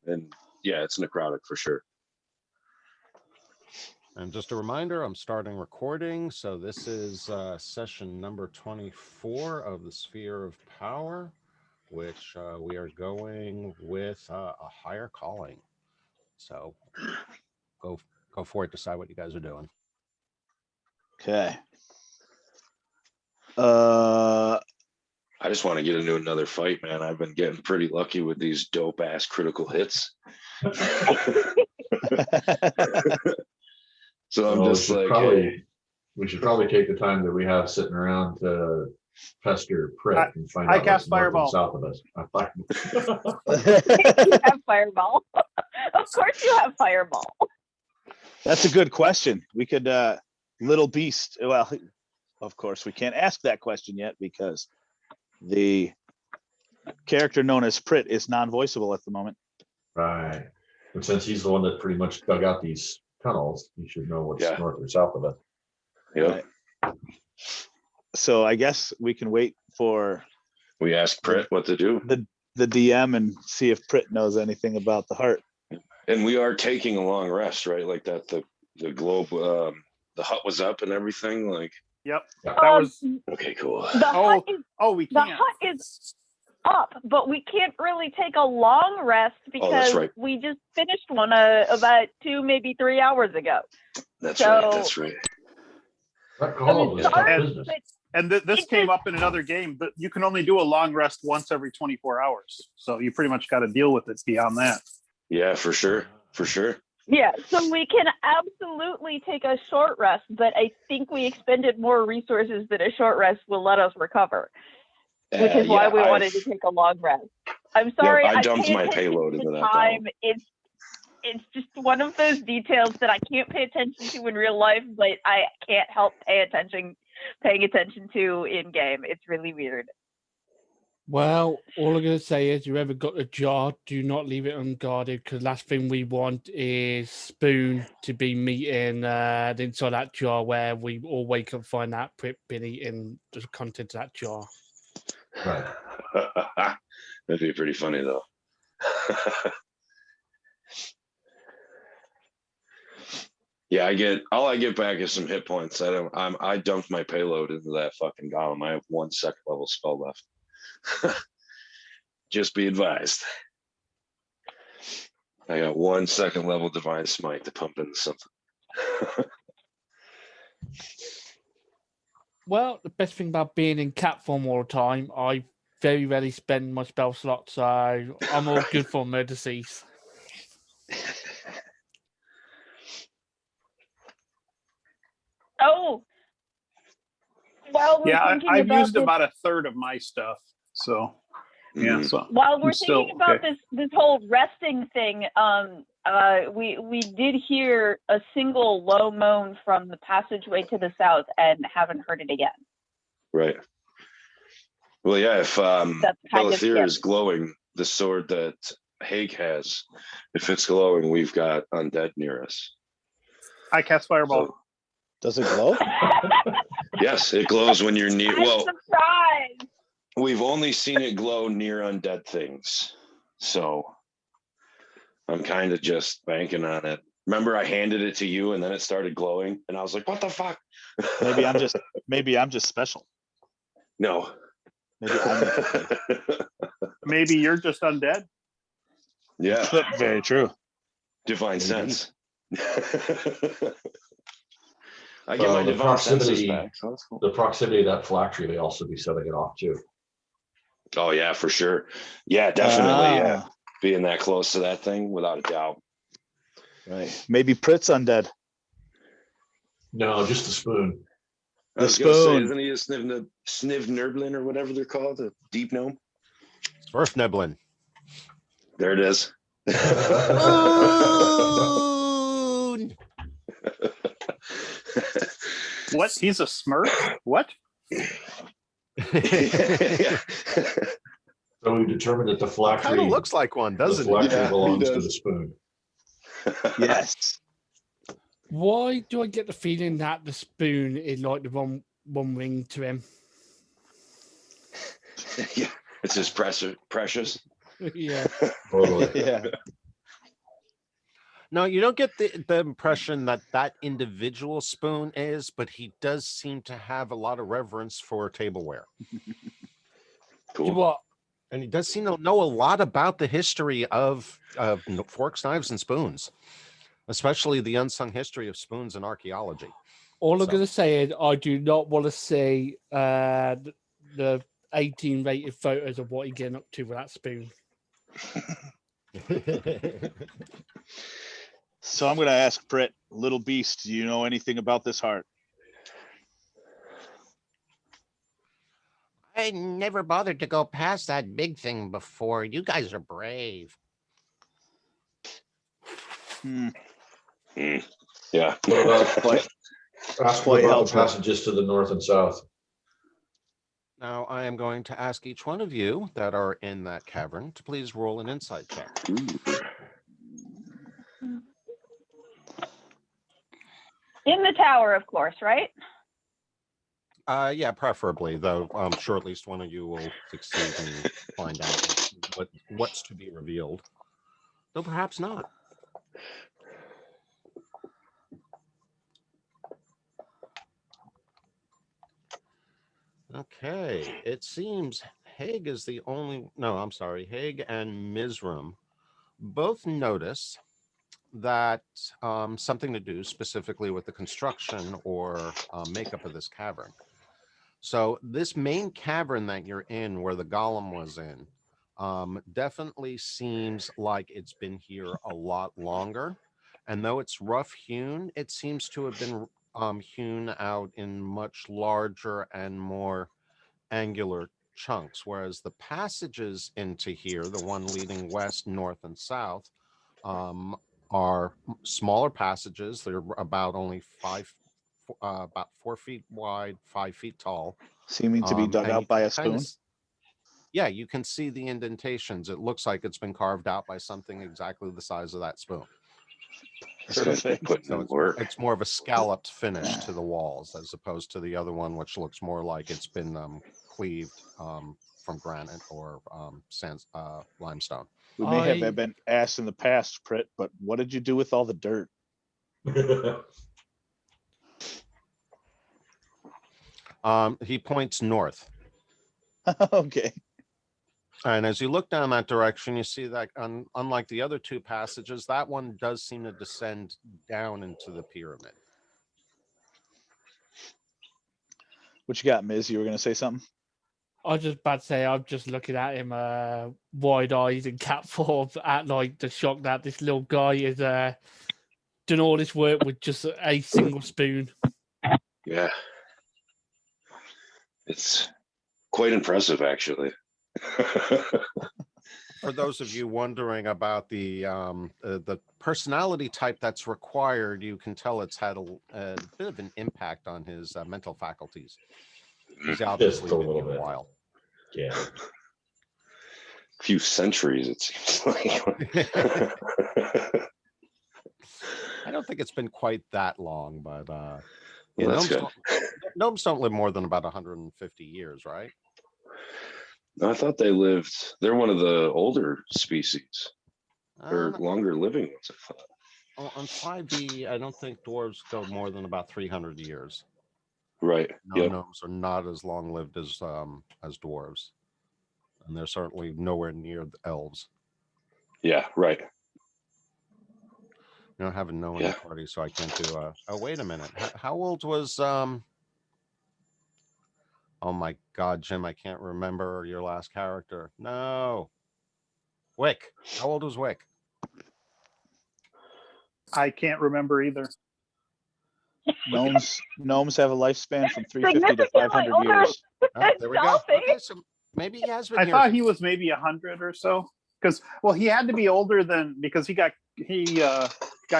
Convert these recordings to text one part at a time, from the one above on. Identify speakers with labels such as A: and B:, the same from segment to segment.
A: and yeah, it's necrotic for sure.
B: And just a reminder, I'm starting recording. So this is session number 24 of the Sphere of Power, which we are going with a higher calling. So go for it. Decide what you guys are doing.
C: Okay.
A: I just want to get into another fight, man. I've been getting pretty lucky with these dope ass critical hits. So I'm just like,
D: we should probably take the time that we have sitting around to pester Pritt and find out
E: cast
D: what's north
E: Fireball.
D: and south of us.
F: You have Fireball. Of course you have Fireball.
C: That's a good question. We could, Little Beast. Well, of course, we can't ask that question yet because the character known as Pritt is non-voiceable at the moment.
D: Right. But since he's the one that pretty much dug out these tunnels, he should know what's north or south of it.
A: Yep.
C: Right. So I guess we can wait for.
A: We ask Pritt what to do.
C: The DM and see if Pritt knows anything about the heart.
A: And we are taking a long rest, right? Like that. The globe, the hut was up and everything. Like.
E: Yep.
D: Yeah.
E: That was
A: Okay. Cool.
F: The hut is up, but we can't really take a long rest because we just finished one about 2, maybe 3 hours ago.
A: That's right. That's right.
E: And this came up in another game, but you can only do a long rest once every 24 hours. So you pretty much got to deal with it beyond that.
A: Yeah, for sure. For sure.
F: Yeah, so we can absolutely take a short rest, but I think we expended more resources than a short rest will let us recover, which is why we wanted to take a long rest. I'm sorry,
A: I dumped my payload into that
F: time. It's just one of those details that I can't pay attention to in real life, but I can't help paying attention to in game. It's really weird.
G: Well, all I'm going to say is, you ever got a jar, do not leave it unguarded, because last thing we want is Spoon to be meeting inside that jar where we all wake up and find that Pritt been eating the contents of that jar.
D: Right.
A: That'd be pretty funny, though. Yeah, all I get back is some hit points. I dumped my payload into that fucking golem. I have 1 second level spell left. Just be advised. I got 1 second level divine smite to pump into something.
G: Well, the best thing about being in cat form all the time, I very rarely spend my spell slot, so I'm all good for emergencies.
F: Oh, well,
E: I've used about a third of my stuff. So, yeah. So
F: while we're thinking about this whole resting thing, we did hear a single low moan from the passageway to the south and haven't heard it again.
A: Right. Well, yeah. If Elohir is glowing, the sword that Haig has, if it's glowing, we've got undead near us.
E: I cast Fireball.
A: So,
C: does it glow?
A: Yes, it glows when you're near. Well,
F: surprised.
A: We've only seen it glow near undead things, so I'm kind of just banking on it. Remember, I handed it to you, and then it started glowing, and I was like, "What the fuck?"
C: Maybe I'm just special.
A: No.
E: Maybe you're just undead.
A: Yeah.
C: Very true.
A: Divine sense. I get my divine senses back. So that's cool.
D: The proximity of that phylactery may also be setting it off too.
A: Oh yeah, for sure. Yeah, definitely. Yeah, being that close to that thing, without a doubt.
C: Right. Maybe Pritt's undead.
D: No, just the spoon.
A: The spoon. Isn't he a Snivnerblin or whatever they're called? A deep gnome?
B: Swerfneblin.
A: There it is.
E: What? He's a Smurf? What?
D: So we determined that the phylactery
B: kind of looks like one, doesn't
D: it? The phylactery
A: Yeah,
D: belongs to the spoon.
C: Yes.
G: Why do I get the feeling that the spoon is like the one ring to him?
A: Yeah, it's just precious.
G: Yeah.
D: Totally.
C: Yeah.
B: No, you don't get the impression that that individual spoon is, but he does seem to have a lot of reverence for tableware.
G: You what?
B: And he does seem to know a lot about the history of forks, knives, and spoons, especially the unsung history of spoons in archaeology.
G: All I'm going to say is I do not want to see the 18 rated photos of what he's getting up to with that spoon.
C: So I'm going to ask Britt, Little Beast, do you know anything about this heart?
H: I never bothered to go past that big thing before. You guys are brave.
A: Yeah.
D: What about ask
C: Quite
D: about the
C: helpful.
D: passages to the north and south?
B: Now, I am going to ask each one of you that are in that cavern to please roll an insight check.
F: In the tower, of course, right?
B: Yeah, preferably, though I'm sure at least one of you will succeed and find out what's to be revealed. Though perhaps not. Okay, it seems Haig is the only... No, I'm sorry. Haig and Mizram both notice that something to do specifically with the construction or makeup of this cavern. So this main cavern that you're in, where the golem was in, definitely seems like it's been here a lot longer. And though it's rough hewn, it seems to have been hewn out in much larger and more angular chunks, whereas the passages into here, the one leading west, north, and south, are smaller passages. They're about only about 4 feet wide, 5 feet tall.
C: Seeming to be dug
B: and
C: out
B: you
C: by
B: can
C: a spoon.
B: Yeah, you can see the indentations. It looks like it's been carved out by something exactly the size of that spoon.
A: This guy's been putting
B: So
A: in work.
B: it's more of a scalloped finish to the walls as opposed to the other one, which looks more like it's been cleaved from granite or limestone.
C: We may have been asked in the past, Prit, but what did you do with all the dirt?
B: He points north.
C: Okay.
B: And as you look down that direction, you see that unlike the other two passages, that one does seem to descend down into the pyramid.
C: What you got, Miz? You were going to say something?
G: I was just about to say, I'm just looking at him wide-eyed and cat form at like the shock that this little guy is doing all this work with just a single spoon.
A: Yeah. It's quite impressive, actually.
B: For those of you wondering about the personality type that's required, you can tell it's had a bit of an impact on his mental faculties. He's obviously been here a while.
D: Yeah.
A: A few centuries, it seems like.
B: I don't think it's been quite that long, but
A: Well, that's good.
B: Gnomes don't live more than about 150 years, right?
A: No, I thought they're one of the older species. Or longer living ones, I thought.
B: On 5e, I don't think dwarves go more than about 300 years.
A: Right.
B: Gnomes are not as long lived as dwarves, and they're certainly nowhere near the elves.
A: Yeah, right.
B: I don't have a no in the party, so I can't do oh, wait a minute. How old was oh my god, Jim, I can't remember your last character. No. Wick. How old was Wick?
E: I can't remember either.
C: Gnomes have a lifespan from 350 to 500 years.
B: Oh, there we go. Okay, so maybe he has been
E: I
B: here.
E: thought he was maybe 100 or so, because he had to be older than, because he got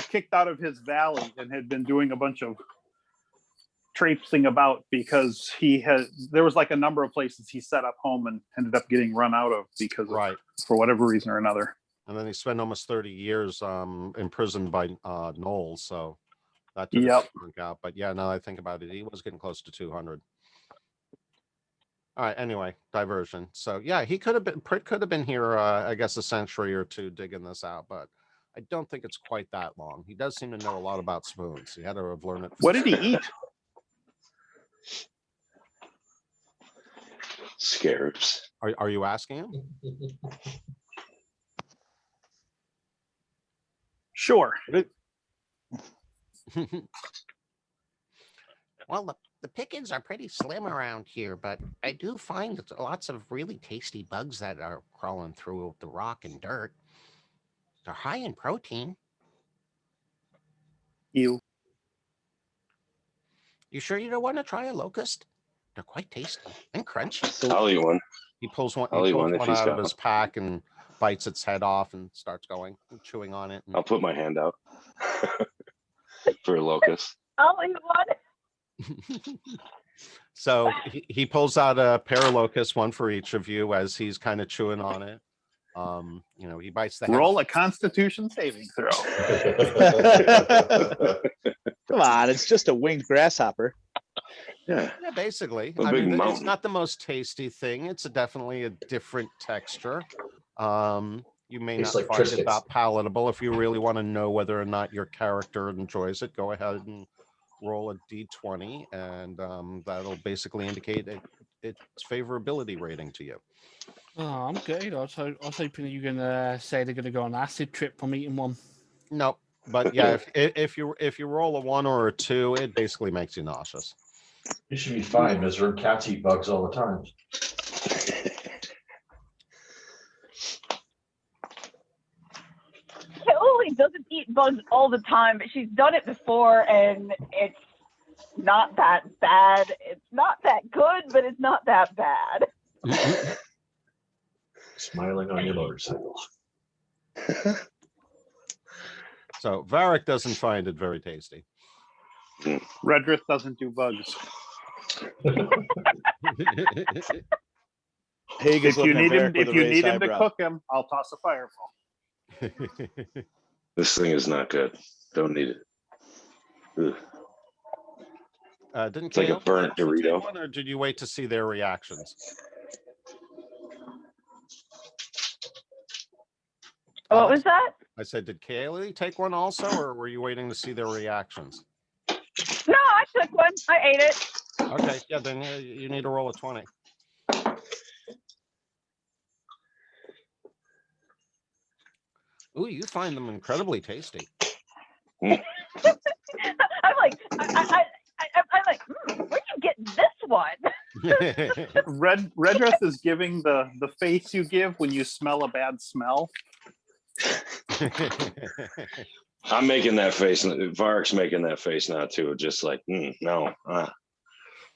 E: kicked out of his valley and had been doing a bunch of traipsing about because there was like a number of places he set up home and ended up getting run out of because of, for whatever reason or another.
B: And then he spent almost 30 years imprisoned by gnolls, so that didn't work out. But yeah, now that I think about it, he was getting close to 200. All right, anyway, diversion. So yeah, he could have been, Prit could have been here, I guess, a century or two digging this out, but I don't think it's quite that long. He does seem to know a lot about spoons. He had to have learned it.
E: What did he eat?
A: Scarabs.
B: Are you asking him?
E: Sure.
H: Well, the pickings are pretty slim around here, but I do find lots of really tasty bugs that are crawling through the rock and dirt. They're high in protein.
E: You.
H: You sure you don't want to try a locust? They're quite tasty and crunchy.
A: I'll eat one.
B: He pulls one.
A: I'll
B: He
A: eat
B: pulls
A: one if
B: one
A: he's
B: out of
A: got
B: his pack and bites its head off and starts going and chewing on it.
A: I'll put my hand out for a locust.
F: I'll eat one.
B: So he pulls out a pair of locusts, one for each of you, as he's kind of chewing on it. He bites the head.
E: Roll a Constitution saving throw.
C: Come on, it's just a winged grasshopper.
A: Yeah.
B: Yeah, basically.
A: A
B: I
A: big
B: mean, it's
A: mountain.
B: not the most tasty thing. It's definitely a different texture. You may
D: Tastes
B: not
D: like
B: find
D: Triscuits.
B: it that palatable. If you really want to know whether or not your character enjoys it, go ahead and roll a d20, and that'll basically indicate its favorability rating to you.
G: Oh, I'm good. I was hoping that you're gonna say they're gonna go on an acid trip from eating one.
B: Nope. But yeah, if you roll a 1 or a 2, it basically makes you nauseous.
D: You should be fine, Mister. Cats eat bugs all the time.
F: Kelly doesn't eat bugs all the time, but she's done it before, and it's not that bad. It's not that good, but it's not that bad.
D: Smiling on your motorcycle.
B: So Varric doesn't find it very tasty.
E: Redrith doesn't do bugs.
C: Haig is
E: If you
C: looking at
E: need him,
C: Varric with
E: if
C: a
E: you
C: raised
E: need him to
C: eyebrow.
E: cook him, I'll toss a fireball.
A: This thing is not good. Don't need it. Ugh.
B: Didn't
A: It's like a
B: Caleb
A: burnt
B: also take
A: Dorito.
B: one, or did you wait to see their reactions?
F: What was that?
B: I said, did Kaylee take one also, or were you waiting to see their reactions?
F: No, I took one. I ate it.
B: Okay, yeah, then you need to roll a 20. Ooh, you find them incredibly tasty.
F: I'm like, I'm like, where'd you get this one?
E: Redrith is giving the face you give when you smell a bad smell.
A: I'm making that face. Varric's making that face now too. Just like, no.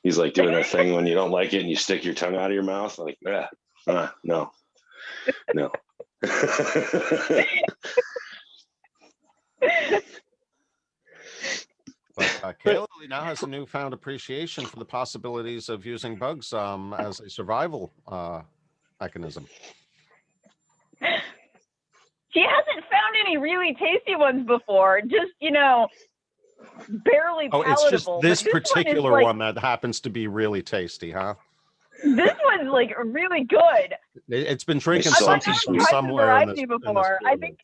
A: He's like doing that thing when you don't like it and you stick your tongue out of your mouth. Like, no.
B: But Kaylee now has a newfound appreciation for the possibilities of using bugs as a survival mechanism.
F: She hasn't found any really tasty ones before. Just, barely
B: Oh,
F: palatable.
B: it's just this
F: but
B: particular
F: one, is,
B: one that happens to be really tasty, huh?
F: This one's like really good.
B: It's been drinking
A: It's
F: I
A: salty
B: something
F: haven't
B: from
A: sweet.
F: tried the
B: somewhere in this,
F: variety
B: in this
F: before. I
B: building.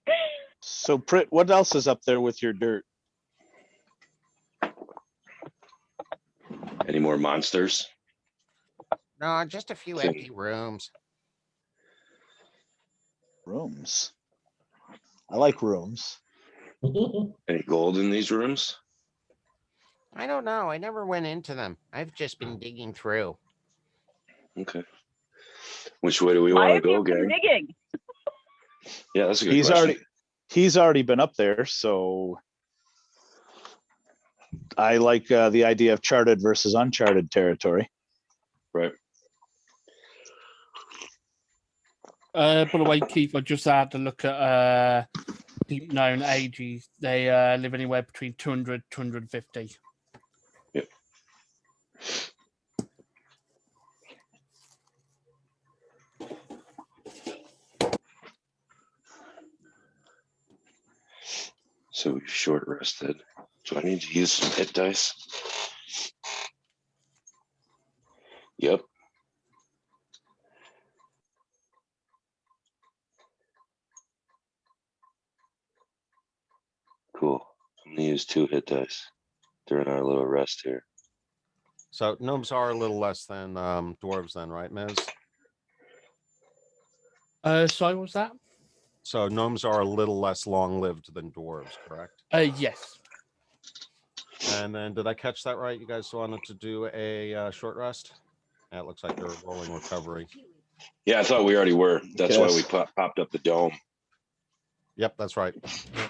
F: think.
C: So, Prit, what else is up there with your dirt?
A: Any more monsters?
H: No, just a few empty rooms.
C: Rooms. I like rooms.
A: Any gold in these rooms?
H: I don't know. I never went into them. I've just been digging through.
A: Okay. Which way do we
F: Why
A: want to
F: have
A: go,
F: you been
A: gang?
F: digging?
A: Yeah, that's a good question.
C: He's already been up there, so I like the idea of charted versus uncharted territory.
A: Right.
G: By the way, Keith, I just had to look at deep known ages. They live anywhere between 200 250.
A: Yep. So we've short rested. Do I need to use some hit dice? Yep. Cool. I'm gonna use 2 hit dice during our little rest here.
B: So gnomes are a little less than dwarves then, right, Miz?
G: Sorry, what was that?
B: So gnomes are a little less long-lived than dwarves, correct?
G: Yes.
B: And then did I catch that right? You guys wanted to do a short rest? Yeah, it looks like you're rolling recovery.
A: Yeah, I thought we already were. That's why we
C: Yes.
A: popped up the dome.
B: Yep, that's right.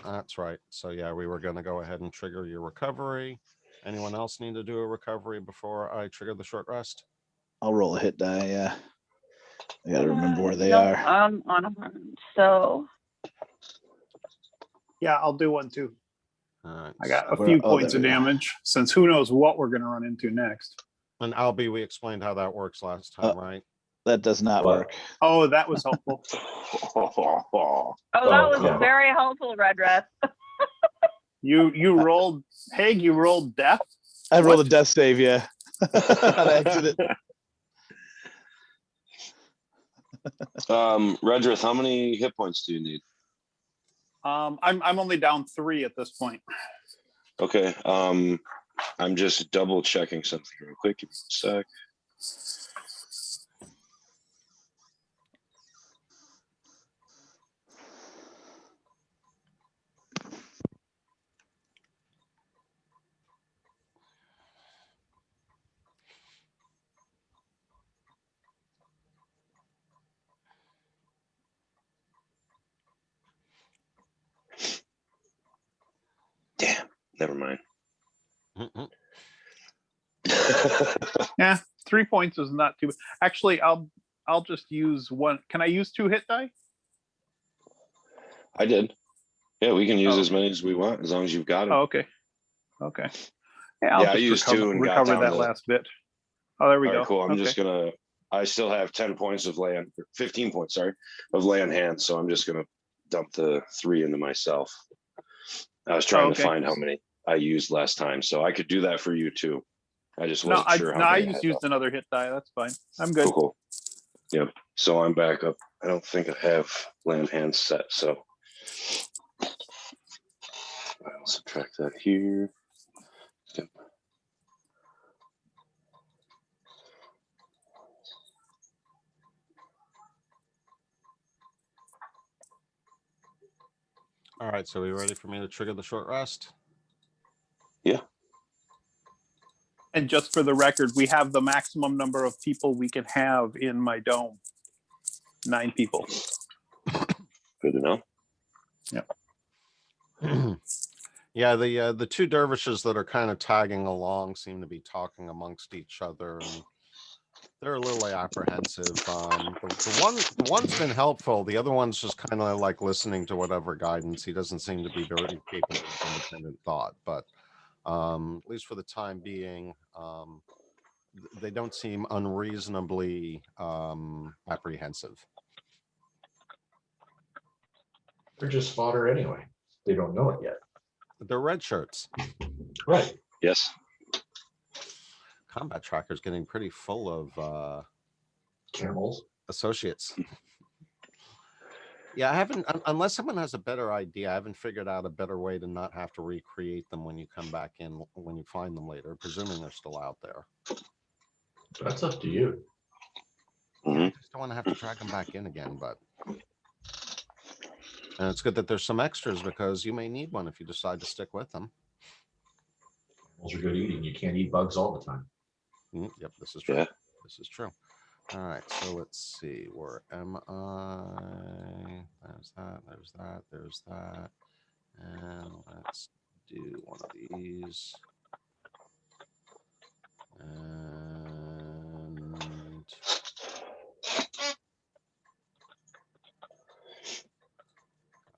B: That's right. So yeah, we were going to go ahead and trigger your recovery. Anyone else need to do a recovery before I trigger the short rest?
C: I'll roll a hit die. Yeah, I gotta remember where they
F: No,
C: are.
F: I'm unharmed. So
E: Yeah, I'll do one too.
B: All right.
E: I got a
C: Where-
E: few
C: oh,
E: points
C: there
E: of
C: we go.
E: damage, since who knows what we're gonna run into next.
B: And Albie, we explained how that works last time, right?
C: That does not
D: What?
C: work.
E: Oh, that was helpful.
F: oh, that was
D: yeah.
F: very helpful, Red Dress.
E: You rolled Haig, you rolled death.
C: I rolled a
E: What?
C: death save, yeah. On accident.
A: Redrith, how many hit points do you need?
E: I'm only down 3 at this point.
A: Okay. I'm just double checking something real quick. Give me a sec. Damn, never mind.
B: Mhm.
E: Yeah, 3 points is not too bad. Actually, I'll just use 1. Can I use 2 hit die?
A: I did. Yeah, we can use
E: Oh.
A: as many as we want as long as you've got them.
E: Oh, okay. Okay. Yeah, I'll
A: Yeah, I
E: just
A: used 2 and got
E: recover
A: down
E: that
A: to-
E: last bit. Oh, there we
A: All
E: go.
A: right, cool. I'm
E: Okay.
A: just gonna. I still have 10 points of lay on, 15 points, sorry, of lay on hand. So I'm just gonna dump the 3 into myself. I was trying to
E: okay.
A: find how many I used last time, so I could do that for you too. I just
E: No,
A: wasn't sure how
E: I
A: many
E: just
A: had
E: used
A: left.
E: another hit die. That's fine. I'm good.
A: Cool, cool. Yep. So I'm back up. I don't think I have lay on hand set, so I'll subtract that here. Yep.
B: All right, so are you ready for me to trigger the short rest?
A: Yeah.
E: And just for the record, we have the maximum number of people we can have in my dome. 9 people.
A: Good to know.
B: Yeah, the 2 dervishes that are kind of tagging along seem to be talking amongst each other, and they're a little apprehensive. The one's been helpful. The other one's just kind of like listening to whatever guidance. He doesn't seem to be very capable of independent thought, but at least for the time being, they don't seem unreasonably apprehensive.
D: They're just fodder anyway. They don't know it yet.
B: They're red shirts.
D: Right.
A: Yes.
B: Combat Tracker's getting pretty full of
D: Camels.
B: associates. Yeah, I haven't, unless someone has a better idea, I haven't figured out a better way to not have to recreate them when you come back in, when you find them later, presuming they're still out there.
D: That's up to you.
A: Mhm.
B: I just don't want to have to track them back in again, but. And it's good that there's some extras because you may need one if you decide to stick with them.
D: Camels are good eating. You can't eat bugs all the time.
B: Yep, this is true.
A: Yeah.
B: This is true. All right, so let's see. Where am I? There's that, there's that, there's that. And let's do one of these. And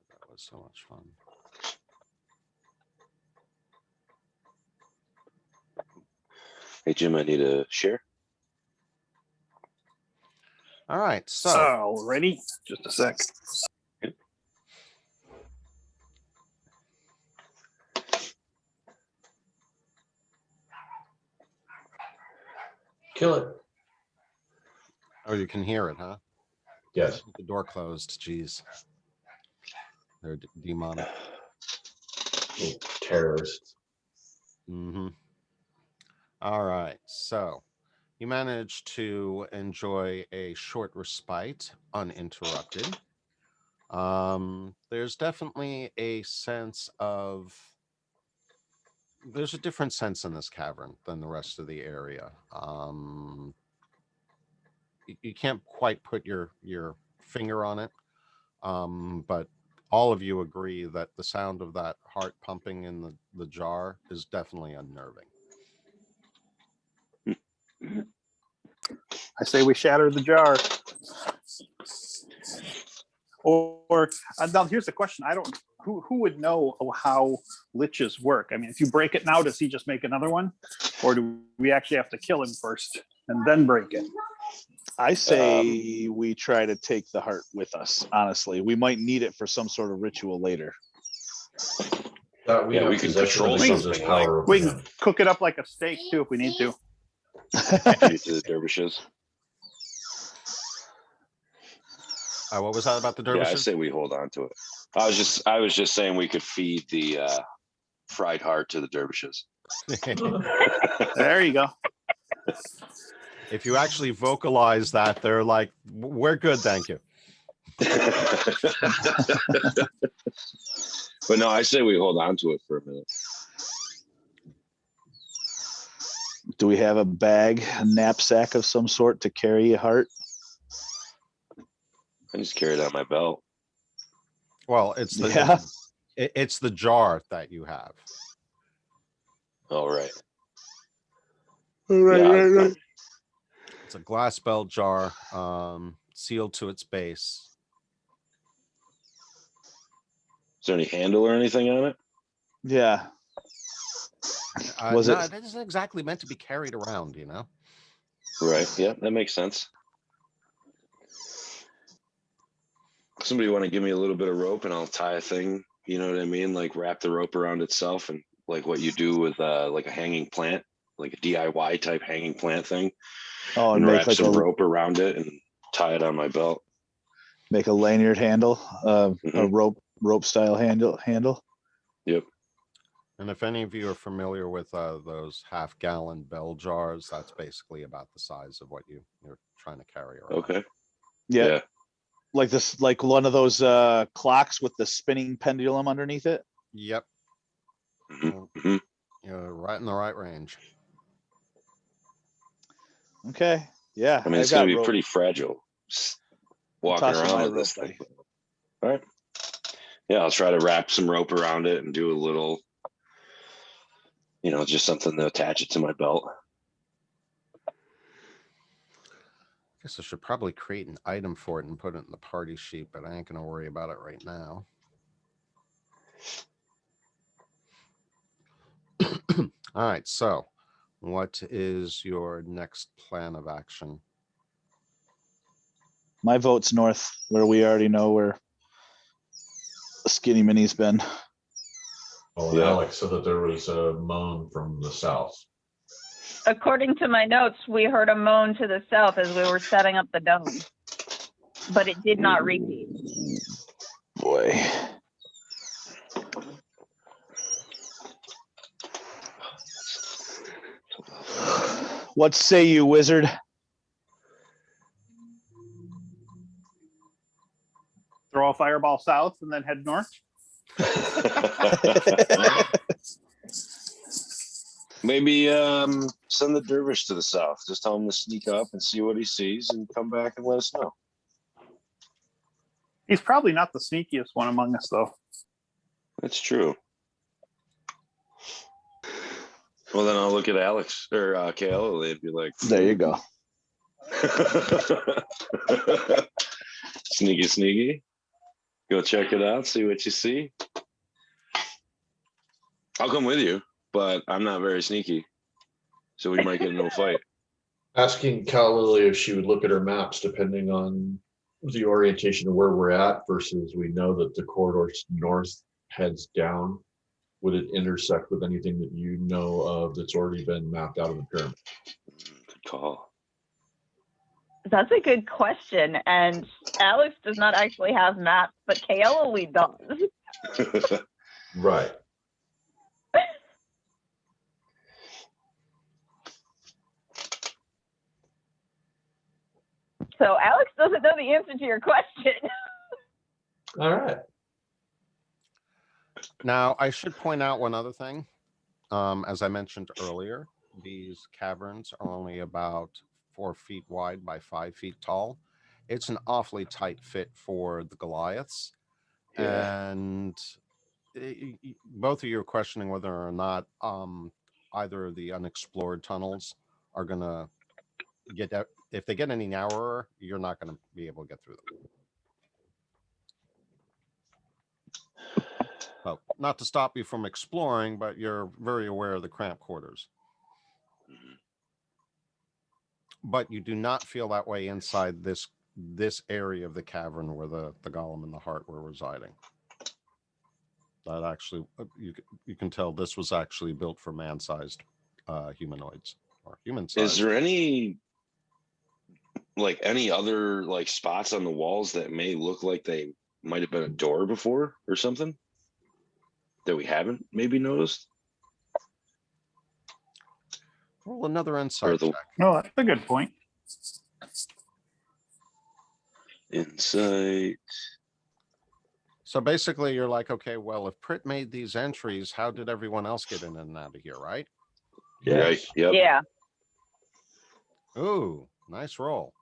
B: that was so much fun.
A: Hey, Jim, I need a share.
B: All right, so
E: So, ready? Just a sec.
D: Kill it.
B: oh, you can hear it, huh?
D: Yes.
B: The door closed. Jeez, they're demonic.
D: Little terrorists.
B: Mm-hmm. All right. So you managed to enjoy a short respite uninterrupted. There's definitely a sense of there's a different sense in this cavern than the rest of the area. You can't quite put your finger on it, but all of you agree that the sound of that heart pumping in the jar is definitely unnerving.
E: I say we shatter the jar. Or now here's the question. I don't who would know how liches work? I mean, if you break it now, does he just make another one? Or do we actually have to kill him first and then break it?
C: I say we try to take the heart with us, honestly. We might need it for some sort of ritual later.
A: We can control something.
D: Power
E: We can cook it up like a steak too if we need to.
A: Feed to the dervishes.
B: What was that about the dervishes?
A: Yeah, I say we hold on to it. I was just saying we could feed the fried heart to the dervishes.
E: There you go.
B: If you actually vocalize that, they're like, "We're good, thank you."
A: But no, I say we hold on to it for a minute.
C: Do we have a bag, a knapsack of some sort to carry a heart?
A: I just carry it on my belt.
B: Well, it's the it's the jar that you have.
A: All right.
C: Right.
B: It's a glass bell jar, sealed to its base.
A: Is there any handle or anything on it?
C: Yeah.
B: No, it isn't exactly meant to be carried around, you know?
A: Right. Yeah, that makes sense. Somebody want to give me a little bit of rope and I'll tie a thing, you know what I mean? Like wrap the rope around itself, and like what you do with like a hanging plant, like a DIY type hanging plant thing.
C: Oh,
A: and
C: make
A: wrap
C: like
A: some rope around it and tie it on my belt.
C: Make a lanyard handle, a rope style handle.
A: Yep.
B: And if any of you are familiar with those half-gallon bell jars, that's basically about the size of what you're trying to carry around.
A: Okay.
C: Yeah. Like this, like one of those clocks with the spinning pendulum underneath it.
B: Yep.
A: Mm-hmm.
B: You're right in the right range.
C: Okay. Yeah.
A: I mean, it's going to be pretty fragile. Walking around with this thing. All right. Yeah, I'll try to wrap some rope around it and do a little, just something to attach it to my belt.
B: I guess I should probably create an item for it and put it in the party sheet, but I ain't going to worry about it right now. All right, so what is your next plan of action?
C: My vote's north, where we already know where Skinny Minnie's been.
D: Oh, yeah. Alex said that there was a moan from the south.
F: According to my notes, we heard a moan to the south as we were setting up the dome, but it did not repeat.
C: Boy. What say you, wizard?
E: Throw a fireball south and then head north.
A: Maybe send the dervish to the south. Just tell him to sneak up and see what he sees and come back and let us know.
E: He's probably not the sneakiest one among us, though.
A: That's true. Well, then I'll look at Alex or Kayla and be like,
C: there you go.
A: Sneaky. Go check it out, see what you see. I'll come with you, but I'm not very sneaky. So we might get into a fight.
D: Asking Cal Lily if she would look at her maps depending on the orientation of where we're at versus we know that the corridor north heads down. Would it intersect with anything that you know of that's already been mapped out of the pyramid?
A: Good call.
F: That's a good question. And Alex does not actually have maps, but Kaelali does.
D: Right.
F: So Alex doesn't know the answer to your question.
D: All right.
B: Now, I should point out one other thing. As I mentioned earlier, these caverns are only about 4 feet wide by 5 feet tall. It's an awfully tight fit for the Goliaths.
A: Yeah.
B: And both of you are questioning whether or not either of the unexplored tunnels are going to get out. If they get any narrower, you're not going to be able to get through them. Well, not to stop you from exploring, but you're very aware of the cramped quarters. But you do not feel that way inside this area of the cavern where the golem and the heart were residing. That actually, you can tell this was actually built for man-sized humanoids or human-sized.
A: Is there any other like spots on the walls that may look like they might have been a door before or something that we haven't maybe noticed?
B: Roll another insight check.
E: No, that's a good point.
A: Insight.
B: So basically, you're like, okay, well, if Prit made these entries, how did everyone else get in and out of here, right?
A: Right. Yep.
F: Yeah.
B: Ooh, nice roll.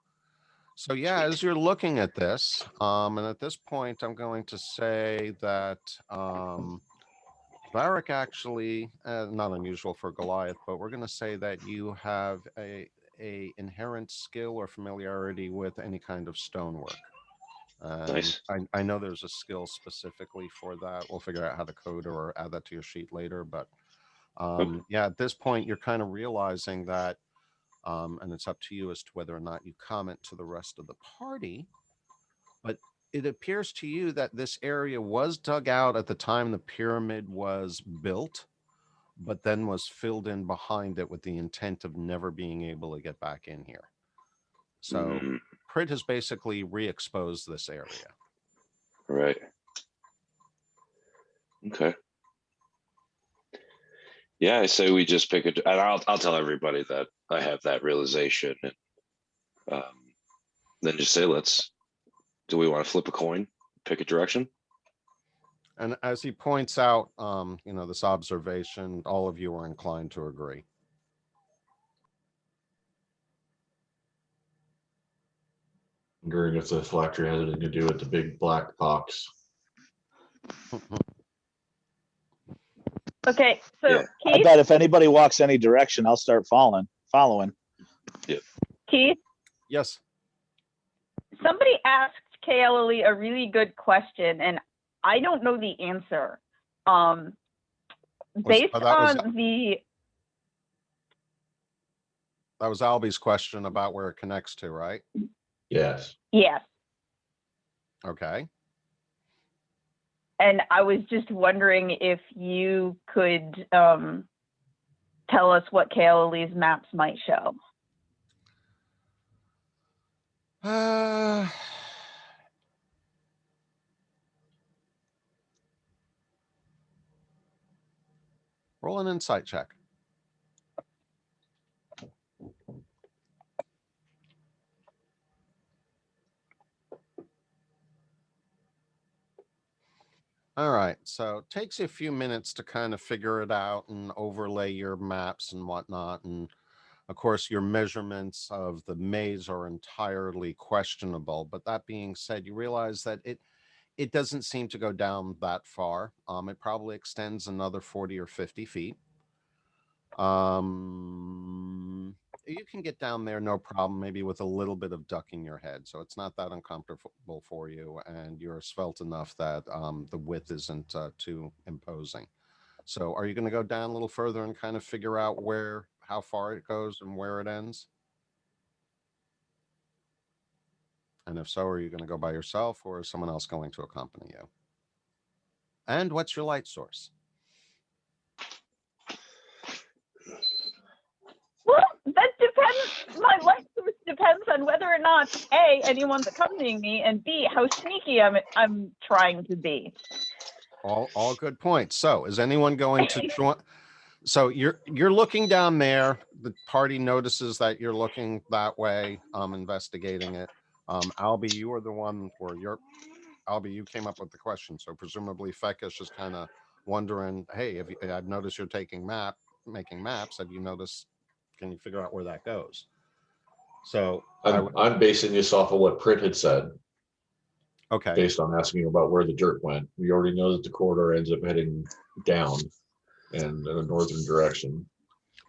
B: So yeah, as you're looking at this, and at this point, I'm going to say that Varric actually, not unusual for Goliath, but we're going to say that you have a inherent skill or familiarity with any kind of stonework.
A: Nice.
B: I know there's a skill specifically for that. We'll figure out how to code or add that to your sheet later. But yeah, at this point, you're kind of realizing that, and it's up to you as to whether or not you comment to the rest of the party. But it appears to you that this area was dug out at the time the pyramid was built, but then was filled in behind it with the intent of never being able to get back in here. So Prit has basically re-exposed this area.
A: Right. Okay. Yeah, I say we just pick it, and I'll tell everybody that I have that realization, and then just say, do we want to flip a coin, pick a direction?
B: And as he points out, this observation, all of you are inclined to agree.
D: Wondering if the phylactery has anything to do with the big black box.
F: Okay, so
A: Yeah.
C: I
F: Keith,
C: bet if anybody walks any direction, I'll start following.
F: Keith,
B: Yes.
F: somebody asked KLLE a really good question, and I don't know the answer. Based on the...
B: That was Albie's question about where it connects to, right?
D: Yes.
F: Yes.
B: Okay.
F: And I was just wondering if you could tell us what KLLE's maps might show.
B: Roll an insight check. All right, so it takes you a few minutes to kind of figure it out and overlay your maps and whatnot. And of course, your measurements of the maze are entirely questionable. But that being said, you realize that it doesn't seem to go down that far. It probably extends another 40 or 50 feet. You can get down there no problem, maybe with a little bit of ducking your head. So it's not that uncomfortable for you, and you're svelte enough that the width isn't too imposing. So are you going to go down a little further and kind of figure out how far it goes and where it ends? And if so, are you going to go by yourself, or is someone else going to accompany you? And what's your light source?
F: Well, that depends. My light source depends on whether or not A, anyone's accompanying me, and B, how sneaky I'm trying to be.
B: All good points. So is anyone going to join? So you're looking down there. The party notices that you're looking that way, investigating it. Albie, you were the one for your Albie, you came up with the question, so presumably Fecka's just kind of wondering, hey, I've noticed you're making maps. Have you noticed? Can you figure out where that goes? So
D: I'm basing this off of what Prit had said,
B: okay.
D: based on asking about where the dirt went. We already know that the corridor ends up heading down and in a northern direction.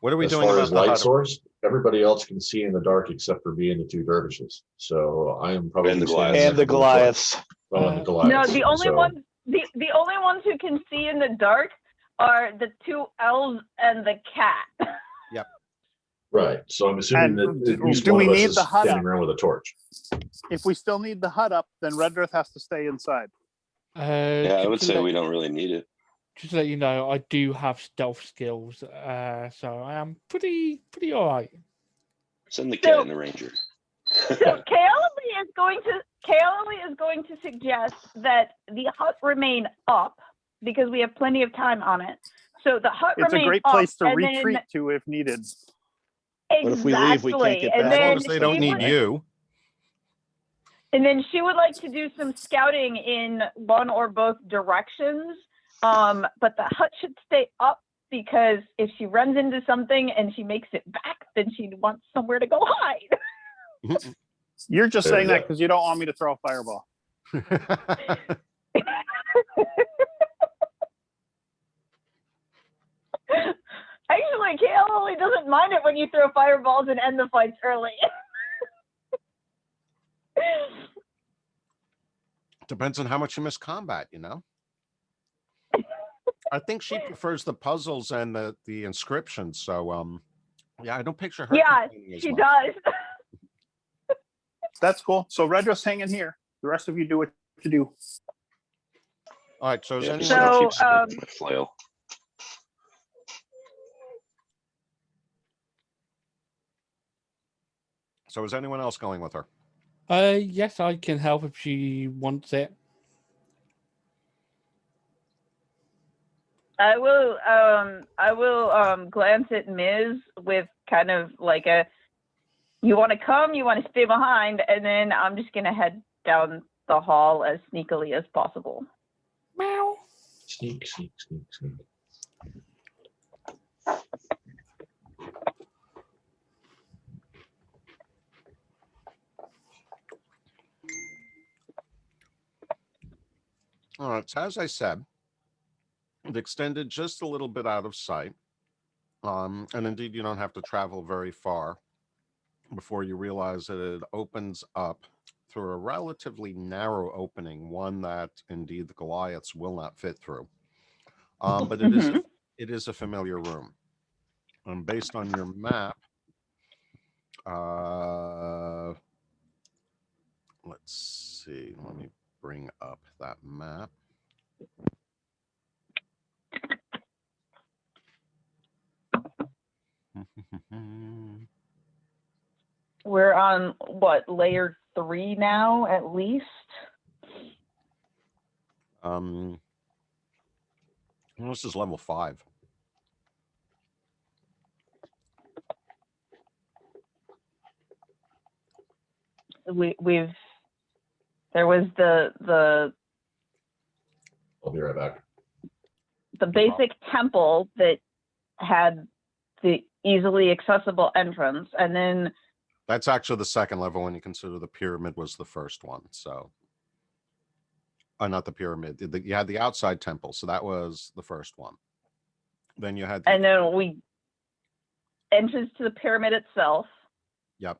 B: What are we
D: as
B: doing
D: far
B: about
D: as
B: the
D: light
B: hut?
D: source? Everybody else can see in the dark except for me and the two dervishes. So I am probably
A: And the
D: standing
A: Goliaths.
C: And the Goliaths.
D: Oh, and the
F: No,
D: Goliaths.
F: the only
D: So-
F: ones the only ones who can see in the dark are the two elves and the cat.
D: Right. So I'm assuming
E: And
D: that at least
E: do
D: one
E: we
D: of us
E: need
D: is
E: the hut
D: standing
E: up?
D: around with a torch.
E: If we still need the hut up, then Redrith has to stay inside.
A: Yeah, I would
G: to
A: say
G: let-
A: we don't really need it.
G: Just to let you know, I do have stealth skills, so I am pretty all right.
A: Send the cat and the ranger.
F: So Kaoli is going to suggest that the hut remain up because we have plenty of time on it. So the hut
E: It's a
F: remain
E: great
F: up,
E: place to
F: and
E: retreat
F: then,
E: to if needed.
F: exactly.
C: But if we leave, we can't get
F: and
C: back.
B: As long
F: then
B: as they don't
F: she
B: need
F: would-
B: you.
F: And then she would like to do some scouting in one or both directions. But the hut should stay up because if she runs into something and she makes it back, then she wants somewhere to go hide.
E: You're just
D: There
E: saying
D: we
E: that
D: go.
E: because you don't want me to throw a fireball.
F: Actually, Kaoli doesn't mind it when you throw fireballs and end the fights early.
B: Depends on how much you miss combat, you know? I think she prefers the puzzles and the inscriptions. So, yeah, I don't picture her.
F: Yeah,
B: complaining as
F: she
B: much.
F: does.
E: That's cool. So Redrith's hanging here. The rest of you do what you do.
B: All right. So, is
A: Yeah,
B: anyone
A: just
F: So,
A: keep spinning my flail.
B: So is anyone else going with her?
G: Yes, I can help if she wants it.
F: I will glance at Ms. with kind of like a, you want to come, you want to stay behind, and then I'm just gonna head down the hall as sneakily as possible.
G: Meow.
D: Sneak, sneak, sneak, sneak.
B: All right. So as I said, it extended just a little bit out of sight. And indeed, you don't have to travel very far before you realize that it opens up through a relatively narrow opening, one that indeed the Goliaths will not fit through. But it is a familiar room. And based on your map, let's see. Let me bring up that map.
F: We're on what, layer 3 now, at least?
B: Well, this is level 5.
F: There was the
D: I'll be right back.
F: basic temple that had the easily accessible entrance, and then
B: That's actually the second level when you consider the pyramid was the first one. So, not the pyramid. You had the outside temple, so that was the first one. Then you had the,
F: and then we entrance to the pyramid itself,
B: yep.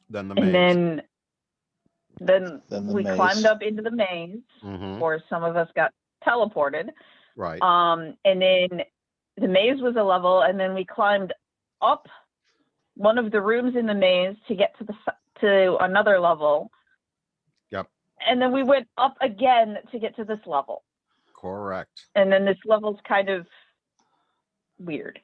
B: Then the
F: and
B: maze.
F: then
C: Then the
F: we
C: maze.
F: climbed up into the maze,
B: Mhm.
F: or some of us got teleported.
B: Right.
F: And then the maze was a level, and then we climbed up one of the rooms in the maze to get to another level.
B: Yep.
F: And then we went up again to get to this level.
B: Correct.
F: And then this level's kind of weird.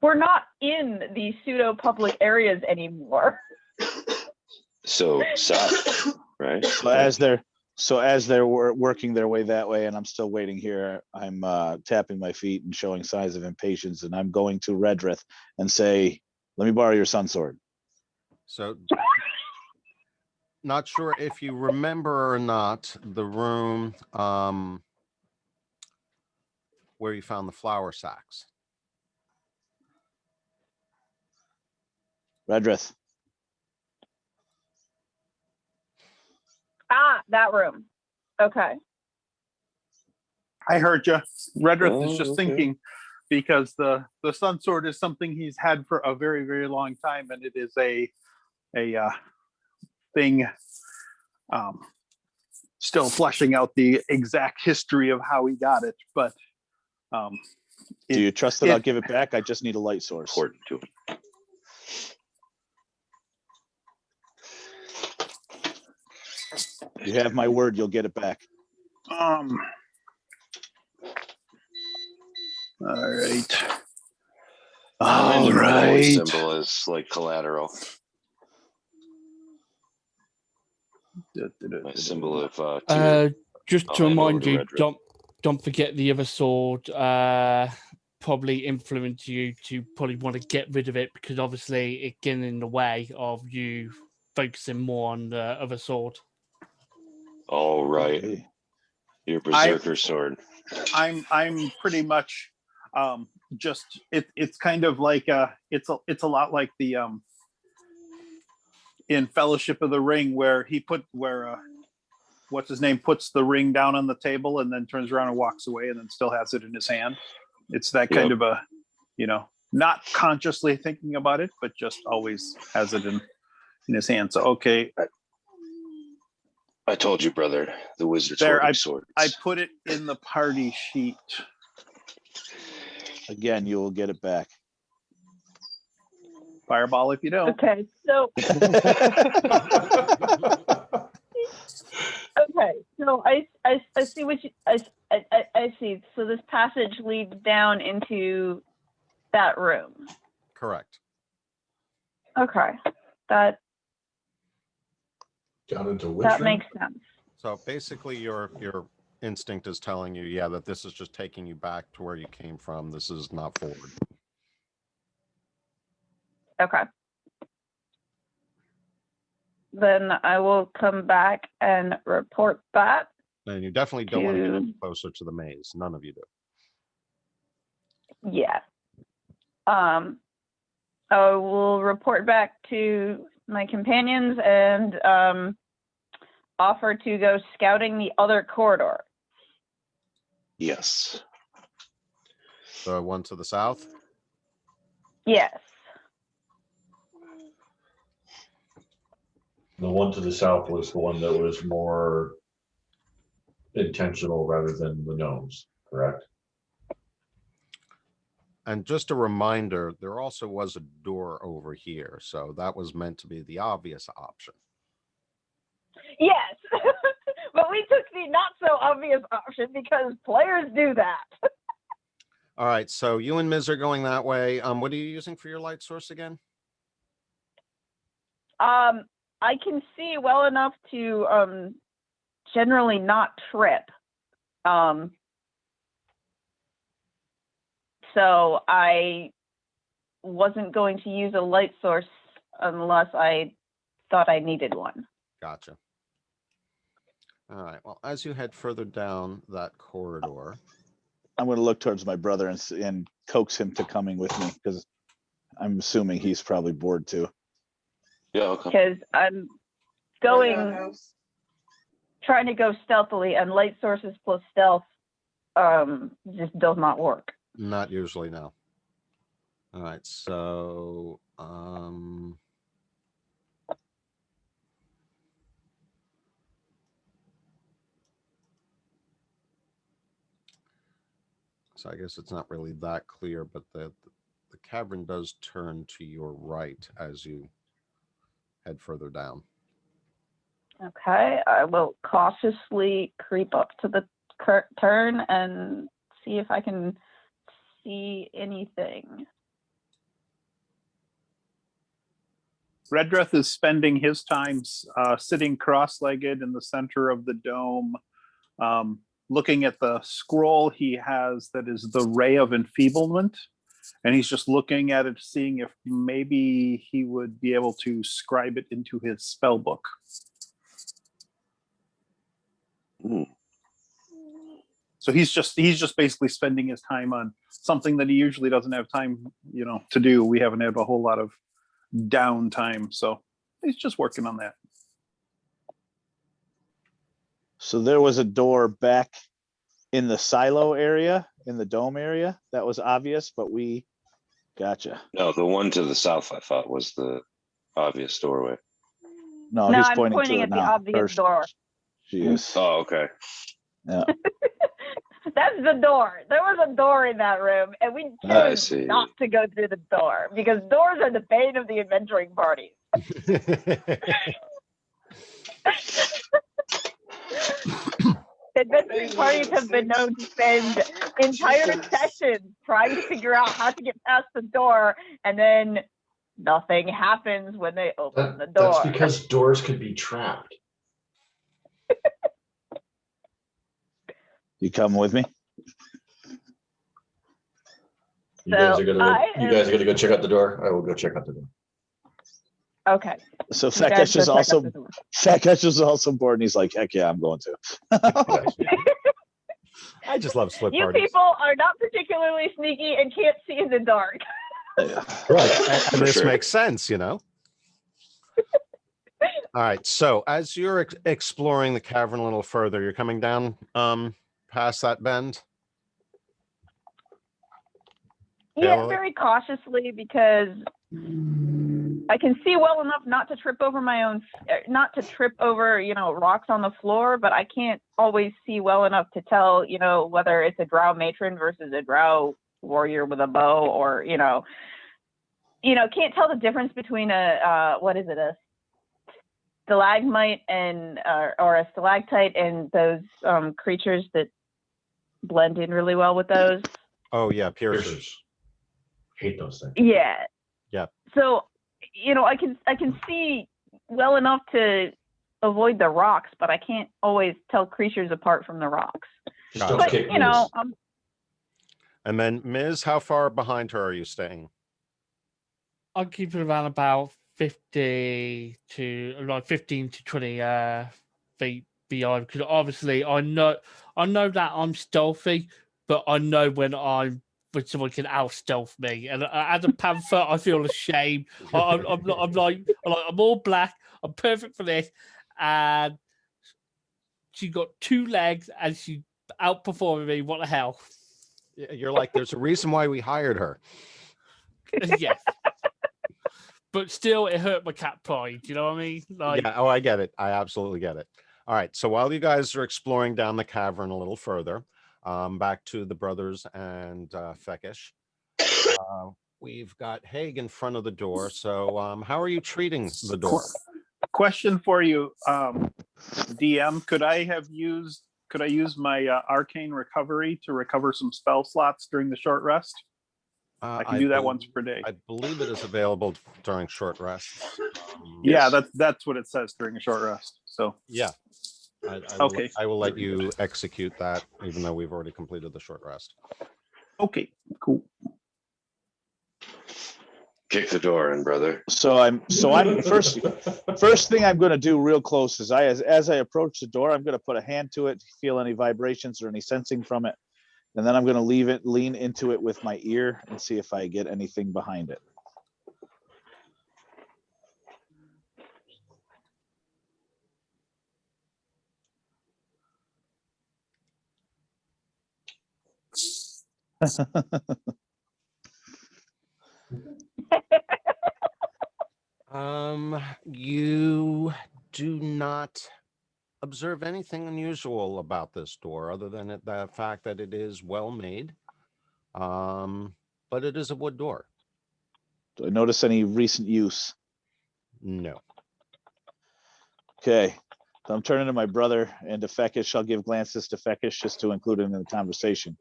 F: We're not in the pseudo public areas anymore.
A: So south, right?
C: So as they're So as they're working their way that way, and I'm still waiting here, I'm tapping my feet and showing signs of impatience, and I'm going to Redrith and say, "Let me borrow your sun sword."
B: So, not sure if you remember or not the room where you found the flour sacks.
C: Redrith.
F: Ah, that room. Okay.
E: I heard you. Redrith is
A: Oh,
E: just
A: okay.
E: thinking because the sun sword is something he's had for a very, very long time, and it is a thing. Still fleshing out the exact history of how he got it, but
C: Do you trust that I'll give it back? I just need a light source.
A: Important to him.
C: You have my word, you'll get it back.
E: All right.
A: I'm
E: All
A: into my holy
E: right.
A: symbol as like collateral. My symbol of tear.
G: Just
A: I'll
G: to
A: hand over
G: remind
A: to
G: you,
A: Redrith.
G: don't forget the other sword. Probably influence you to probably want to get rid of it because obviously it getting in the way of you focusing more on the other sword.
A: All right.
C: Okay.
A: Your berserker sword.
E: I'm pretty much just it's kind of like it's a lot like the in Fellowship of the Ring where what's his name puts the ring down on the table and then turns around and walks away and then still has it in his hand. It's that kind of a, not consciously thinking about it, but just always has it in his hand. So okay.
A: I told you, brother, the wizard's
E: There,
A: hoarding swords.
E: I put it in the party sheet.
C: Again, you will get it back.
E: Fireball if you don't.
F: Okay. So okay. So I see what you I see. So this passage leads down into that room.
B: Correct.
F: Okay. That
D: Down into which
F: that
D: room?
F: makes sense.
B: So basically, your instinct is telling you, yeah, that this is just taking you back to where you came from. This is not forward.
F: Okay. Then I will come back and report that.
B: And you definitely don't want to get any closer to the maze. None of you do.
F: Yeah. I will report back to my companions and offer to go scouting the other corridor.
A: Yes.
B: The one to the south?
F: Yes.
D: The one to the south was the one that was more intentional rather than the gnomes, correct?
B: And just a reminder, there also was a door over here. So that was meant to be the obvious option.
F: Yes. But we took the not so obvious option because players do that.
B: All right. So you and Miz are going that way. What are you using for your light source again?
F: I can see well enough to generally not trip. So I wasn't going to use a light source unless I thought I needed one.
B: Gotcha. All right. Well, as you head further down that corridor,
C: I'm going to look towards my brother and coax him to coming with me because I'm assuming he's probably bored too.
A: Yeah, okay.
F: Because I'm trying to go stealthily, and light sources plus stealth just does not work.
B: not usually, no. All right. So, so I guess it's not really that clear, but the cavern does turn to your right as you head further down.
F: Okay, I will cautiously creep up to the turn and see if I can see anything.
E: Redreth is spending his time sitting cross-legged in the center of the dome, looking at the scroll he has that is the Ray of Enfeeblement. And he's just looking at it, seeing if maybe he would be able to scribe it into his spell book. So he's just basically spending his time on something that he usually doesn't have time, to do. We haven't had a whole lot of downtime, so he's just working on that.
C: So there was a door back in the silo area, in the dome area. That was obvious, but we gotcha.
A: No, the one to the south, I thought, was the obvious doorway.
C: No,
F: No,
C: he's
F: I'm
C: pointing
F: pointing
C: to
F: at
C: it
F: the
C: now.
F: obvious door.
C: She is.
A: Oh, okay.
C: Yeah.
F: That's the door. There was a door in that room, and we
A: I
F: chose
A: see.
F: not to go through the door because doors are the bane of the adventuring parties. Adventuring parties have been known to spend entire sessions trying to figure out how to get past the door, and then nothing happens when they open the door.
D: That's because doors could be trapped.
C: You coming with me?
D: You guys
F: So
D: are gonna go check out the door. I will go check out the door.
F: Okay.
C: So
F: You guys
C: Fekesh
F: go
C: is
F: check
C: also
F: out the door.
C: Fekesh is also bored, and he's like, "Heck yeah, I'm going to."
B: I just love split
F: You
B: parties.
F: people are not particularly sneaky and can't see in the dark.
B: Right. And
A: For
B: this
A: sure.
B: makes sense, All right. So as you're exploring the cavern a little further, you're coming down past that bend.
F: Yeah,
B: Taylor?
F: very cautiously because I can see well enough not to trip over rocks on the floor, but I can't always see well enough to tell, whether it's a drow matron versus a drow warrior with a bow, or, can't tell the difference between a stalagmite and or a stalactite and those creatures that blend in really well with those.
B: Oh yeah, piercers.
D: Piercers. Hate those things.
F: Yeah.
B: Yeah.
F: So, I can see well enough to avoid the rocks, but I can't always tell creatures apart from the rocks.
D: Just don't
F: But
D: kick
F: you know,
D: Ms.
B: And then Ms., how far behind her are you staying?
G: I'll keep it around about 15 to 20 feet behind, because obviously I know that I'm stealthy, but I know when someone can out stealth me, and as a panther, I feel ashamed. I'm all black. I'm perfect for this, and she got 2 legs, and she outperforming me. What the hell?
B: You're like, there's a reason why we hired her.
G: Yes. But still, it hurt my cat pride. You know what I mean?
B: Yeah. Oh, I get it. I absolutely get it. All right. So while you guys are exploring down the cavern a little further, back to the brothers and Fekesh, we've I Haig in front of the door. So how are you treating the door?
E: Question for you, DM. Could I use my arcane recovery to recover some spell slots during the short rest? I can do that once per day.
B: I believe it is available during short rests.
E: Yeah,
A: Yes.
E: that's what it says during a short rest. So
B: Yeah.
E: Okay.
B: I will let you execute that, even though we've already completed the short rest.
E: okay, cool.
A: Kick the door in, brother.
C: So I'm first thing I'm going to do real close is as I approach the door, I'm going to put a hand to it, feel any vibrations or any sensing from it, and then I'm going to lean into it with my ear and see if I get anything behind it.
B: You do not observe anything unusual about this door other than the fact that it is well made. But it is a wood door.
C: Do I notice any recent use?
B: No.
C: Okay. So I'm turning to my brother and to Fekesh. I'll give glances to Fekesh just to include him in the conversation.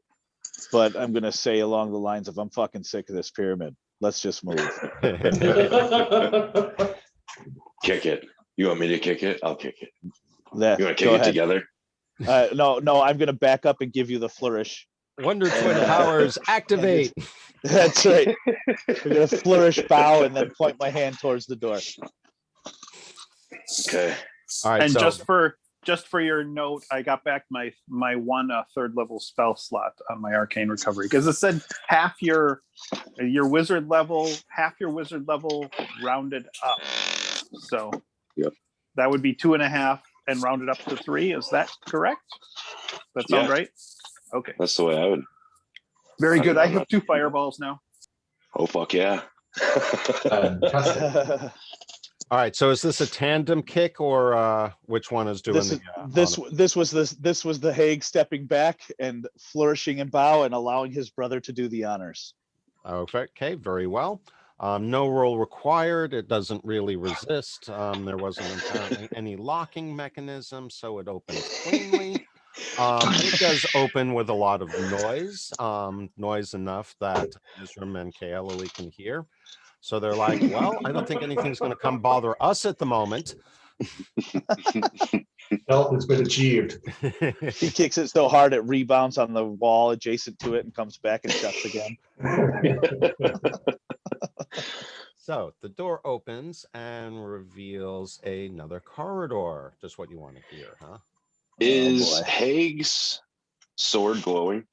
C: But I'm going to say along the lines of, I'm fucking sick of this pyramid. Let's just move.
A: Kick it. You want me to kick it? I'll kick it.
C: That,
A: You want to
C: go
A: kick it
C: ahead.
A: together?
C: No, I'm gonna back up and give you the flourish.
B: Wonder Twin powers activate.
C: That's right. I'm gonna flourish, bow, and then point my hand towards the door.
A: Okay.
B: All right.
E: And
B: So
E: just for your note, I got back my one third level spell slot on my arcane recovery because it said half your wizard level, rounded up. So
A: yep,
E: that would be 2.5 and rounded up to 3. Is that correct? That sound right? Okay.
A: That's the way I would.
E: Very good. I have 2 fireballs now.
A: Oh fuck yeah.
D: Fantastic.
B: all right. So is this a tandem kick or which one is doing
C: This was the Hague stepping back and flourishing and bow and allowing his brother to do the honors.
B: Okay, very well. No roll required. It doesn't really resist. There wasn't apparently any locking mechanism, so it opens cleanly. It does open with a lot of noise, noise enough that Isram and Kaelili can hear. So they're like, well, I don't think anything's going to come bother us at the moment.
D: Health has been achieved.
C: He kicks it so hard it rebounds on the wall adjacent to it and comes back and shuts again.
B: So the door opens and reveals another corridor. Just what you want to hear, huh?
A: Is Haig's sword glowing?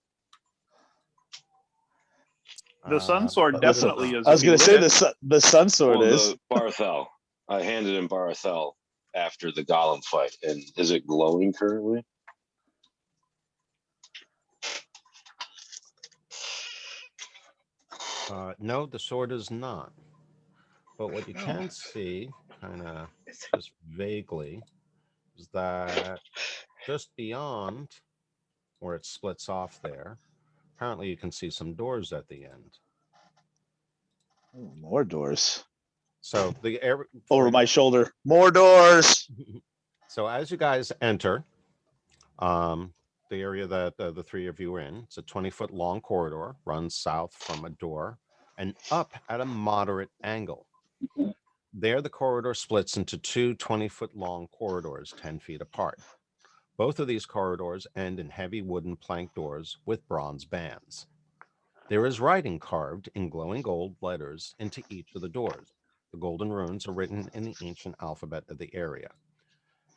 E: The sun sword
C: That's
E: definitely is.
C: I was
E: if you
C: going to
E: lit
C: say
E: it.
C: the sun sword
A: Well,
C: is.
A: the Barthel. I handed him Barthel after the golem fight, and is it glowing currently?
B: No, the sword is not. But what you can see, kind of just vaguely, is that just beyond where it splits off there, apparently you can see some doors at the end.
C: Ooh, more doors.
B: So the air
C: Over my shoulder. More doors.
B: So as you guys enter the area that the three of you are in, it's a 20-foot long corridor, runs south from a door and up at a moderate angle. There, the corridor splits into two 20-foot long corridors, 10 feet apart. Both of these corridors end in heavy wooden plank doors with bronze bands. There is writing carved in glowing gold letters into each of the doors. The golden runes are written in the ancient alphabet of the area.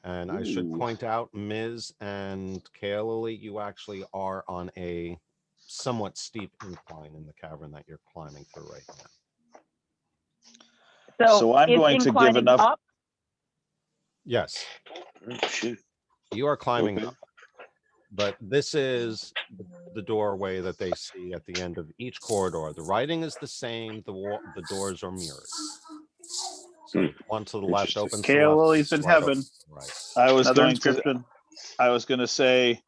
B: And I should point out, Ms. and Kaelili, you actually are on a somewhat steep incline in the cavern that you're climbing through right now.
C: So I'm
F: it's
C: going to give
F: inclining
C: enough.
F: up.
B: Yes,
A: Oh, shit.
B: you are climbing
A: Okay.
B: up, but this is the doorway that they see at the end of each corridor. The writing is the same. The doors are mirrors. So one to the left
A: Interesting.
B: opens to the left,
E: Kaeli's in
B: right
E: heaven.
B: opens to the right.
C: I was
E: Another
C: going to.
E: inscription.
C: I was going to say.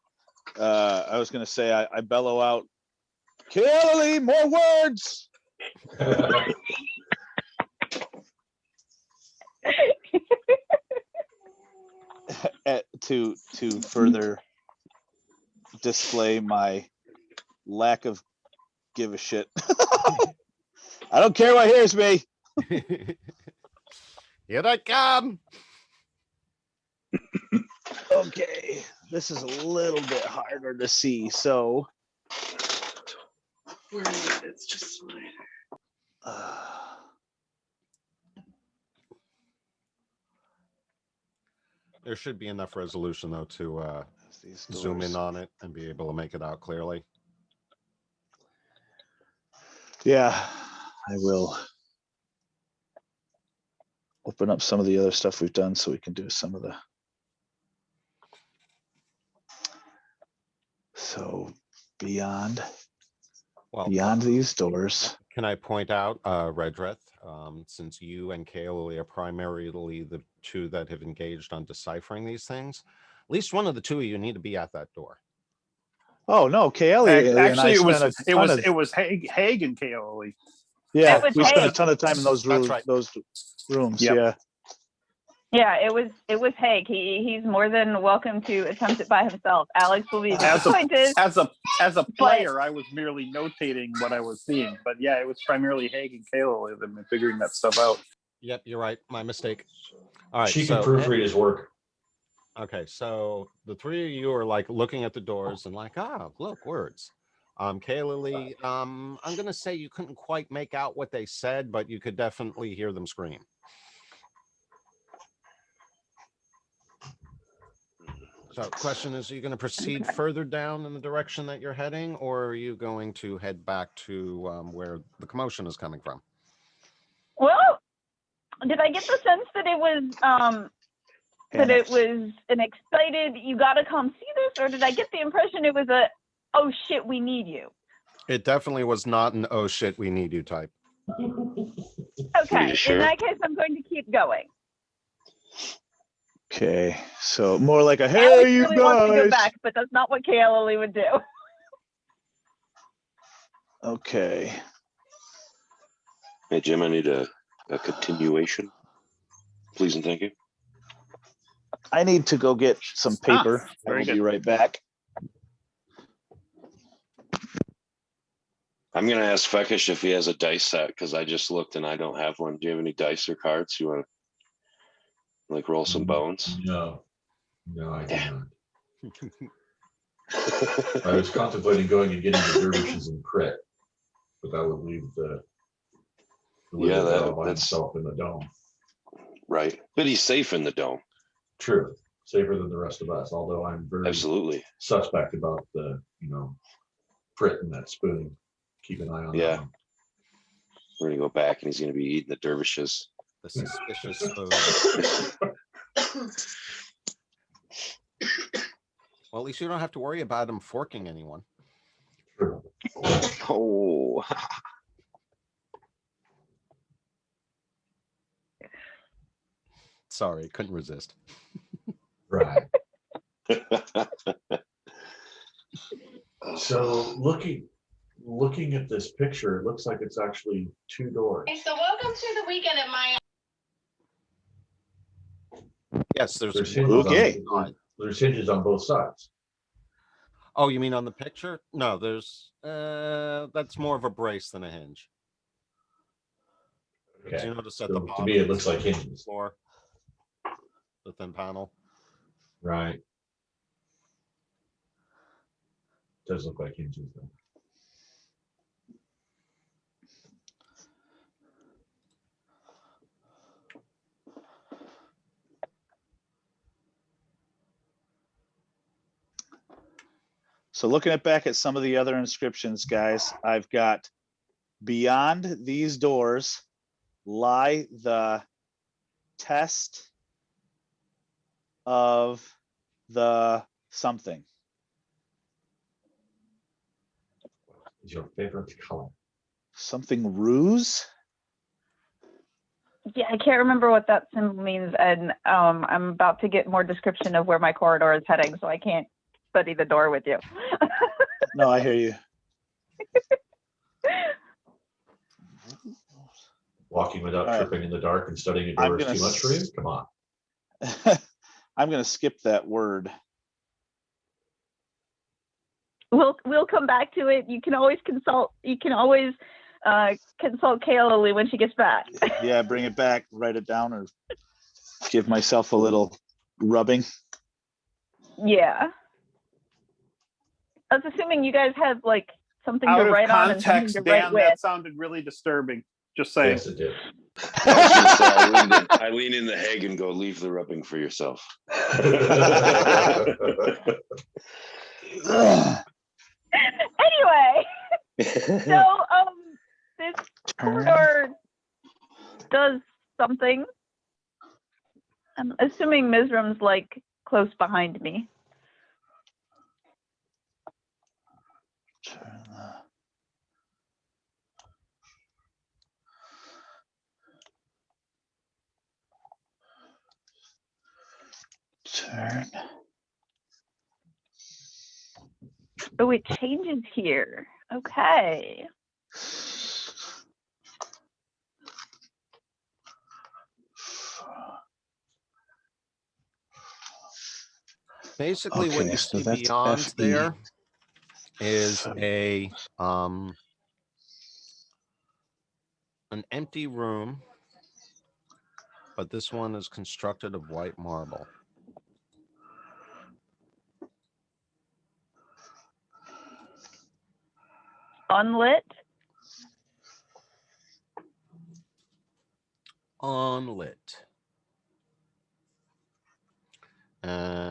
C: I bellow out. Kaelili, more words. To further display my lack of give a shit. I don't care what hears me.
B: Here I come.
C: Okay, this is a little bit harder to see, so
I: It's just
B: There should be enough resolution though to
C: these
B: zoom in
C: doors.
B: on it and be able to make it out clearly.
C: Yeah, I will open up some of the other stuff we've done so we can do some of the. So beyond
B: Well,
C: these doors.
B: can I point out, Redrith, since you and Kaelili are primarily the two that have engaged on deciphering these things, at least one of the two of you need to be at that door.
C: Oh no, Kaeli and I
E: Actually,
C: spent
E: it was Haig and Kaeli.
C: yeah,
F: It was
C: we spent a
F: Haig.
C: ton of time in those
B: That's
C: rooms.
B: right.
C: Those rooms,
E: Yep.
C: yeah.
F: Yeah, it was Haig. He's more than welcome to attempt it by himself. Alex will be
E: As a-
F: disappointed.
E: As a player, I was merely notating what I was seeing, but yeah, it was primarily Haig and Kaeli that have been figuring that stuff out.
B: Yep, you're right. My mistake. All right.
D: She can
B: So
D: proofread his work.
B: okay, so the three of you are like looking at the doors and like, look, words. Kayla Lee, I'm gonna say you couldn't quite make out what they said, but you could definitely hear them scream. So question is, are you going to proceed further down in the direction that you're heading, or are you going to head back to where the commotion is coming from?
F: Well, did I get the sense that it was an excited, you got to come see this, or did I get the impression it was a, oh shit, we need you?
B: It definitely was not an oh shit, we need you type.
F: Okay, in that case, I'm going to keep going.
C: Okay, so more like a
F: Alex
C: hey, you
F: really wants to go
C: guys.
F: back, but that's not what Kayla Lee would do.
C: Okay.
A: Hey, Jim, I need a continuation. Please and thank you.
C: I need to go get some paper. I
E: very
C: will
E: good.
C: be right back.
A: I'm going to ask Fekish if he has a dice set, because I just looked and I don't have one. Do you have any dice or cards? You want to like roll some bones?
D: No, I do not. I was contemplating going and getting the dervishes and crit, but that would leave the
A: Yeah,
D: by
A: that's
D: himself in the dome.
A: Right, but he's safe in the dome.
D: True, safer than the rest of us. Although I'm very
A: Absolutely
D: suspect about the crit and that spoon. Keep an eye on that one.
A: We're gonna go back, and he's gonna be eating the dervishes.
B: The suspicious spoon. Well, at least you don't have to worry about him forking anyone.
D: True.
A: Oh.
B: Sorry, couldn't resist.
D: Right. So looking at this picture, it looks like it's actually two doors.
I: Okay, so welcome to the weekend at my.
B: Yes, there's
D: hinges
C: Okay.
D: There's hinges on both sides.
B: Oh, you mean on the picture? No, there's that's more of a brace than a hinge.
D: Okay.
B: You notice at
D: So
B: the
D: to
B: bottom
D: me, it looks like hinges.
B: floor, the thin panel.
D: Right. Does look like hinges though.
C: So looking back at some of the other inscriptions, guys, I've got beyond these doors lie the test of the something.
D: Is your favorite color?
C: Something ruse?
F: Yeah, I can't remember what that symbol means, and I'm about to get more description of where my corridor is heading, so I can't study the door with you.
C: No, I hear you.
D: Walking without
C: All right.
D: tripping in the dark and studying a door is too much for you? Come on.
C: I'm going to skip that word.
F: We'll come back to it. You can always consult. You can always consult Kayla Lee when she gets back.
C: Yeah, bring it back, write it down, or give myself a little rubbing.
F: Yeah. I was assuming you guys have like something
E: Out
F: to
E: of
F: write on and something
E: context,
F: to write
E: Dan,
F: with.
E: that sounded really disturbing. Just saying.
D: Yes, it did.
A: I lean in the Hague and go, leave the rubbing for yourself.
F: Anyway, so this corridor does something. I'm assuming Mizram's like close behind me.
C: Turn.
F: Oh, it changes here. Okay.
B: Basically, what
C: Okay,
B: you
C: so
B: see
C: that's
B: beyond
C: FE.
B: there is a an empty room but this one is constructed of white marble.
F: Unlit.
B: Unlit. And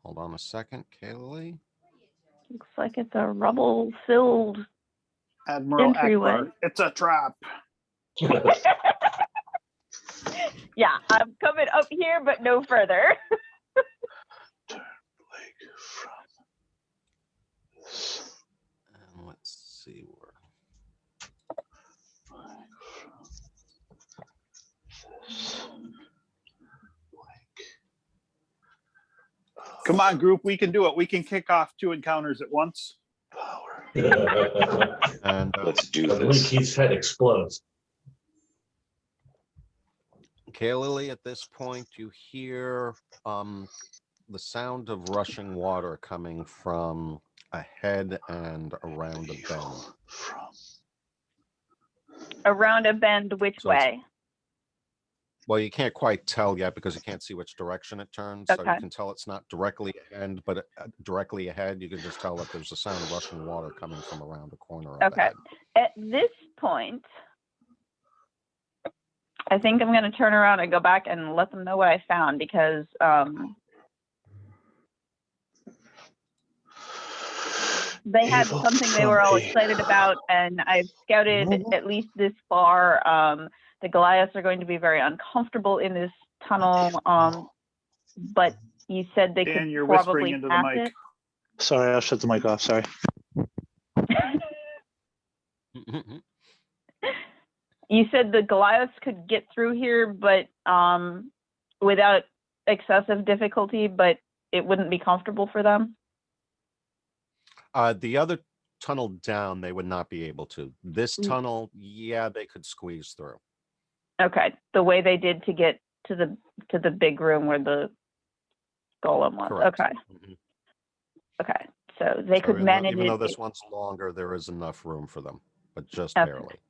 B: hold on a second, Kaylee.
F: Looks like it's a rubble-filled
E: Admiral
F: entryway.
E: Akbar, it's a trap.
F: Yeah, I'm coming up here, but no further.
C: Turn Blake from this.
B: And let's see where.
E: Come on, group, we can do it. We can kick off 2 encounters at once.
C: Power.
B: And
A: Let's do
D: I believe
A: this.
D: Keith's head explodes.
B: Kaylee, at this point, you hear the sound of rushing water coming from ahead and around a bend.
F: Around a bend, which
B: So it's-
F: way?
B: Well, you can't quite tell yet because you can't see which direction it turns. So
F: Okay.
B: you can tell it's not directly ahead, but directly ahead, you can just tell that there's a sound of rushing water coming from around a corner. Up
F: Okay.
B: ahead.
F: At this point, I think I'm going to turn around and go back and let them know what I found because they had
C: Evil
F: something they were all
C: from
F: excited about, and I've scouted at least this far. The Goliaths are going to be very uncomfortable in this tunnel, but you said they
E: Dan,
F: could
E: you're whispering
F: probably
E: into the
F: pass
E: mic.
F: it.
C: Sorry, I'll shut the mic off. Sorry.
F: You said the Goliaths could get through here, but without excessive difficulty, but it wouldn't be comfortable for them.
B: The other tunnel down, they would not be able to. This tunnel, yeah, they could squeeze through.
F: Okay, the way they did to get to the big room where the golem was.
B: Correct.
F: Okay.
B: Mhm.
F: Okay, so they
B: So
F: could manage
B: even though
F: it.
B: this one's longer, there is enough room for them, but just
F: Okay.
B: barely.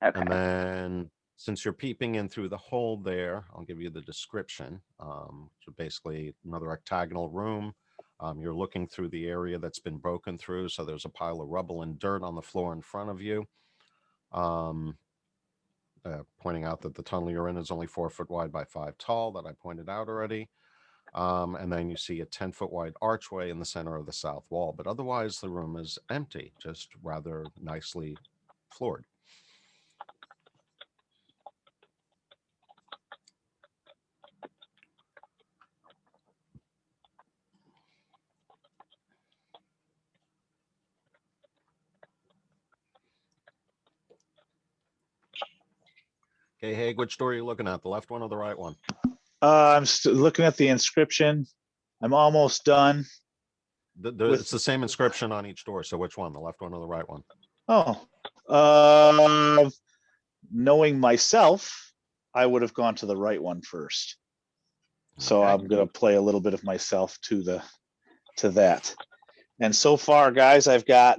F: Okay.
B: And then since you're peeping in through the hole there, I'll give you the description. So basically another octagonal room. You're looking through the area that's been broken through. So there's a pile of rubble and dirt on the floor in front of you. Pointing out that the tunnel you're in is only 4 foot wide by 5 tall, that I pointed out already. And then you see a 10-foot wide archway in the center of the south wall. But otherwise, the room is empty, just rather nicely floored. Okay, Haig, which door are you looking at? The left one or the right one?
C: I'm looking at the inscription. I'm almost done.
B: It's the same inscription on each door. So which one, the left one or the right one?
C: Oh, knowing myself, I would have gone to the right one first. So
B: Okay.
C: I'm gonna play a little bit of myself to that. And so far, guys, I've got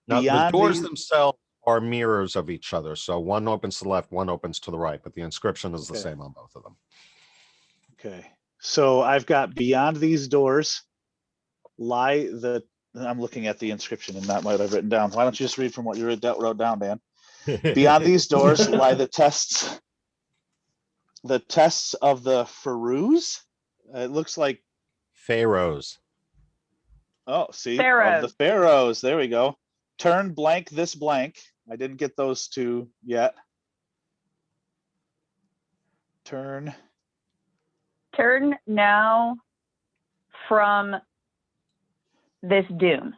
B: Now, the
C: beyond
B: doors
C: these-
B: themselves are mirrors of each other. So one opens to the left, one opens to the right, but the inscription is the
C: Okay.
B: same on both of them.
C: Okay, so I've got beyond these doors lie I'm looking at the inscription and not what I've written down. Why don't you just read from what you wrote down, Dan? Beyond these doors lie the tests of the Pharaohs. It looks like,
B: Pharaohs.
C: oh, see, of
F: Pharaohs.
C: the Pharaohs. There we go. Turn blank this blank. I didn't get those two yet. Turn
F: now from this doom.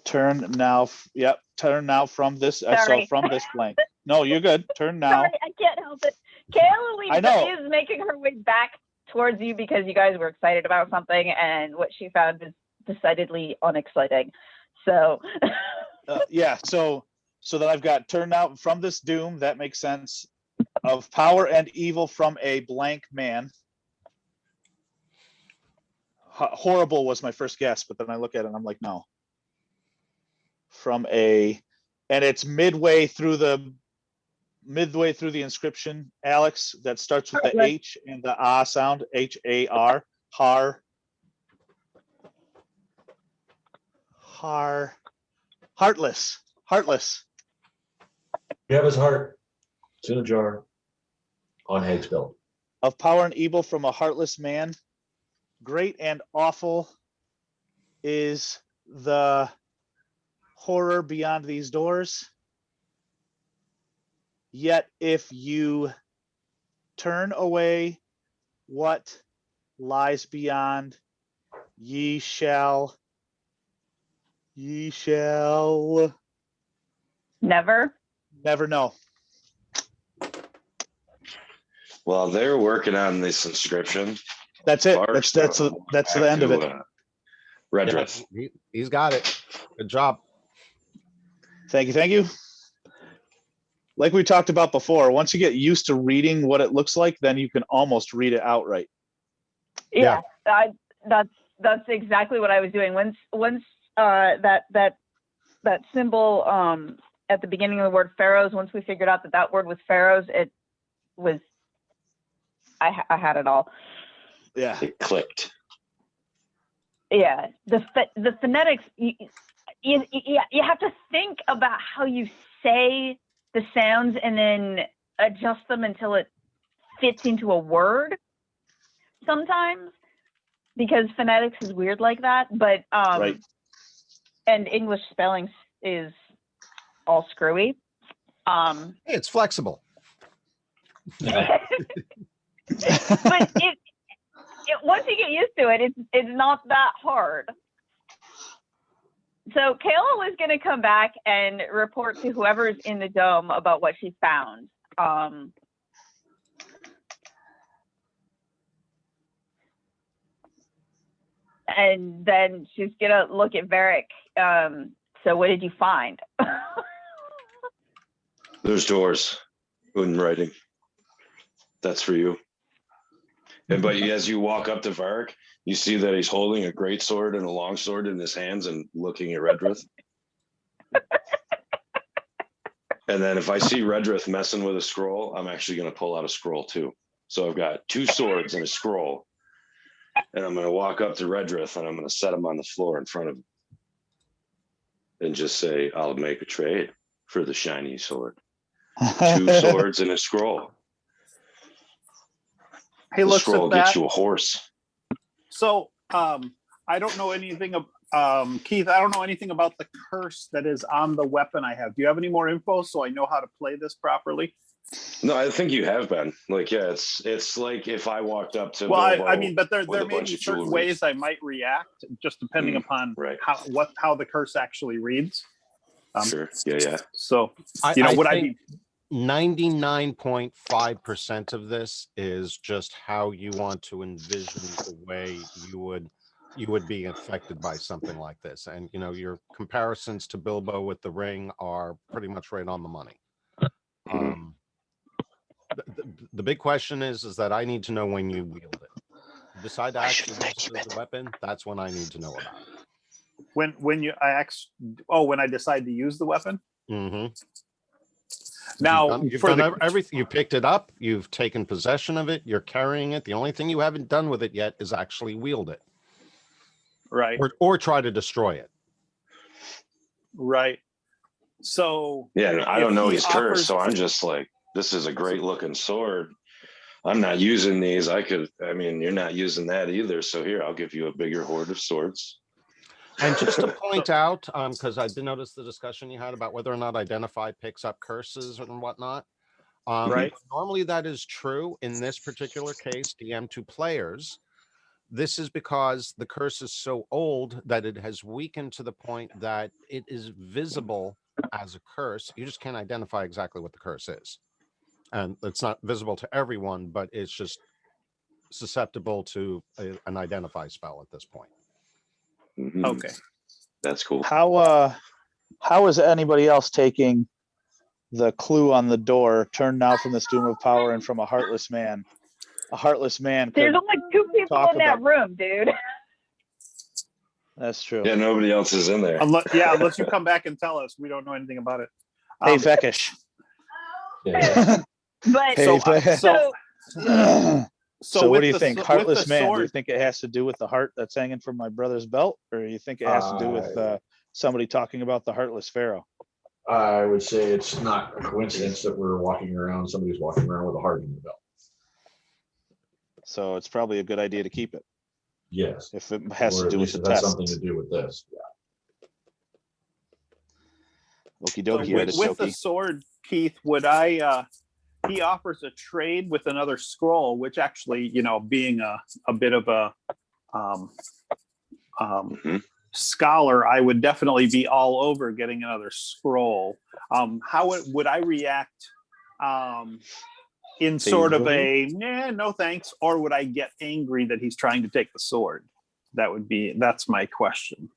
C: Turn now. Yep. Turn now from this. So
F: Sorry.
C: from this blank. No, you're good. Turn now.
F: Sorry, I can't help it. Kaylee
C: I know.
F: is making her way back towards you because you guys were excited about something, and what she found is decidedly unexciting. So,
C: Yeah. So then I've got turn now from this doom. That makes sense. Of power and evil from a blank man. Horrible was my first guess, but then I look at it and I'm like, no. And it's midway through the midway through the inscription, Alex, that starts with the H and the ah sound, H-A-R, heartless.
D: We have his heart. It's in a jar on Hague's belt.
C: Of power and evil from a heartless man. Great and awful is the horror beyond these doors. Yet if you turn away what lies beyond, ye shall
F: Never.
C: never know.
A: Well, they're working on this inscription.
C: That's it.
A: First,
C: That's the end of it.
A: Redrith.
B: He's got it. Good job.
C: Thank you. Like we talked about before, once you get used to reading what it looks like, then you can almost read it outright.
F: Yeah, that's exactly what I was doing. Once that symbol at the beginning of the word pharaohs, once we figured out that word was pharaohs, it was I had it all.
C: Yeah,
A: it clicked.
F: Yeah, the phonetics. You have to think about how you say the sounds and then adjust them until it fits into a word. Sometimes, because phonetics is weird like that, but
C: right.
F: And English spelling is all screwy.
B: Hey, it's flexible.
F: But once you get used to it, it's not that hard. So Kayla was going to come back and report to whoever's in the dome about what she found. And then she's going to look at Varric. So what did you find?
A: There's doors in writing. That's for you. And but as you walk up to Varric, you see that he's holding a great sword and a long sword in his hands and looking at Redrith. And then if I see Redrith messing with a scroll, I'm actually going to pull out a scroll too. So I've got 2 swords and a scroll. And I'm going to walk up to Redrith and I'm going to set him on the floor in front of him. And just say, I'll make a trade for the shiny sword. 2 swords and a scroll.
E: He looks
A: scroll
E: at that.
A: Gets you a horse.
E: So I don't know anything Keith, I don't know anything about the curse that is on the weapon I have. Do you have any more info so I know how to play this properly?
A: No, I think you have been. Like, yeah, it's like if I walked up to
E: well, I mean, but there may be certain
A: jewelry.
E: ways I might react just depending upon how the curse actually reads.
A: Sure. Yeah.
E: So would I be
B: 99.5% of this is just how you want to envision the way you would be affected by something like this. And your comparisons to Bilbo with the ring are pretty much right on the money. The big question is that I need to know when you wield it. You decide to actually use it as a weapon, that's when I need to know about it.
E: When I decide to use the weapon?
B: Mm-hmm.
E: Now,
B: you've done everything. You picked it up. You've taken possession of it. You're carrying it. The only thing you haven't done with it yet is actually wield it,
E: right?
B: Or try to destroy it,
E: right? So
A: yeah, I don't know he's cursed, so I'm just like, this is a great looking sword. I'm not using these. You're not using that either. So here, I'll give you a bigger hoard of swords.
B: And just to point out, because I did notice the discussion you had about whether or not Identify picks up curses and whatnot.
E: Right.
B: Normally that is true. In this particular case, DM to players, this is because the curse is so old that it has weakened to the point that it is visible as a curse. You just can't identify exactly what the curse is. And it's not visible to everyone, but it's just susceptible to an Identify spell at this point.
A: Mm-hmm.
E: Okay,
A: that's cool.
C: How is anybody else taking the clue on the door? Turn now from this doom of power and from a heartless man. A heartless man.
F: There's only 2 people in that room, dude.
C: That's true.
A: Yeah, nobody else is in there.
E: Unless you come back and tell us, we don't know anything about it.
C: Hey, Fekish.
D: Yeah.
F: But
C: Hey,
F: so
C: So what
E: with
C: do you
E: the
C: think?
E: with
C: Heartless
E: the
C: man. Do you
E: sword,
C: think it has to do with the heart that's hanging from my brother's belt, or do you think it has to do with somebody talking about the heartless pharaoh?
D: I would say it's not a coincidence that we're walking around, somebody's walking around with a heart in the belt.
C: So it's probably a good idea to keep it
D: Yes.
C: if it has
D: Or
C: to
D: at
C: do with
D: least
C: the
D: it has
C: test.
D: something to do with this. Yeah.
C: Okie
E: so
C: dokie,
E: with the
C: artichoke.
E: sword, Keith, would I? He offers a trade with another scroll, which actually, being a bit of a scholar, I would definitely be all over getting another scroll. How would I react in sort of a no thanks, or would I get angry that he's trying to take the sword? That's my question.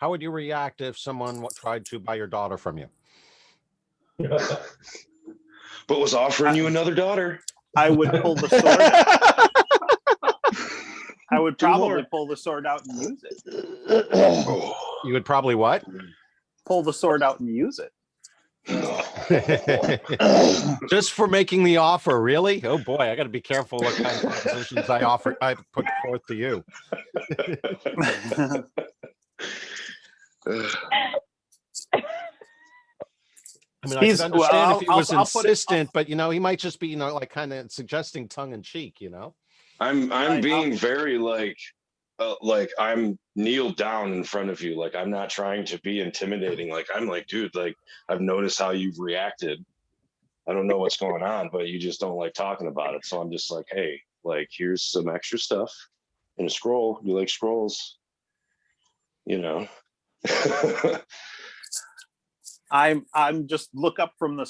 B: How would you react if someone tried to buy your daughter from you?
A: But was offering you another daughter.
E: I would pull the sword out. I would probably pull the sword out and use it.
B: You would probably what?
E: Pull the sword out and use it.
B: Just for making the offer, really? Oh boy, I got to be careful what kind of propositions I put forth to you. I mean, I could understand if he was insistent, but he might just be, like kind of suggesting tongue in cheek,
A: I'm being very like I'm kneeled down in front of you. Like I'm not trying to be intimidating. Like I'm like, dude, like I've noticed how you've reacted. I don't know what's going on, but you just don't like talking about it. So I'm just like, hey, like here's some extra stuff in a scroll. You like scrolls,
E: I'm just look up from the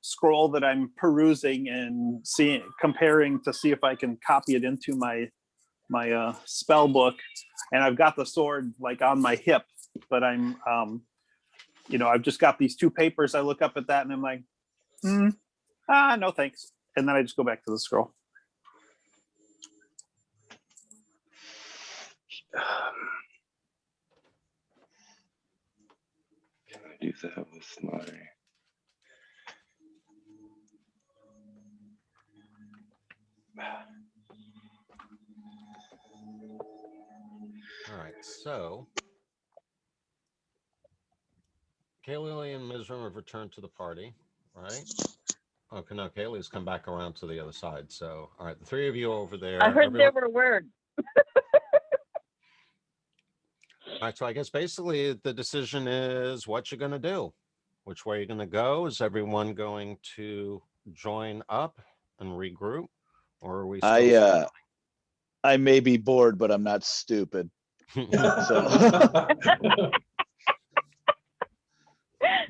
E: scroll that I'm perusing and comparing to see if I can copy it into my spell book, and I've got the sword like on my hip, but I'm I've just got these two papers. I look up at that and I'm like, no thanks, and then I just go back to the scroll.
A: Can I do that with my
B: All right, so Kaylee and Mizram have returned to the party, right? Okay, no, Kaylee's come back around to the other side. So, all right, the three of you over there.
F: I heard there were words.
B: All right, so I guess basically the decision is what you're going to do. Which way you're going to go? Is everyone going to join up and regroup? Or are we still
C: I may be bored, but I'm not stupid. So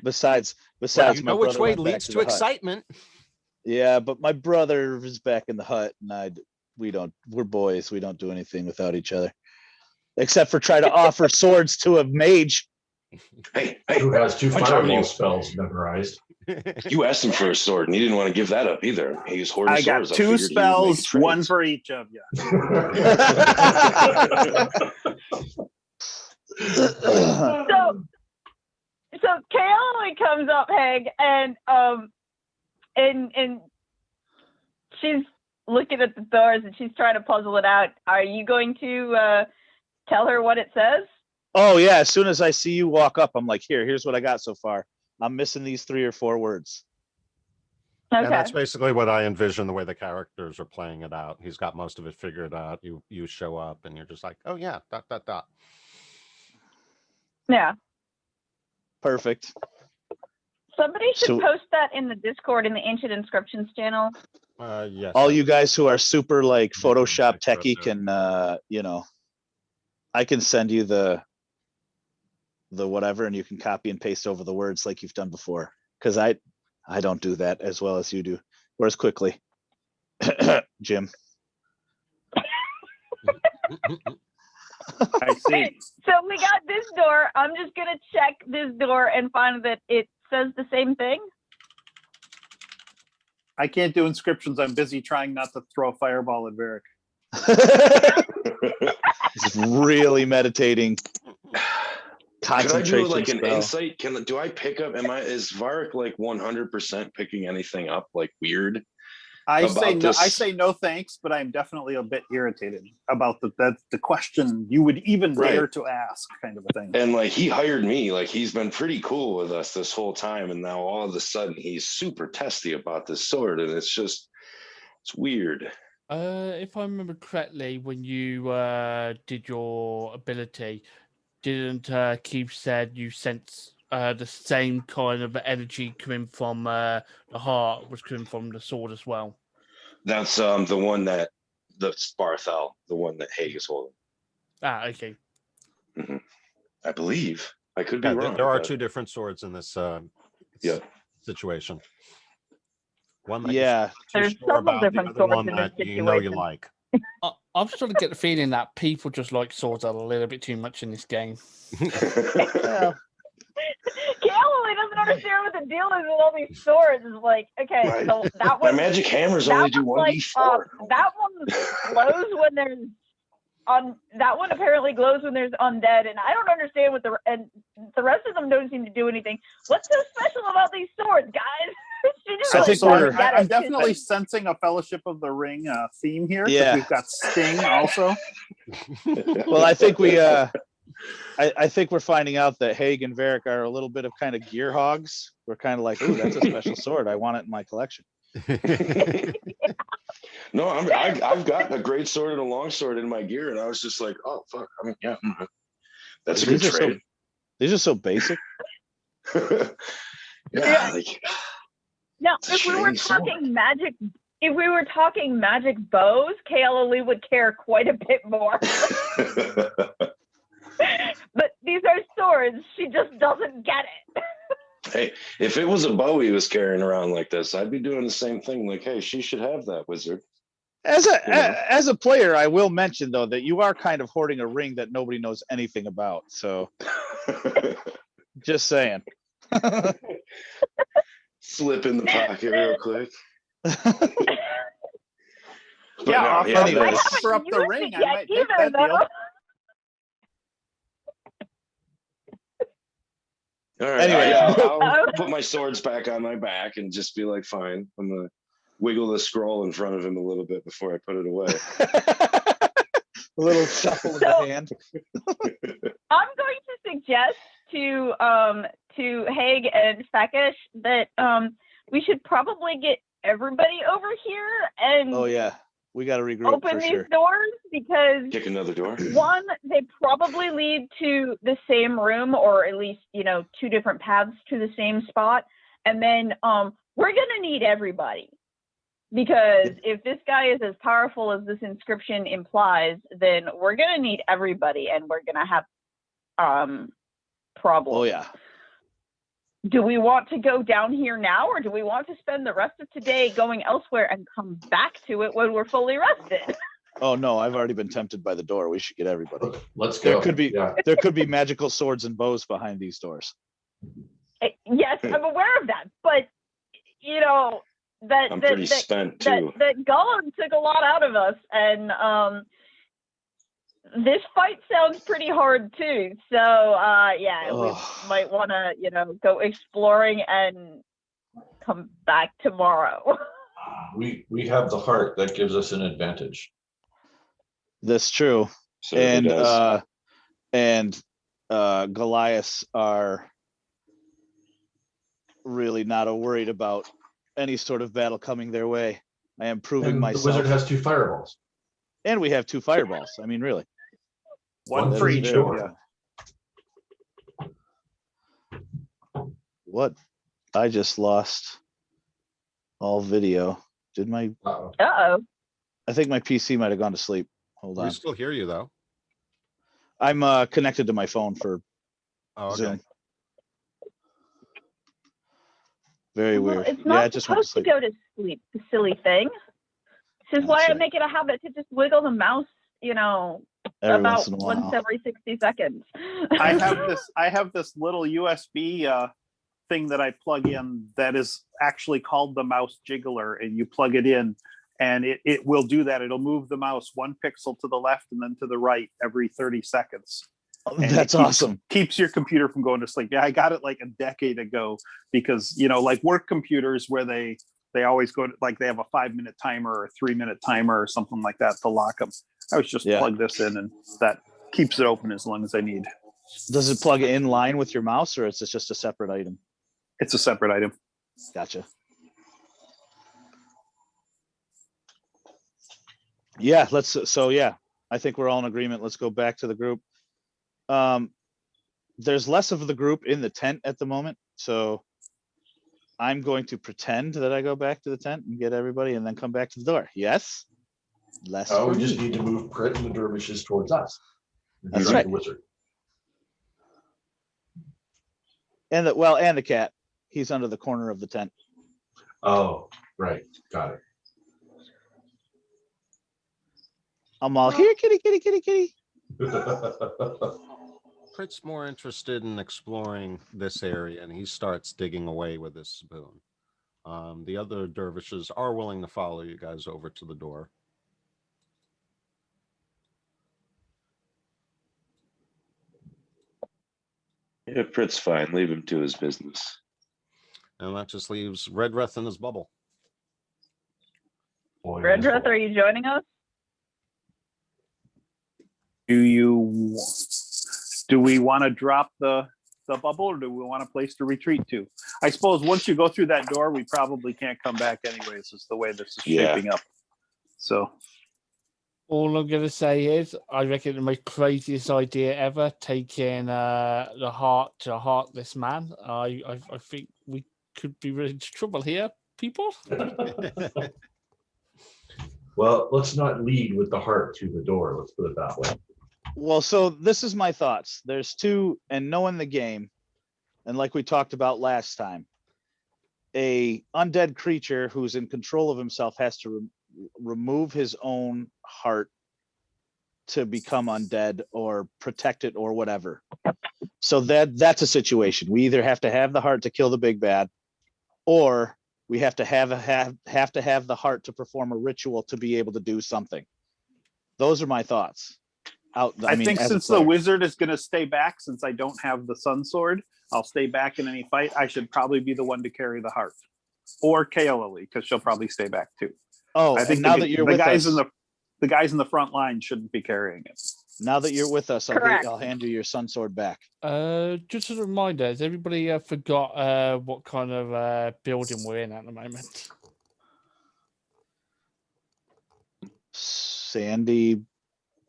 C: besides
B: you know
C: my
B: which
C: brother
B: way
C: went back
B: leads
C: to
B: to
C: the hut.
B: excitement.
C: Yeah, but my brother is back in the hut, and we're boys. We don't do anything without each other, except for try to offer swords to a mage.
A: Hey,
D: Who has two
A: I'm talking to
D: fireball
A: you.
D: spells memorized?
A: You asked him for a sword, and he didn't want to give that up either. He's hoarding
E: I got
A: swords. I
E: two
A: figured he would make
E: spells,
A: a
E: one
A: trade.
E: for each of you.
F: So Kaylee comes up, Hank, and she's looking at the doors and she's trying to puzzle it out. Are you going to tell her what it says?
C: Oh yeah, as soon as I see you walk up, I'm like, here's what I got so far. I'm missing these 3 or 4 words.
F: Okay.
B: And that's basically what I envision the way the characters are playing it out. He's got most of it figured out. You show up and you're just like, oh yeah, ...
F: Yeah.
C: Perfect.
F: Somebody should post that in the Discord in the Ancient Inscriptions channel.
B: Yes.
C: All you guys who are super like Photoshop techie can I can send you the whatever, and you can copy and paste over the words like you've done before. Because I don't do that as well as you do, or as quickly. Jim.
E: I see.
F: So we got this door. I'm just gonna check this door and find that it says the same thing.
E: I can't do inscriptions. I'm busy trying not to throw a fireball at Varric.
C: Just really meditating.
A: Could I do
C: concentration
A: like an
C: spell.
A: insight? Do I pick up? Is Varric like 100% picking anything up like weird?
E: I say
A: About
E: no. I
A: this-
E: say no thanks, but I'm definitely a bit irritated about the question you would even
A: Right.
E: dare to ask, kind of a thing.
A: And like he hired me, like he's been pretty cool with us this whole time, and now all of a sudden he's super testy about this sword, and it's weird.
G: If I remember correctly, when you did your ability, didn't Keith said you sense the same kind of energy coming from the heart was coming from the sword as well?
A: That's the one that the Sparthel, the one that Haig is holding.
G: Ah, okay.
A: I believe. I could be
B: Yeah,
A: wrong.
B: there are
A: but-
B: two different swords in this
A: Yeah.
B: situation. One that
C: Yeah.
B: you're
F: There's
B: not too sure
F: several
B: about, the
F: different
B: other
F: swords
B: one
F: in this
B: that you know you
F: situation.
B: like.
G: I'm starting to get the feeling that people just like swords a little bit too much in this game.
C: Well,
F: Galloway doesn't understand what the deal is with all these swords. It's like, okay,
A: Right.
F: so that
A: My
F: one,
A: magic hammers
F: that
A: only do
F: one's like,
A: 1d4.
F: that one glows when there's that one apparently glows when there's undead, and I don't understand what the rest of them don't seem to do anything. What's so special about these swords, guys? She just
C: I
F: really
C: think
F: doesn't
C: we're-
F: get
E: I'm
F: it.
E: definitely sensing a Fellowship of the Ring theme here. 'Cause
C: Yeah.
E: we've got Sting also.
C: well, I think we I think we're finding out that Haig and Varric are a little bit of kind of gear hogs. We're kind of like, ooh, that's a special sword. I want it in my collection.
A: No, I've got a great sword and a long sword in my gear, and I was just like, oh fuck. I mean, yeah, that's a good
C: These are so
A: trade.
C: these are so basic.
A: Yeah, like
F: Now,
A: It's a
F: if we were
A: shiny sword.
F: talking magic bows, KLOE would care quite a bit more. But these are swords. She just doesn't get it.
A: hey, if it was a bow he was carrying around like this, I'd be doing the same thing. Like, hey, she should have that, wizard.
C: As
A: You know.
C: as a player, I will mention though that you are kind of hoarding a ring that nobody knows anything about. So just saying.
A: Slip in the pocket real quick. But
E: Yeah,
A: no,
E: offer,
A: yeah,
C: anyways.
A: that's-
E: offer up the
F: Used
E: ring.
F: it
E: I
F: yet
E: might take
F: either,
E: that deal.
A: All right.
C: Anyway.
A: I'll put my swords back on my back and just be like, fine. I'm gonna wiggle the scroll in front of him a little bit before I put it away.
C: A little shuffle in the
F: So-
C: hand.
F: I'm going to suggest to Haig and Fekish that we should probably get everybody over here and
C: Oh yeah, we got to regroup
F: open
C: for
F: these
C: sure.
F: doors, because
A: Kick another door.
F: one, they probably lead to the same room, or at least, two different paths to the same spot. And then we're gonna need everybody, because if this guy is as powerful as this inscription implies, then we're gonna need everybody, and we're gonna have problems.
C: Oh yeah.
F: Do we want to go down here now, or do we want to spend the rest of today going elsewhere and come back to it when we're fully rested?
C: Oh no, I've already been tempted by the door. We should get everybody.
D: Let's go.
C: There could be
D: Yeah.
C: there could be magical swords and bows behind these doors.
F: Yes, I'm aware of that, but that
A: I'm
F: that
A: pretty
F: that,
A: spent
F: that
A: too.
F: that Gollum took a lot out of us, and this fight sounds pretty hard too. So yeah,
C: Ugh.
F: we might want to go exploring and come back tomorrow.
D: We have the heart that gives us an advantage.
C: That's true.
A: Certainly does.
C: And Goliaths are really not worried about any sort of battle coming their way. I am proving
D: And the
C: myself.
D: wizard has 2 fireballs.
C: And we have 2 fireballs. I mean, really.
E: One
D: One
E: for
D: for
E: each
D: each
E: door.
C: Yeah. What? I just lost all video. Did my?
D: Uh-oh.
F: Uh-oh.
C: I think my PC might have gone to sleep. Hold
B: We
C: on.
B: still hear you though.
C: I'm connected to my phone for
B: Oh, okay.
C: Zoom. Very
F: Well,
C: weird.
F: it's
C: Yeah,
F: not
C: it just went to
F: supposed to
C: sleep.
F: go to sleep, the silly thing. This is why
C: That's
F: I
C: right.
F: make it a habit to just wiggle the mouse,
C: Every
F: about
C: once in a while.
F: once every 60 seconds.
E: I have this little USB thing that I plug in that is actually called the mouse jiggler, and you plug it in and it will do that. It'll move the mouse 1 pixel to the left and then to the right every 30 seconds. And
C: That's awesome.
E: Keeps your computer from going to sleep. Yeah, I got it like a decade ago because, you know, like work computers where they always go to, like they have a 5-minute timer or a 3-minute timer or something like that to lock them. I was just plug this in and that keeps it open as long as I need.
C: Does it plug in line with your mouse or is it just a separate item?
E: It's a separate item.
C: Gotcha. Yeah, I think we're all in agreement. Let's go back to the group. There's less of the group in the tent at the moment, so I'm going to pretend that I go back to the tent and get everybody and then come back to the door. Yes? Less.
D: Oh,
C: for
D: we just
C: me.
D: need to move Prit and the dervishes towards us.
C: That's
D: Distract
C: right.
D: The wizard.
C: And the cat. He's under the corner of the tent.
D: Oh, right. Got it.
C: I'm all here, kitty, kitty, kitty, kitty.
B: Prit's more interested in exploring this area, and he starts digging away with his spoon. The other dervishes are willing to follow you guys over to the door.
A: Yeah, Prit's fine. Leave him to his business.
B: And that just leaves Redreth in his bubble.
F: Redreth, are you joining us?
E: Do we want to drop the bubble or do we want a place to retreat to? I suppose once you go through that door, we probably can't come back anyways. Is the way this is shaping up. So
G: all I'm gonna say is I reckon the most craziest idea ever, taking the heart to a heartless man. I think we could be in trouble here, people.
D: Well, let's not lead with the heart through the door. Let's put it that way.
C: Well, so this is my thoughts. There's two, and knowing the game, and like we talked about last time, a undead creature who's in control of himself has to remove his own heart to become undead or protect it or whatever. So that's a situation. We either have to have the heart to kill the big bad, or we have to have the heart to perform a ritual to be able to do something. Those are my thoughts.
E: I think since the wizard is going to stay back, since I don't have the sun sword, I'll stay back in any fight. I should probably be the one to carry the heart, or Kaolali, because she'll probably stay back too.
C: Oh,
E: I think
C: now that you're with us,
E: the guys in the front line shouldn't be carrying it.
C: Now that you're with us, I'll hand you your sun sword back.
G: Just as a reminder, has everybody forgot what kind of building we're in at the moment?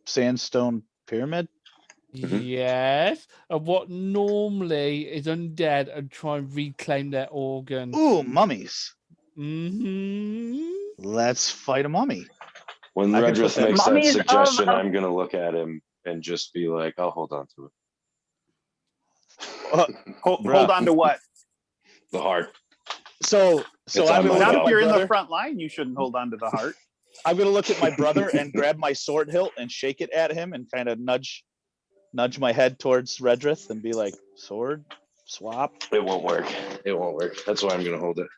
C: Sandstone pyramid?
G: Yes. And what normally is undead and try and reclaim their organs.
C: Ooh, mummies.
G: Mm-hmm.
C: Let's fight a mummy.
A: When Redrith makes that suggestion, I'm going to look at him and just be like, I'll hold on to it.
E: Hold on to what?
A: The heart.
E: So I'm not if you're in the front line, you shouldn't hold on to the heart.
C: I'm gonna look at my brother and grab my sword hilt and shake it at him and kind of nudge my head towards Redrith and be like, sword swap.
A: It won't work. It won't work. That's why I'm gonna hold it.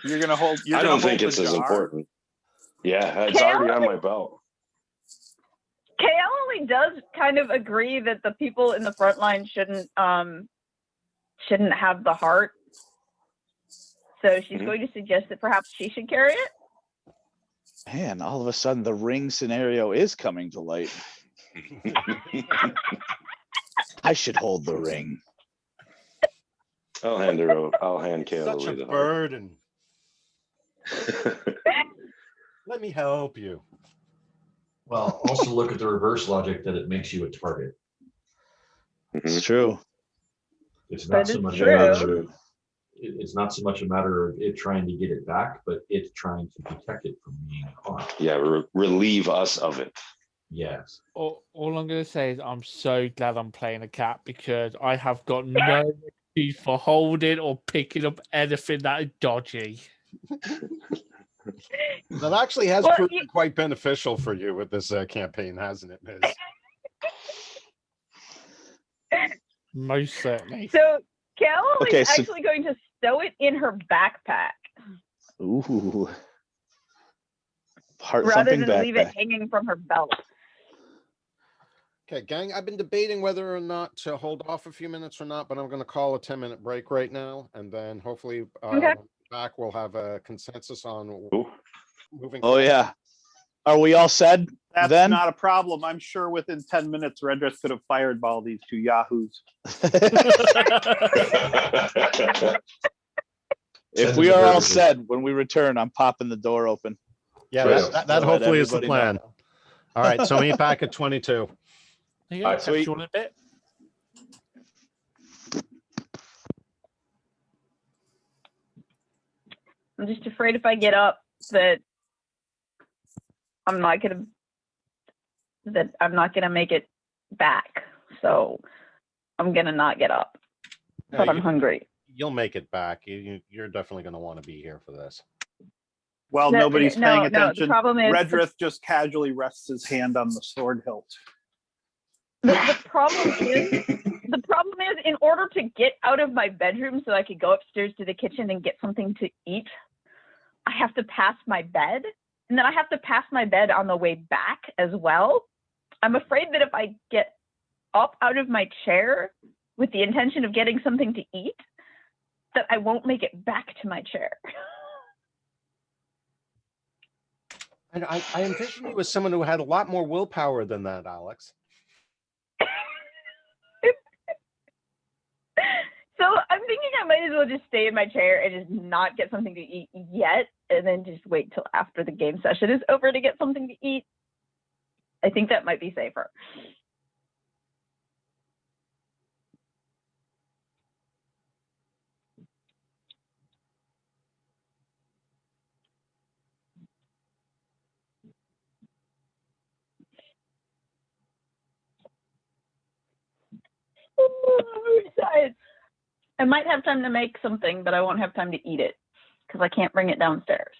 E: You're gonna hold.
A: I don't think it's as important. Yeah, it's already on my belt.
F: Kaolali does kind of agree that the people in the front line shouldn't have the heart. So she's going to suggest that perhaps she should carry it.
C: Man, all of a sudden the ring scenario is coming to light. I should hold the ring.
A: I'll hand her over. I'll hand Kaolali
B: Such a
A: the heart.
B: burden. Let me help you.
D: Well, also look at the reverse logic that it makes you a target.
C: It's true.
D: It's not so much a matter. It's not so much a matter of it trying to get it back, but it's trying to protect it from being harmed.
A: Yeah, relieve us of it.
D: Yes.
G: All I'm going to say is I'm so glad I'm playing a cat because I have got no excuse for holding or picking up anything that is dodgy.
B: That actually has proven quite beneficial for you with this campaign, hasn't it, Miz?
G: Most certainly.
F: So Kaolali's actually going to stow it in her backpack.
C: Ooh. Heart
F: rather than
C: backpack.
F: leave it hanging from her belt.
B: Okay, gang, I've been debating whether or not to hold off a few minutes or not, but I'm going to call a 10-minute break right now. And then hopefully
F: Okay.
B: when we're back, we'll have a consensus on
A: Ooh.
B: moving
C: Oh
B: forward.
C: yeah. Are we all said
E: That's
C: then?
E: not a problem. I'm sure within 10 minutes, Redress could have fireball these two yahoos.
C: If we are all said when we return, I'm popping the door open.
B: Yeah,
D: Right.
B: that
C: Let
B: hopefully is the
C: everybody
B: plan.
C: know.
B: All right, so meet back at 22.
G: Yeah,
A: Alright,
G: catch
C: sweet.
G: you all in a bit.
F: I'm just afraid if I get up that I'm not gonna make it back. So I'm gonna not get up.
B: No,
F: But I'm hungry.
B: You'll make it back. You're definitely going to want to be here for this.
E: While
F: No,
E: nobody's
F: no,
E: paying
F: no, the
E: attention,
F: problem is-
E: Redrith just casually rests his hand on the sword hilt.
F: The problem is in order to get out of my bedroom so I could go upstairs to the kitchen and get something to eat, I have to pass my bed, and then I have to pass my bed on the way back as well. I'm afraid that if I get up out of my chair with the intention of getting something to eat, that I won't make it back to my chair.
B: And I envision you as someone who had a lot more willpower than that, Alex.
F: So I'm thinking I might as well just stay in my chair and just not get something to eat yet, and then just wait till after the game session is over to get something to eat. I think that might be safer. Besides, I might have time to make something, but I won't have time to eat it because I can't bring it downstairs.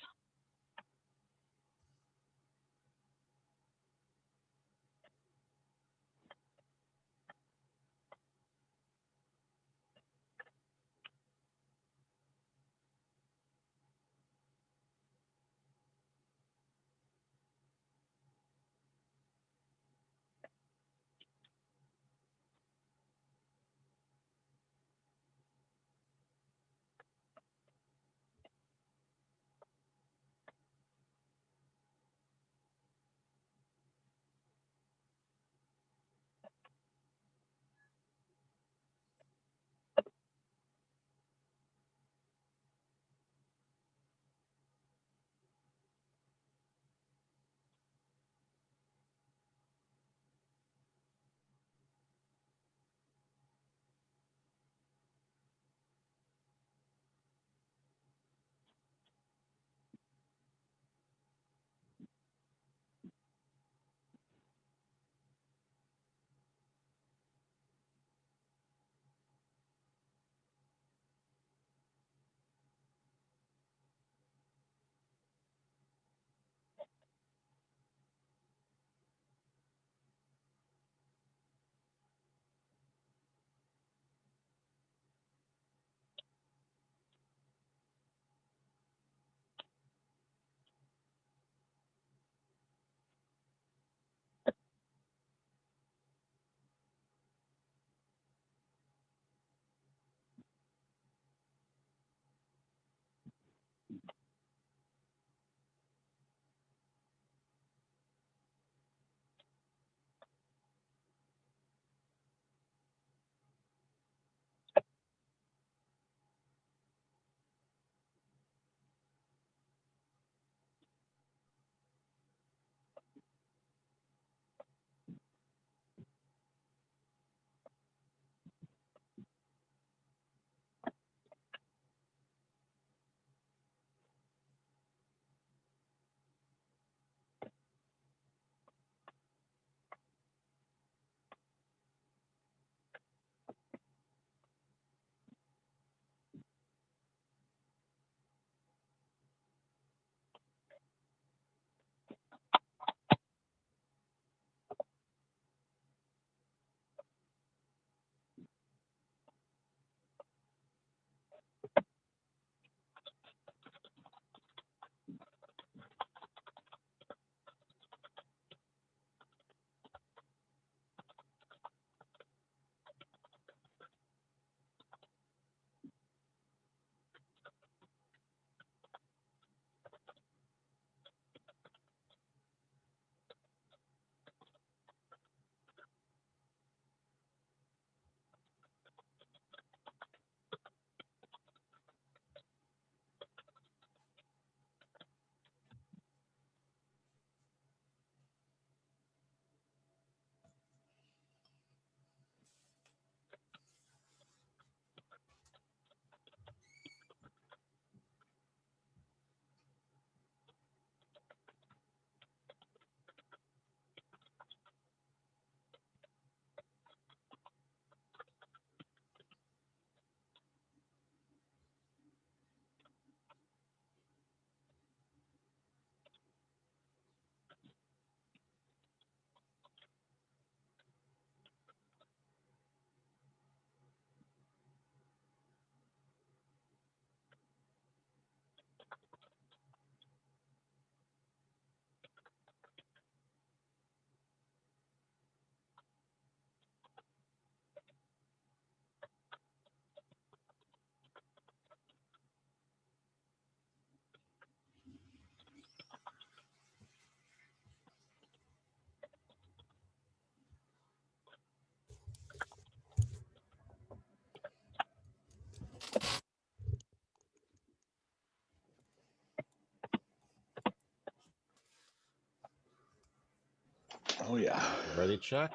C: Oh yeah.
B: Ready, check.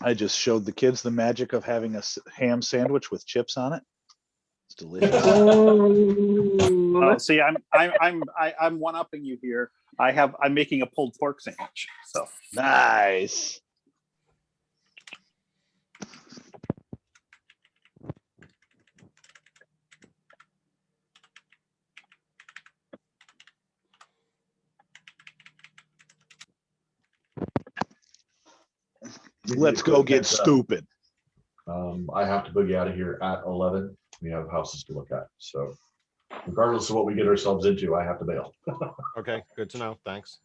C: I just showed the kids the magic of having a ham sandwich with chips on it. It's delicious.
E: Oh, see, I'm one upping you here. I'm making a pulled pork sandwich. So
C: Nice. Let's go get stupid.
D: I have to boogie out of here at 11. We have houses to look at. So regardless of what we get ourselves into, I have to bail.
B: Okay, good to know. Thanks.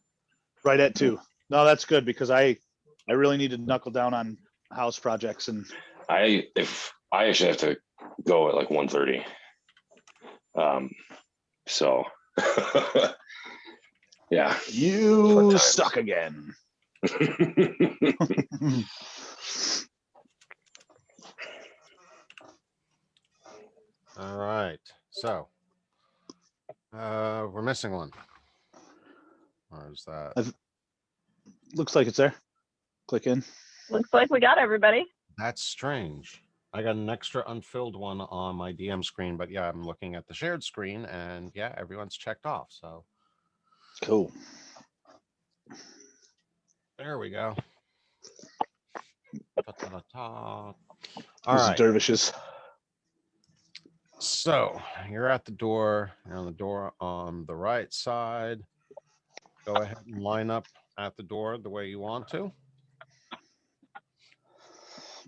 C: Right at 2. No, that's good because I really need to knuckle down on house projects and
A: I actually have to go at like 1:30. So yeah.
C: you stuck again.
B: All right. So we're missing one. Where's that?
C: Looks like it's there. Click in.
F: Looks like we got everybody.
B: That's strange. I got an extra unfilled one on my DM screen, but yeah, I'm looking at the shared screen and yeah, everyone's checked off. So
C: Cool.
B: there we go. All
C: Those
B: right.
C: dervishes.
B: So you're at the door. You're on the door on the right side. Go ahead and line up at the door the way you want to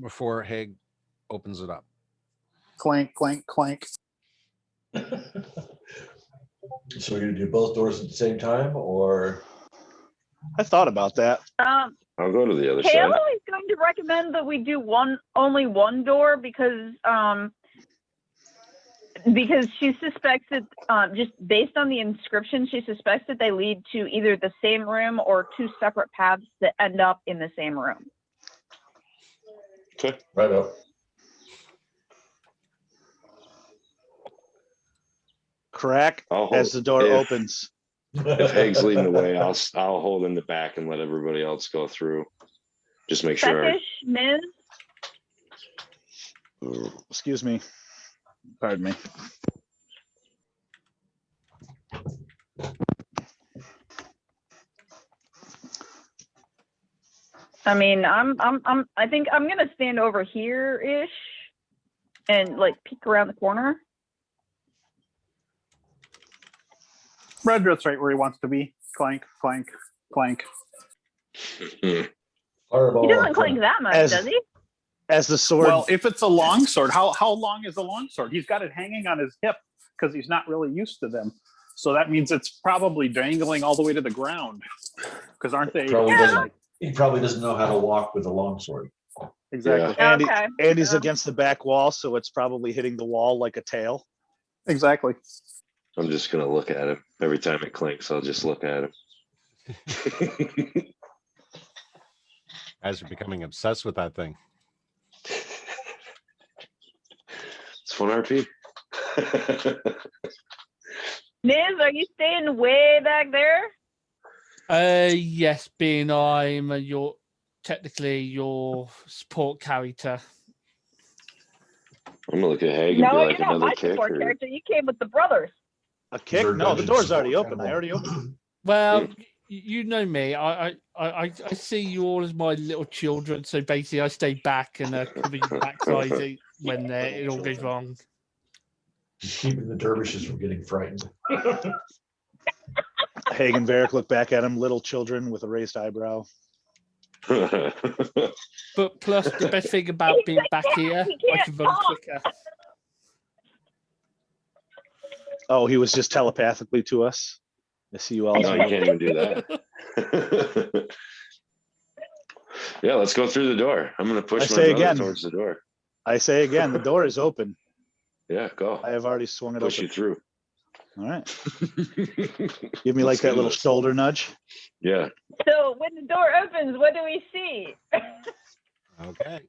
B: before Haig opens it up.
E: clank, clank, clank.
D: So we're gonna do both doors at the same time, or
C: I thought about that.
A: I'll go to the other side.
F: Kayla is going to recommend that we do only one door because she suspects that just based on the inscription, she suspects that they lead to either the same room or 2 separate paths that end up in the same room.
A: Okay.
D: right up.
C: Crack as the door opens.
A: If Haig's leading the way, I'll hold in the back and let everybody else go through. Just make sure.
F: Fetish, Ms.
C: Excuse me. Pardon me.
F: I mean, I think I'm gonna stand over here-ish and like peek around the corner.
E: Redred's right where he wants to be. Clank, clank, clank.
D: Fireball.
F: He doesn't clank that much, does he?
C: As the sword.
E: Well, if it's a long sword, how long is a long sword? He's got it hanging on his hip because he's not really used to them. So that means it's probably dangling all the way to the ground. Because aren't they?
D: He probably doesn't know how to walk with a longsword.
E: Exactly.
F: Yeah.
C: And he's against the back wall, so it's probably hitting the wall like a tail.
E: Exactly.
A: I'm just gonna look at him every time it clinks. I'll just look at him.
B: Guys are becoming obsessed with that thing.
A: It's fun RP.
F: Niz, are you staying way back there?
G: Yes, being I'm technically your support character.
A: I'm gonna look at Haig and
F: No,
A: be
F: you're
A: like
F: not
A: another
F: my
A: kick.
F: support
A: Or...
F: character. You came with the brothers.
C: A kick? No, the door's already open. I already opened.
G: Well, you know me. I see you all as my little children. So basically, I stay back and cover your backside when it all goes wrong.
D: Keeping the dervishes from getting frightened.
C: Haig and Varric look back at him, little children with a raised eyebrow.
G: But plus, the best thing about being back here, I can run quicker.
C: Oh, he was just telepathically to us. I see you all.
A: No, you can't even do that. Yeah, let's go through the door. I'm gonna push my brother towards the door.
C: I say again, the door is open.
A: Yeah, go.
C: I have already swung it
A: Push
C: open.
A: you through.
C: All right. Give me like that little shoulder nudge.
A: Yeah.
F: So when the door opens, what do we see?
B: Okay.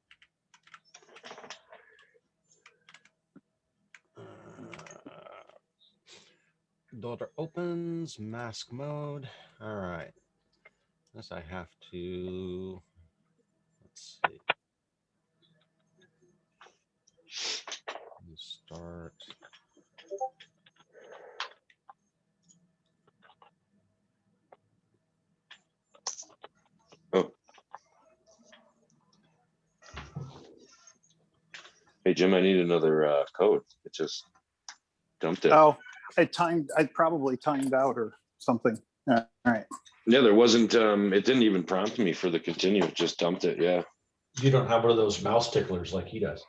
B: Daughter opens, mask mode. All right. This I have to, let's see. Start.
A: Oh. Hey, Jim, I need another code. It just dumped it.
E: Oh, I probably timed out or something. All right.
A: Yeah, there wasn't, it didn't even prompt me for the continue. It just dumped it. Yeah.
D: You don't have one of those mouse ticklers like he does.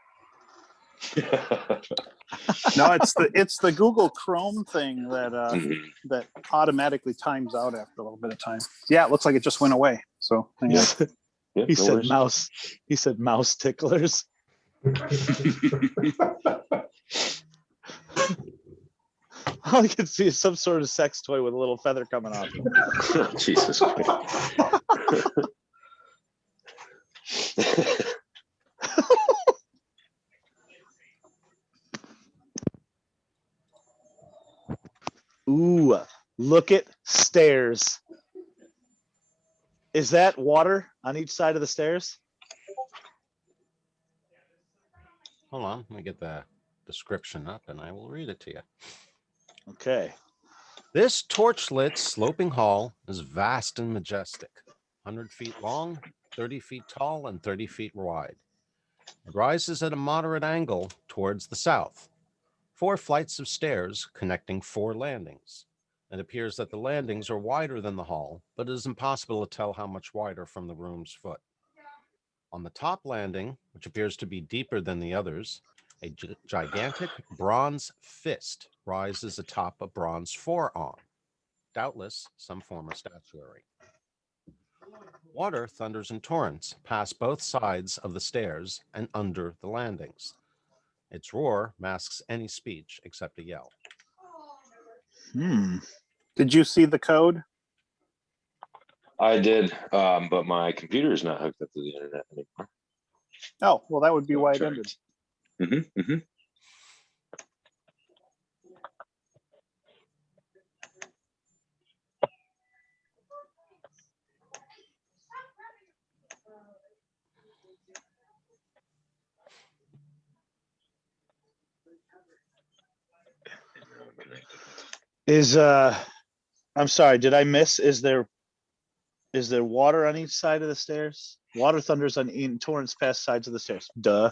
E: No, it's the Google Chrome thing that
A: Mhm.
E: that automatically times out after a little bit of time. Yeah, it looks like it just went away. So hang on.
A: Yeah,
C: He
A: no
C: said
A: worries.
C: mouse. He said mouse ticklers. All you can see is some sort of sex toy with a little feather coming off it.
A: Jesus Christ.
C: Ooh, look at stairs. Is that water on each side of the stairs?
B: Hold on, let me get the description up and I will read it to you.
C: Okay.
B: This torch-lit sloping hall is vast and majestic, 100 feet long, 30 feet tall, and 30 feet wide. It rises at a moderate angle towards the south. 4 flights of stairs connecting 4 landings. It appears that the landings are wider than the hall, but it is impossible to tell how much wider from the room's foot. On the top landing, which appears to be deeper than the others, a gigantic bronze fist rises atop a bronze forearm, doubtless some form of statuary. Water thunders in torrents past both sides of the stairs and under the landings. Its roar masks any speech except a yell.
E: Did you see the code?
A: I did, but my computer is not hooked up to the internet anymore.
E: Oh, well, that would be why it ended.
A: Mm-hmm, mm-hmm.
C: Is I'm sorry, did I miss? Is there water on each side of the stairs? Water thunders on in torrents past sides of the stairs. Duh.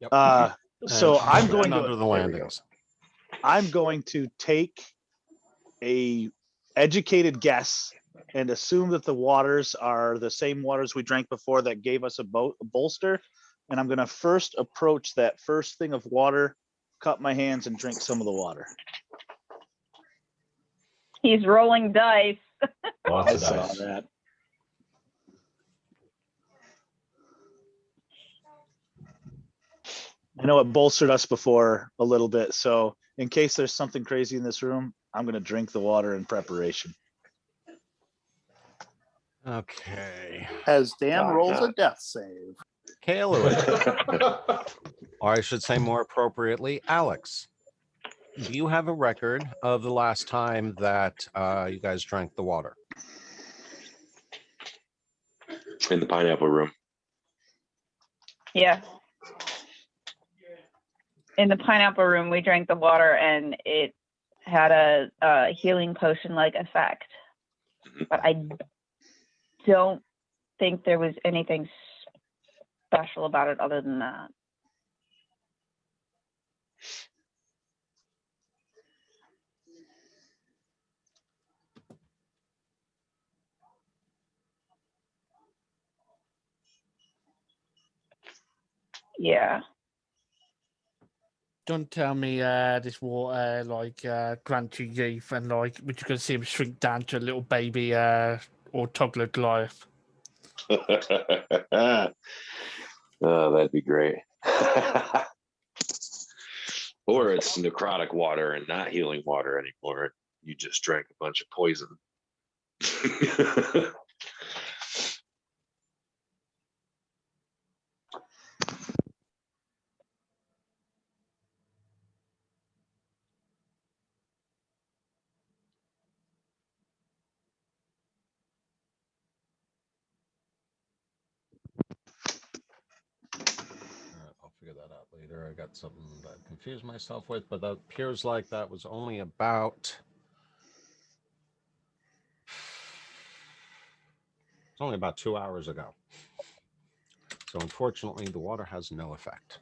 B: Yep.
C: So
B: And
C: I'm going
B: under
C: to
B: the landings.
C: I'm going to take a educated guess and assume that the waters are the same waters we drank before that gave us a bolster. And I'm going to first approach that first thing of water, cup my hands, and drink some of the water.
F: He's rolling dice.
D: Lots
C: I
D: of
C: saw
D: dice.
C: that. I know it bolstered us before a little bit, so in case there's something crazy in this room, I'm going to drink the water in preparation.
B: Okay.
E: As Dan
A: God,
E: rolls a
A: God.
E: death save.
B: Kaelua, or I should say more appropriately, Alex, do you have a record of the last time that you guys drank the water?
A: In the pineapple room.
F: Yeah. In the pineapple room, we drank the water and it had a healing potion-like effect. But I don't think there was anything special about it other than that. Yeah.
G: Don't tell me this water grants you youth and we're just gonna see him shrink down to a little baby or toddler Goliath.
A: Oh, that'd be great. Or it's necrotic water and not healing water anymore. You just drank a bunch of poison.
B: figure that out later. I got something that I confused myself with, but that appears like that was only about... It's only about 2 hours ago. So unfortunately, the water has no effect.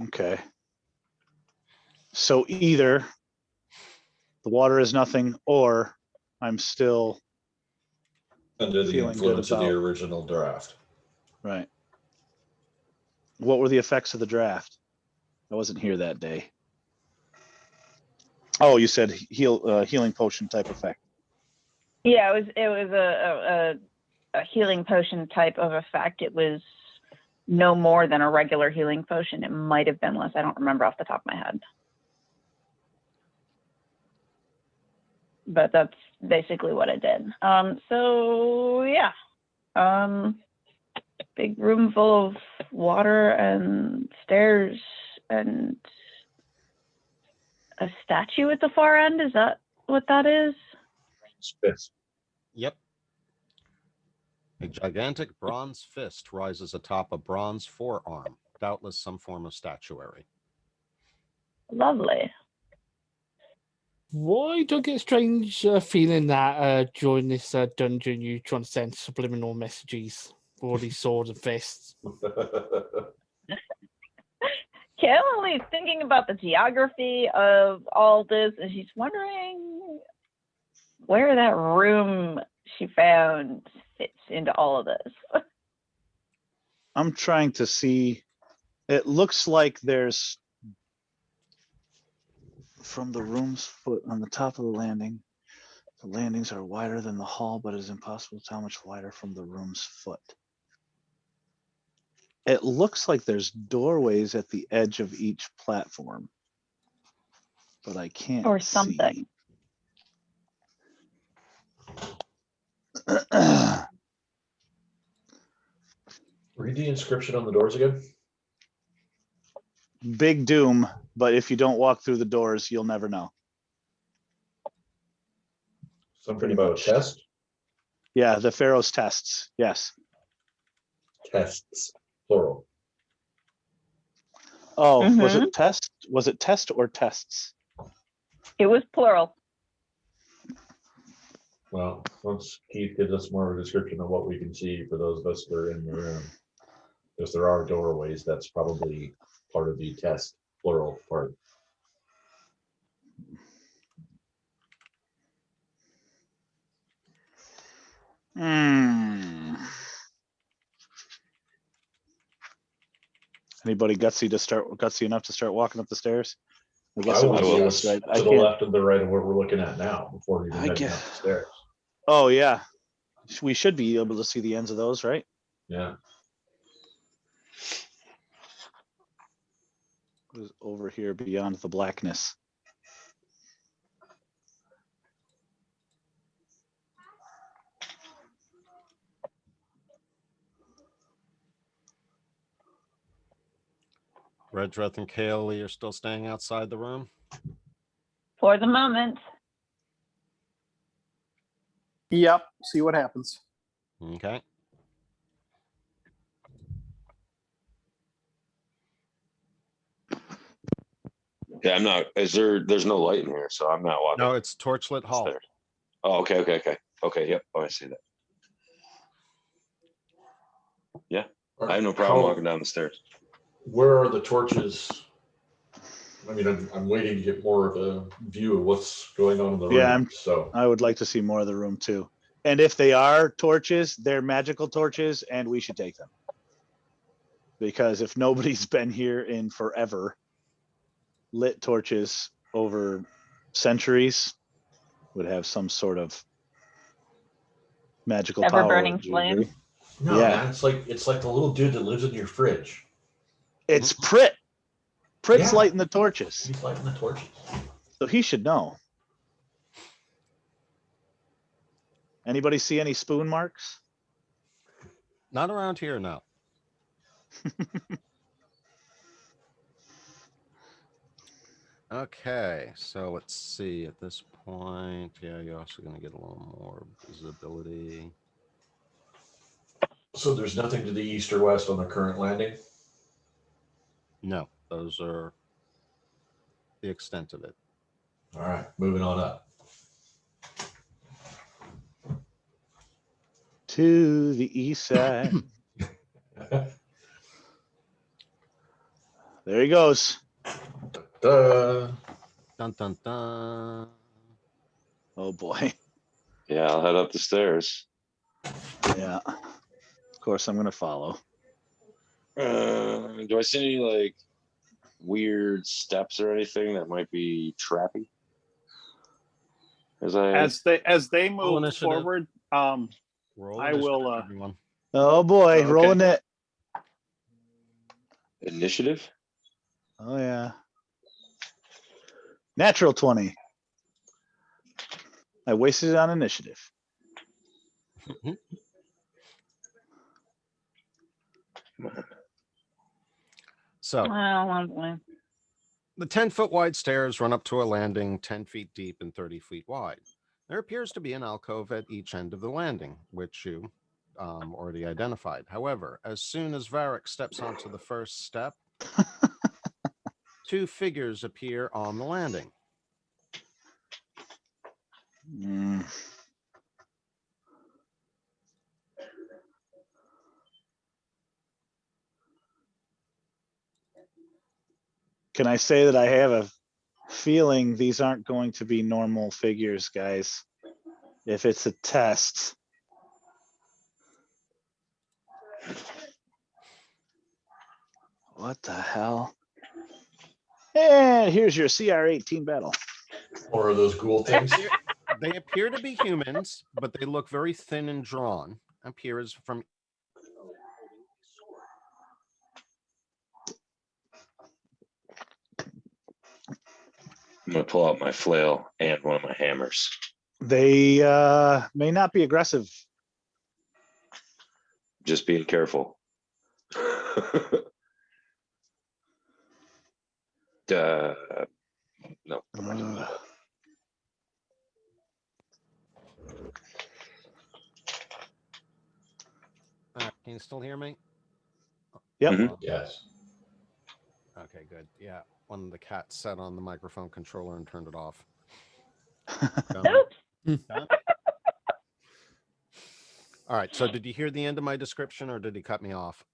C: Okay. So either the water is nothing, or I'm still
D: Under the
C: feeling good
D: influence of the
C: about-
D: original draft.
C: right. What were the effects of the draft? I wasn't here that day. Oh, you said healing potion type effect.
F: Yeah, it was a healing potion type of effect. It was no more than a regular healing potion. It might have been less. I don't remember off the top of my head. But that's basically what it did. So yeah. Big room full of water and stairs and a statue at the far end. Is that what that is?
D: Fist.
B: Yep. A gigantic bronze fist rises atop a bronze forearm, doubtless some form of statuary.
F: Lovely.
G: Why do I get a strange feeling that during this dungeon you're trying to send subliminal messages for all these swords and fists?
F: Kelly's thinking about the geography of all this, and she's wondering where that room she found fits into all of this.
C: I'm trying to see. It looks like there's from the room's foot on the top of the landing. The landings are wider than the hall, but it is impossible to tell how much wider from the room's foot. It looks like there's doorways at the edge of each platform, but I can't
F: Or something.
C: see.
D: Read the inscription on the doors again.
C: Big doom, but if you don't walk through the doors, you'll never know.
D: Something
C: Pretty
D: about
C: much.
D: test.
C: Yeah, the Pharaoh's tests. Yes.
D: Tests, plural.
C: Oh, was
F: Mhm.
C: it test? Was it test or tests?
F: It was plural.
D: Well, once Keith gives us more of a description of what we can see for those of us that are in the room, because there are doorways, that's probably part of the test, plural part.
C: Anybody gutsy enough to start walking up the stairs? I guess
D: I
C: it
D: would
C: was
D: see
C: us,
D: what's
C: right?
D: to the left and the right of what we're looking at now before even
C: I
D: heading
C: guess-
D: up the stairs.
C: Oh yeah, we should be able to see the ends of those, right?
D: Yeah.
C: It was over here beyond the blackness.
B: Redreth and Kaylee are still staying outside the room.
F: For the moment.
E: Yep. See what happens.
B: Okay.
A: Yeah, I'm not. There's no light in here, so I'm not walking.
B: No, it's torchlit hall.
A: upstairs. Oh, okay. Yep. Oh, I see that. Yeah, I have no problem walking down the stairs.
D: Where are the torches? I mean, I'm waiting to get more of a view of what's going on in the
C: Yeah,
D: room. So
C: I would like to see more of the room too. And if they are torches, they're magical torches, and we should take them. Because if nobody's been here in forever, lit torches over centuries would have some sort of magical power.
F: Ever-burning
C: would you
F: flame.
C: agree?
D: no,
C: Yeah.
D: man, it's like the little dude that lives in your fridge.
C: It's Prit. Prit's
D: Yeah.
C: lighting the torches,
D: He's lighting the torches.
C: so he should know. Anybody see any spoon marks?
B: Not around here now. Okay, so let's see. At this point, yeah, you're also going to get a little more visibility.
D: So there's nothing to the east or west on the current landing?
B: No, those are the extent of it.
D: All right, moving on up.
C: To the east side. There he goes.
D: Duh.
B: Dun dun dun.
C: Oh boy.
A: Yeah, I'll head up the stairs.
C: Yeah. Of course, I'm gonna follow.
A: Do I see any like weird steps or anything that might be trappy?
E: As they move
B: initiative.
E: forward,
B: Roll
E: I
B: initiative,
E: will,
B: everyone.
C: Oh boy,
E: okay.
C: rolling it.
A: Initiative?
C: Oh yeah. Natural 20. I wasted it on initiative.
B: So the 10-foot wide stairs run up to a landing 10 feet deep and 30 feet wide. There appears to be an alcove at each end of the landing, which you already identified. However, as soon as Varric steps onto the first step, two figures appear on the landing.
C: Mm. Can I say that I have a feeling these aren't going to be normal figures, guys? If it's a test. What the hell? And here's your CR-18 battle.
D: Or are those ghoul things?
B: They appear to be humans, but they look very thin and drawn. Appears from
A: I'm gonna pull out my flail and one of my hammers.
C: They may not be aggressive.
A: Just being careful. No.
B: can you still hear me?
C: Yep.
A: Mhm.
D: Yes.
B: Okay, good. Yeah, one of the cats sat on the microphone controller and turned it off.
F: Oops.
B: Done? All right. So, did you hear the end of my description, or did he cut me off?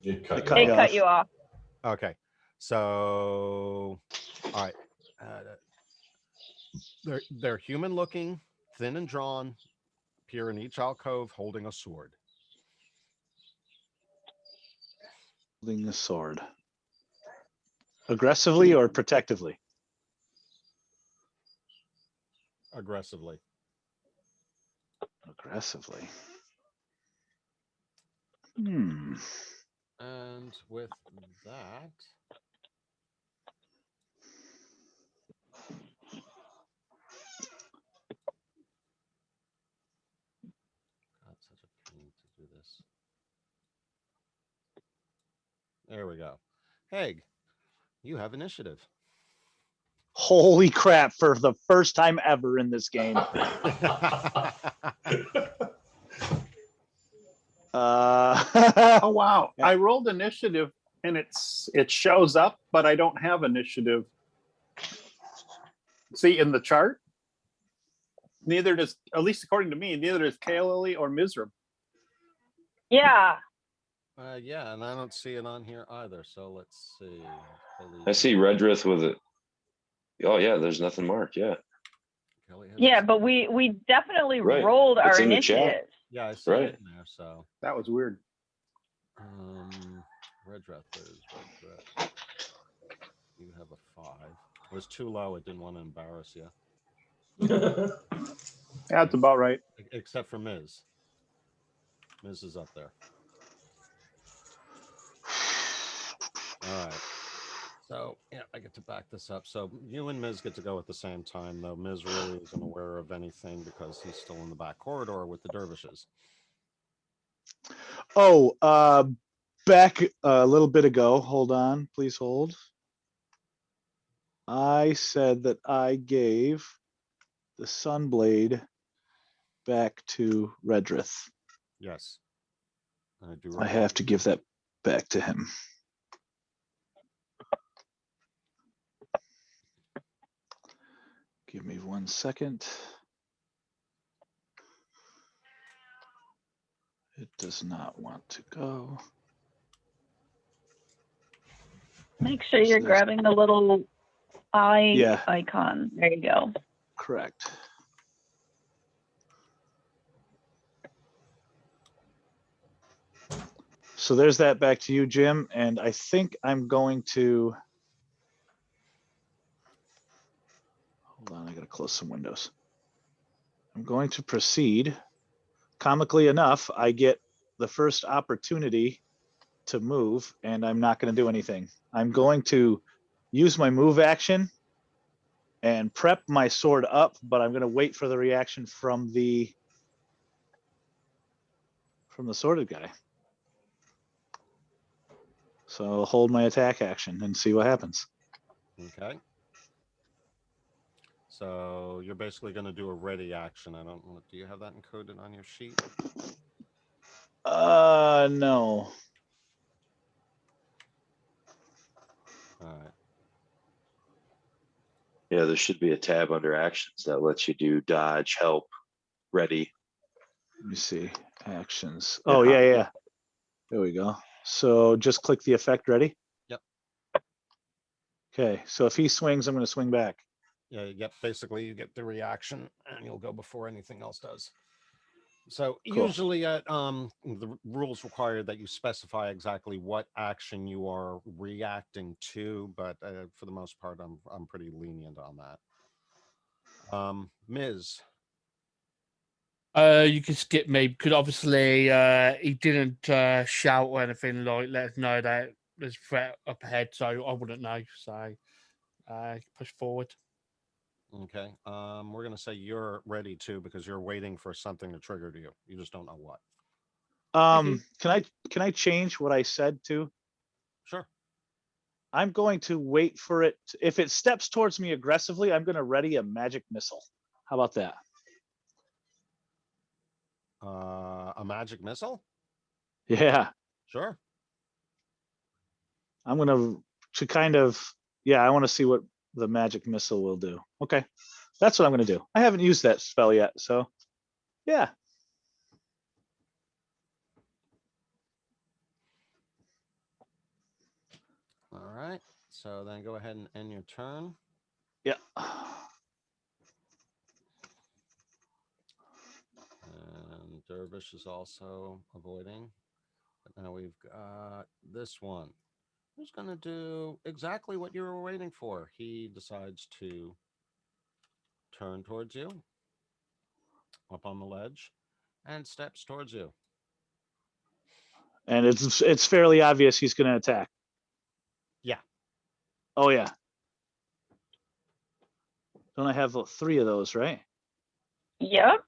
D: It cut,
C: cut
D: you
C: you
F: It
D: off.
F: cut you off.
B: Okay. So, all right. They're human looking, thin and drawn, appear in each alcove holding a sword.
C: Holding a sword. Aggressively or protectively?
B: Aggressively.
C: Aggressively. Hmm.
B: And with that, God, such a pain to do this. There we go. Haig, you have initiative.
C: Holy crap, for the first time ever in this game.
E: Oh wow! I rolled initiative and it shows up, but I don't have initiative. See in the chart. Neither does, at least according to me, neither does Kaylily or Mizram.
F: Yeah.
B: Yeah, and I don't see it on here either. So let's see.
A: I see Redrith with it. Oh yeah, there's nothing marked. Yeah.
B: Kelly has
F: Yeah,
B: a-
F: but we definitely
A: Right.
F: rolled
A: It's
F: our
A: in the chat.
F: initiative.
B: Yeah, I see
A: Right.
B: it in there. So,
E: That was weird.
B: Redrith, there's Redrith. You have a 5. It was too low. It didn't want to embarrass you.
E: That's about right.
B: Except for Ms. Ms is up there. All right. So, yeah, I get to back this up. So you and Ms get to go at the same time, though Ms really isn't aware of anything because he's still in the back corridor with the dervishes.
C: Oh, back a little bit ago. Hold on, please hold. I said that I gave the Sunblade back to Redrith.
B: Yes.
C: I have to give that back to him. Give me 1 second. It does not want to go.
F: Make sure you're grabbing the little eye icon. There you go.
C: Correct. So there's that back to you, Jim. And I think I'm going to, hold on, I gotta close some windows. I'm going to proceed. Comically enough, I get the first opportunity to move and I'm not gonna do anything. I'm going to use my move action and prep my sword up, but I'm gonna wait for the reaction from the sworded guy. So I'll hold my attack action and see what happens.
B: Okay. So you're basically going to do a ready action. I don't know. Do you have that encoded on your sheet?
C: No.
B: All right.
A: Yeah, there should be a tab under actions that lets you do dodge, help, ready.
C: Let me see. Actions. Oh, yeah. There we go. So just click the effect ready.
B: Yep.
C: Okay. So if he swings, I'm going to swing back.
B: Yeah. Yep. Basically, you get the reaction, and you'll go before anything else does. So
C: Cool.
B: usually, the rules require that you specify exactly what action you are reacting to, but for the most part, I'm pretty lenient on that. Ms.
G: You can skip me because obviously he didn't shout or anything like let us know that there's a threat up ahead, so I wouldn't know. So push forward.
B: Okay. We're gonna say you're ready too because you're waiting for something to trigger to you. You just don't know what.
C: Can I change what I said to?
B: Sure.
C: I'm going to wait for it. If it steps towards me aggressively, I'm going to ready a magic missile. How about that?
B: A magic missile?
C: Yeah.
B: Sure.
C: I'm going to kind of, I want to see what the magic missile will do. Okay. That's what I'm going to do. I haven't used that spell yet. So yeah.
B: All right. So then go ahead and end your turn.
C: Yeah.
B: And Dervish is also avoiding. But now we've got this one. Who's going to do exactly what you were waiting for? He decides to turn towards you, up on the ledge, and steps towards you.
C: And it's fairly obvious he's going to attack.
B: Yeah.
C: Oh, yeah. Don't I have 3 of those, right?
F: Yep.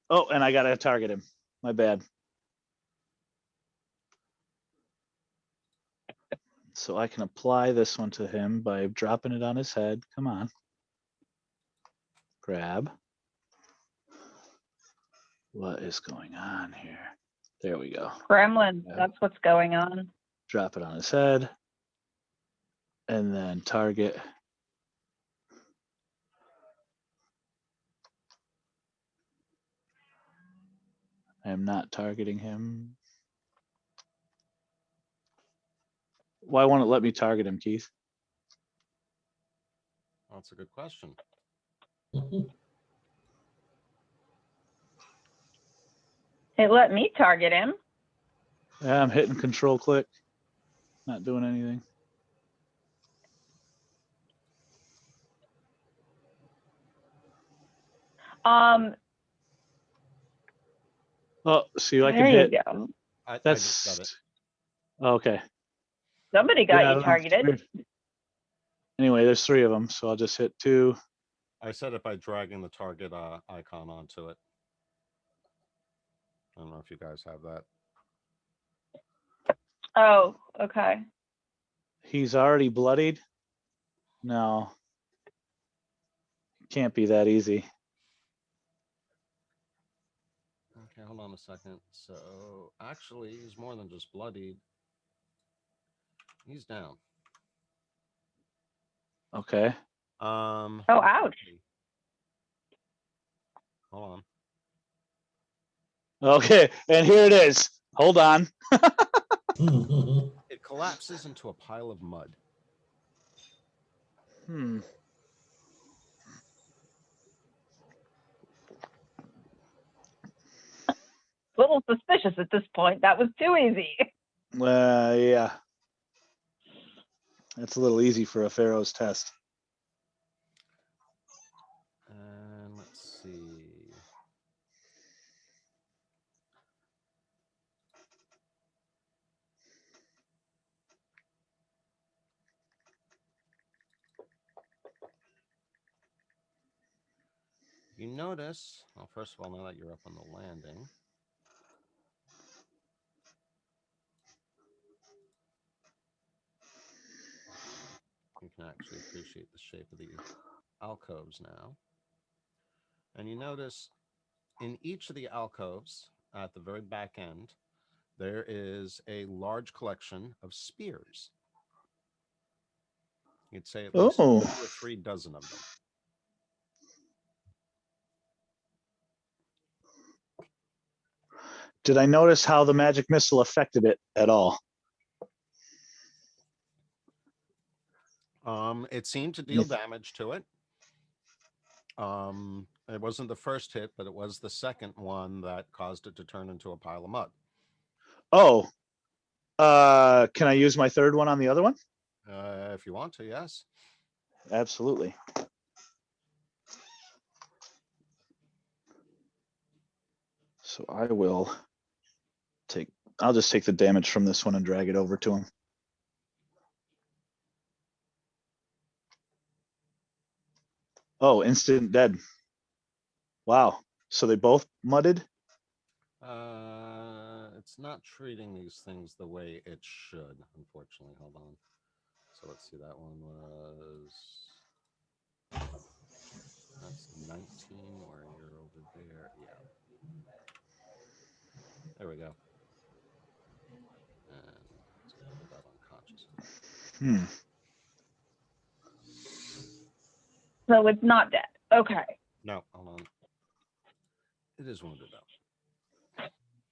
C: Oh, and I got to target him. My bad. So I can apply this one to him by dropping it on his head. Come on. Grab. What is going on here? There we go.
F: Gremlin, that's what's going on.
C: Drop it on his head. And then target. I am not targeting him. Why won't it let me target him, Keith?
B: That's a good question.
F: It let me target him.
C: Yeah, I'm hitting control click. Not doing anything. Oh, see, I can
F: There
C: hit.
F: you go.
B: I
C: That's
B: just got it.
C: okay.
F: Somebody got
C: Yeah, I
F: you
C: don't know. It's
F: targeted.
C: weird. Anyway, there's 3 of them, so I'll just hit 2.
B: I set it by dragging the target icon onto it. I don't know if you guys have that.
F: Oh, okay.
C: He's already bloodied. No. Can't be that easy.
B: Okay, hold on a second. So actually, he's more than just bloodied. He's down.
C: Okay.
F: Oh, ouch.
B: Hold on.
C: Okay, and here it is. Hold on.
B: It collapses into a pile of mud.
C: Hmm.
F: A little suspicious at this point. That was too easy.
C: Yeah. That's a little easy for a Pharaoh's test.
B: And let's see. You notice, well, first of all, now that you're up on the landing, you can actually appreciate the shape of the alcoves now. And you notice in each of the alcoves at the very back end, there is a large collection of spears. You'd say at least 2
C: Oh.
B: or 3 dozen of them.
C: Did I notice how the magic missile affected it at all?
B: It seemed to deal damage to it. It wasn't the first hit, but it was the second one that caused it to turn into a pile of mud.
C: Oh. Can I use my third one on the other one?
B: If you want to, yes.
C: Absolutely. So I will I'll just take the damage from this one and drag it over to him. Oh, instant dead. Wow. So they both mudded?
B: It's not treating these things the way it should, unfortunately. Hold on. So let's see, that one was... That's 19, where you're over there. Yeah. There we go. And let's put that unconscious.
F: So it's not dead. Okay.
B: No, hold on. It is wounded, though.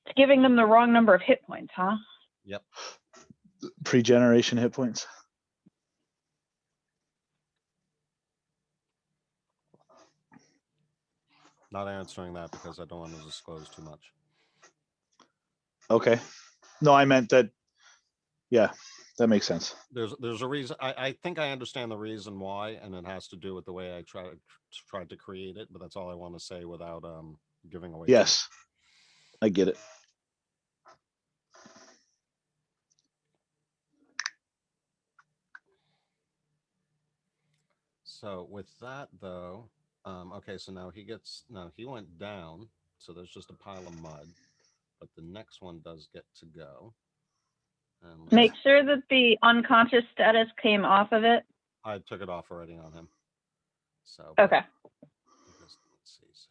F: It's giving them the wrong number of hit points, huh?
B: Yep.
C: Pre-generation hit points.
B: Not answering that because I don't want to disclose too much.
C: Okay. No, I meant that. Yeah, that makes sense.
B: There's a reason. I think I understand the reason why, and it has to do with the way I tried to create it. But that's all I want to say without giving away.
C: Yes, I get it.
B: So with that though, okay. So now he went down. So there's just a pile of mud, but the next one does get to go. And
F: Make sure that the unconscious status came off of it.
B: I took it off already on him. So
F: okay.
B: Let's see. So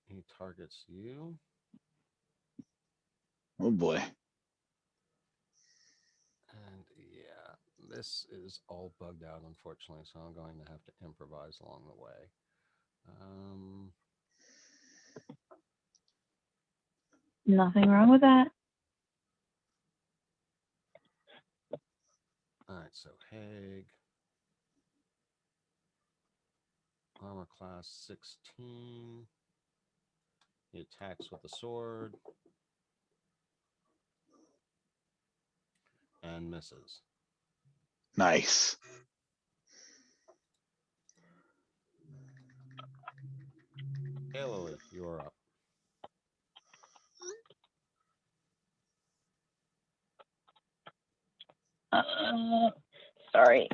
B: he targets you.
C: Oh boy.
B: And yeah, this is all bugged out, unfortunately. So I'm going to have to improvise along the way.
F: Nothing wrong with that.
B: All right, so Haig, armor class 16. He attacks with the sword and misses.
C: Nice.
B: Elohir, you're up.
F: Sorry.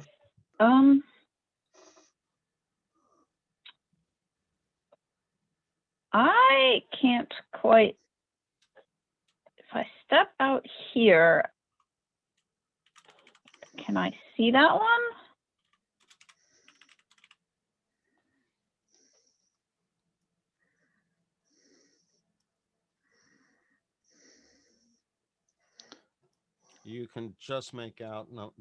F: I can't quite. If I step out here, Can I see that one?
B: You can just make out no,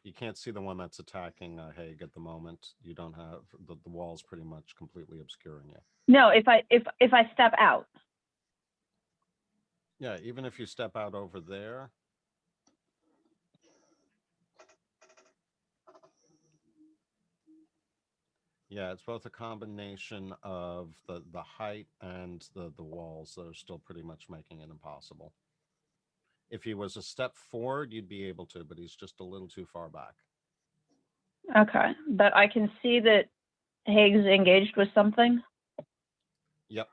B: you can't see the one that's attacking Haig at the moment. You don't have the wall's pretty much completely obscuring you.
F: No, if I step out.
B: Yeah, even if you step out over there. Yeah, it's both a combination of the height and the walls that are still pretty much making it impossible. If he was a step forward, you'd be able to, but he's just a little too far back.
F: Okay, but I can see that Haig's engaged with something.
B: Yep.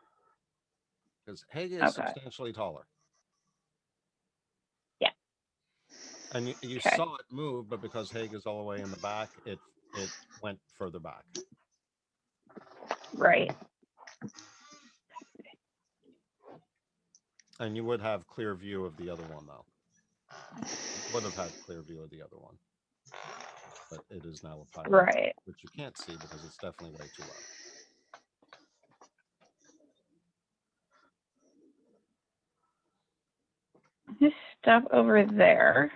B: Because Haig is
F: Okay.
B: substantially taller.
F: Yeah.
B: And you
F: Okay.
B: saw it move, but because Haig is all the way in the back, it went further back.
F: Right.
B: And you would have clear view of the other one, though. Would have had clear view of the other one. But it is now a pylon,
F: Right.
B: which you can't see because it's definitely way too low.
F: Just step over there.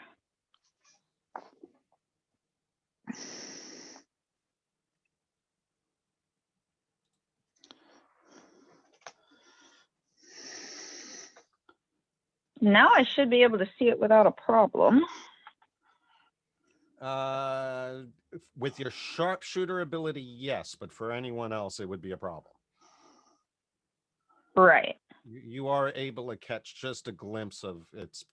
F: Now I should be able to see it without a problem.
B: With your sharpshooter ability, yes, but for anyone else, it would be a problem.
F: Right.
B: You are able to catch just a glimpse of its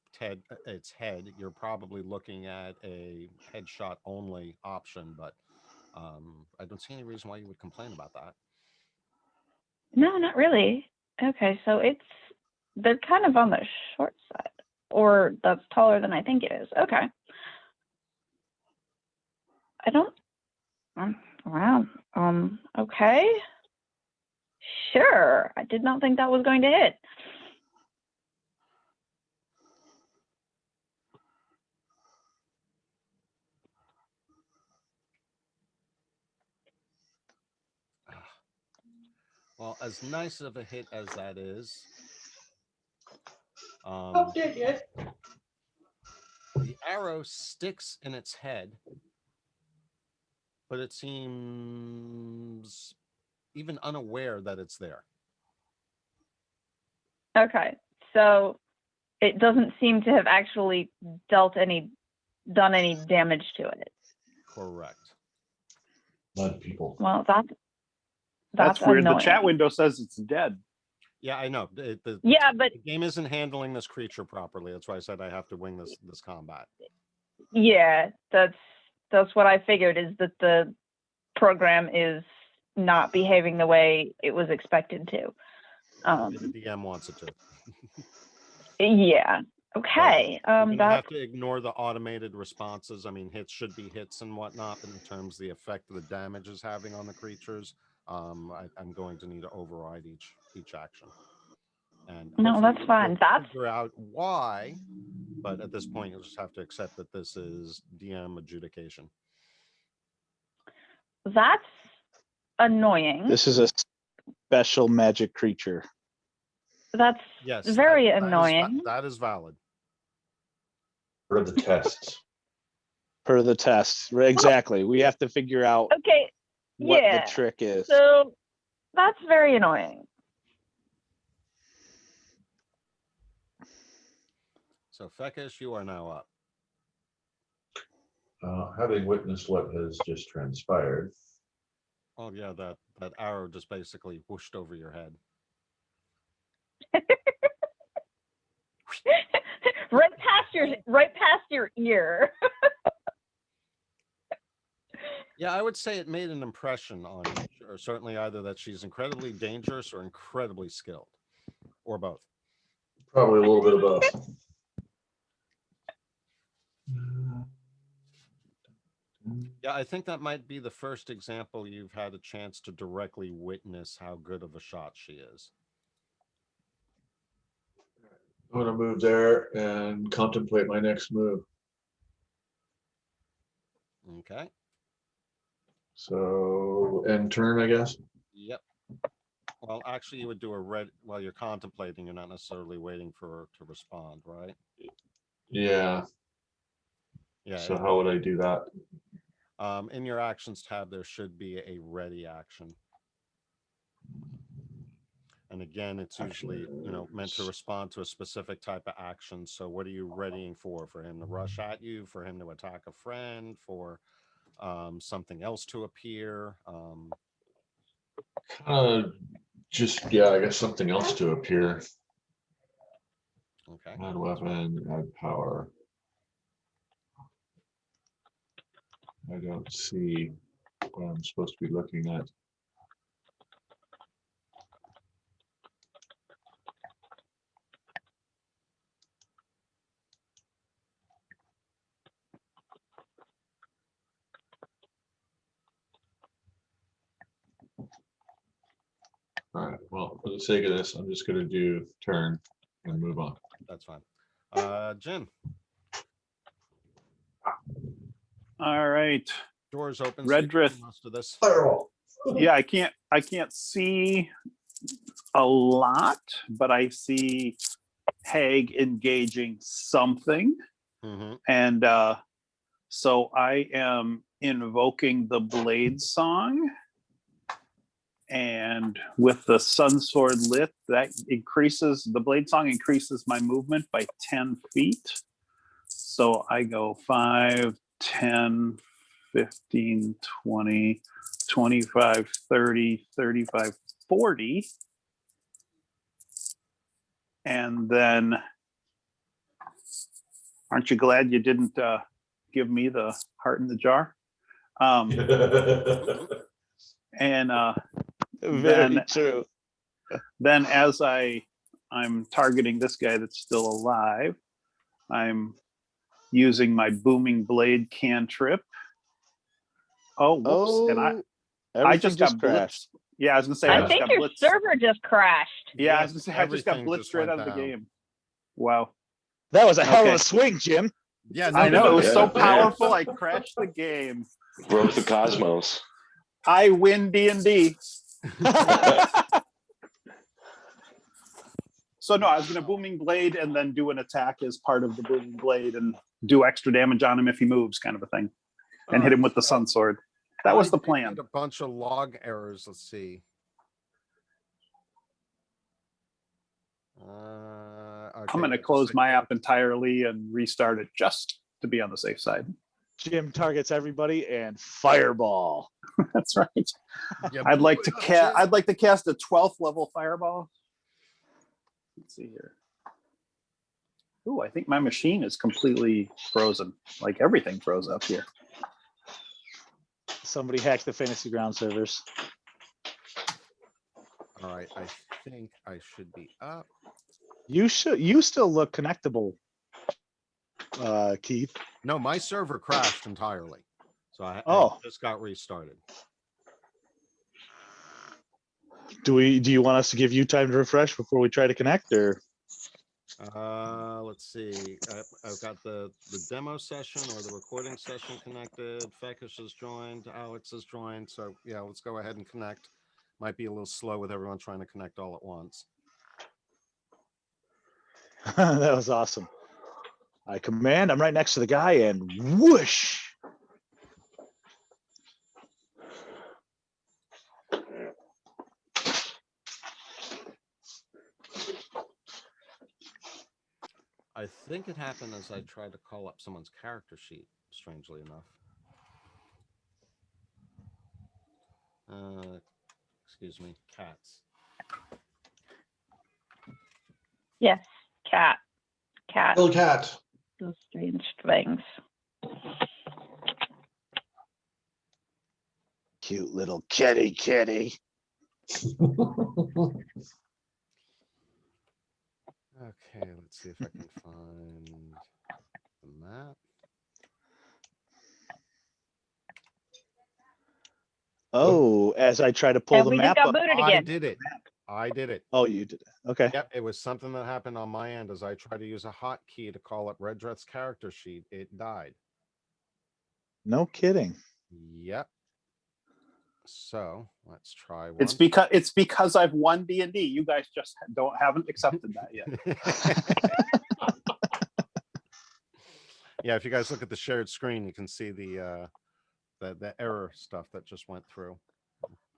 B: head. You're probably looking at a headshot only option, but I don't see any reason why you would complain about that.
F: No, not really. Okay, so they're kind of on the short side, or that's taller than I think it is. Okay. I don't. Wow. Okay. Sure. I did not think that was going to hit.
B: Well, as nice of a hit as that is,
I: Did
B: the arrow sticks in its head, but it seems even unaware that it's there.
F: Okay, so it doesn't seem to have actually done any damage to it.
B: Correct.
D: Mud people.
F: Well,
E: That's weird.
F: annoying.
E: The chat window says it's dead.
B: Yeah, I know.
F: Yeah, but
B: the game isn't handling this creature properly. That's why I said I have to wing this combat.
F: yeah, that's what I figured, is that the program is not behaving the way it was expected to.
B: The DM wants it to.
F: Yeah. Okay.
B: You're gonna
F: That's
B: have to ignore the automated responses. I mean, hits should be hits and whatnot, but in terms of the effect of the damage is having on the creatures, I'm going to need to override each action. And
F: no, that's fine.
B: That's figure out why, but at this point, you'll just have to accept that this is DM adjudication.
F: That's annoying.
C: This is a special magic creature.
F: That's very annoying.
B: That is valid.
D: For the tests.
C: Per the test. Exactly. We have to figure out
F: Okay.
C: what
F: Yeah.
C: the trick is.
F: So that's very annoying.
B: So Fekish, you are now up.
D: Having witnessed what has just transpired.
B: Oh yeah, that arrow just basically whooshed over your head.
F: right past your ear.
B: Yeah, I would say it made an impression on you, or certainly either that she's incredibly dangerous or incredibly skilled, or both.
D: Probably a little bit of both.
B: Yeah, I think that might be the first example you've had a chance to directly witness how good of a shot she is.
D: I'm going to move there and contemplate my next move.
B: Okay.
D: So end turn, I guess.
B: Yep. Well, actually, you would do a red while you're contemplating. You're not necessarily waiting for her to respond, right?
D: Yeah.
B: Yeah.
D: So how would I do that?
B: In your actions tab, there should be a ready action. And again, it's usually, meant to respond to a specific type of action. So what are you readying for? For him to rush at you, for him to attack a friend, for something else to appear?
D: Just, yeah, I guess something else to appear.
B: Okay.
D: Add weapon, add power. I don't see what I'm supposed to be looking at. All right, well, for the sake of this, I'm just going to do turn and move on.
B: That's fine. Jen.
E: All right.
B: Doors open.
E: Red
B: so
E: drift.
B: most of this.
E: Yeah, I can't see a lot, but I see Hag engaging something.
B: Mm-hmm.
E: And so I am invoking the Blade Song. And with the Sun Sword lit, that increases, the Blade Song increases my movement by 10 feet. So I go 5, 10, 15, 20, 25, 30, 35, 40. And then, aren't you glad you didn't give me the heart in the jar? And
C: Very true.
E: Then as I'm targeting this guy that's still alive, I'm using my booming blade cantrip. Oh, whoops. And I just got
C: crashed.
E: blitzed. Yeah, I was gonna say
F: I think your server just crashed.
E: Yeah, I was gonna say I just got
B: everything
E: blitzed
B: just
E: right
B: went
E: out of the
B: down.
E: game. Wow.
C: That was a hell of
E: Okay.
C: a swing, Jim.
B: Yeah,
E: I know, it was so
A: Yeah.
E: powerful, I crashed the game.
A: Broke the cosmos.
E: I win D&D. So no, I was gonna booming blade and then do an attack as part of the booming blade and do extra damage on him if he moves, kind of a thing, and hit him with the sun sword. That was the plan.
B: A bunch of log errors. Let's see. Okay,
E: I'm gonna close my app entirely and restart it just to be on the safe side.
C: Jim targets everybody and fireball.
E: That's right.
B: Yeah,
E: I'd like to cast a 12th level fireball. Let's see here. Ooh, I think my machine is completely frozen. Like everything froze up here.
C: Somebody hacked the Fantasy Ground servers.
B: All right, I think I should be up.
C: You still look connectable, Keith.
B: No, my server crashed entirely, so I just got restarted.
C: Do you want us to give you time to refresh before we try to connect, or?
B: Let's see. I've got the demo session or the recording session connected. Fekish has joined. Alex has joined. So yeah, let's go ahead and connect. Might be a little slow with everyone trying to connect all at once.
C: That was awesome. I command. I'm right next to the guy, and whoosh.
B: I think it happened as I tried to call up someone's character sheet, strangely enough. Excuse me, cats.
F: Yes, cat.
D: Little cat.
F: Those strange things.
C: Cute little kitty.
B: Okay, let's see if I can find the map.
C: Oh, as I try to pull the
F: we
C: map
F: just got
C: up.
F: booted
B: I
F: again.
B: did it. I did it.
C: Oh, you did it. Okay.
B: Yep, it was something that happened on my end as I tried to use a hotkey to call up Redreth's character sheet. It died.
C: No kidding.
B: Yep. So let's try one.
E: It's because I've won D&D. You guys just haven't accepted that yet.
B: Yeah, if you guys look at the shared screen, you can see the error stuff that just went through.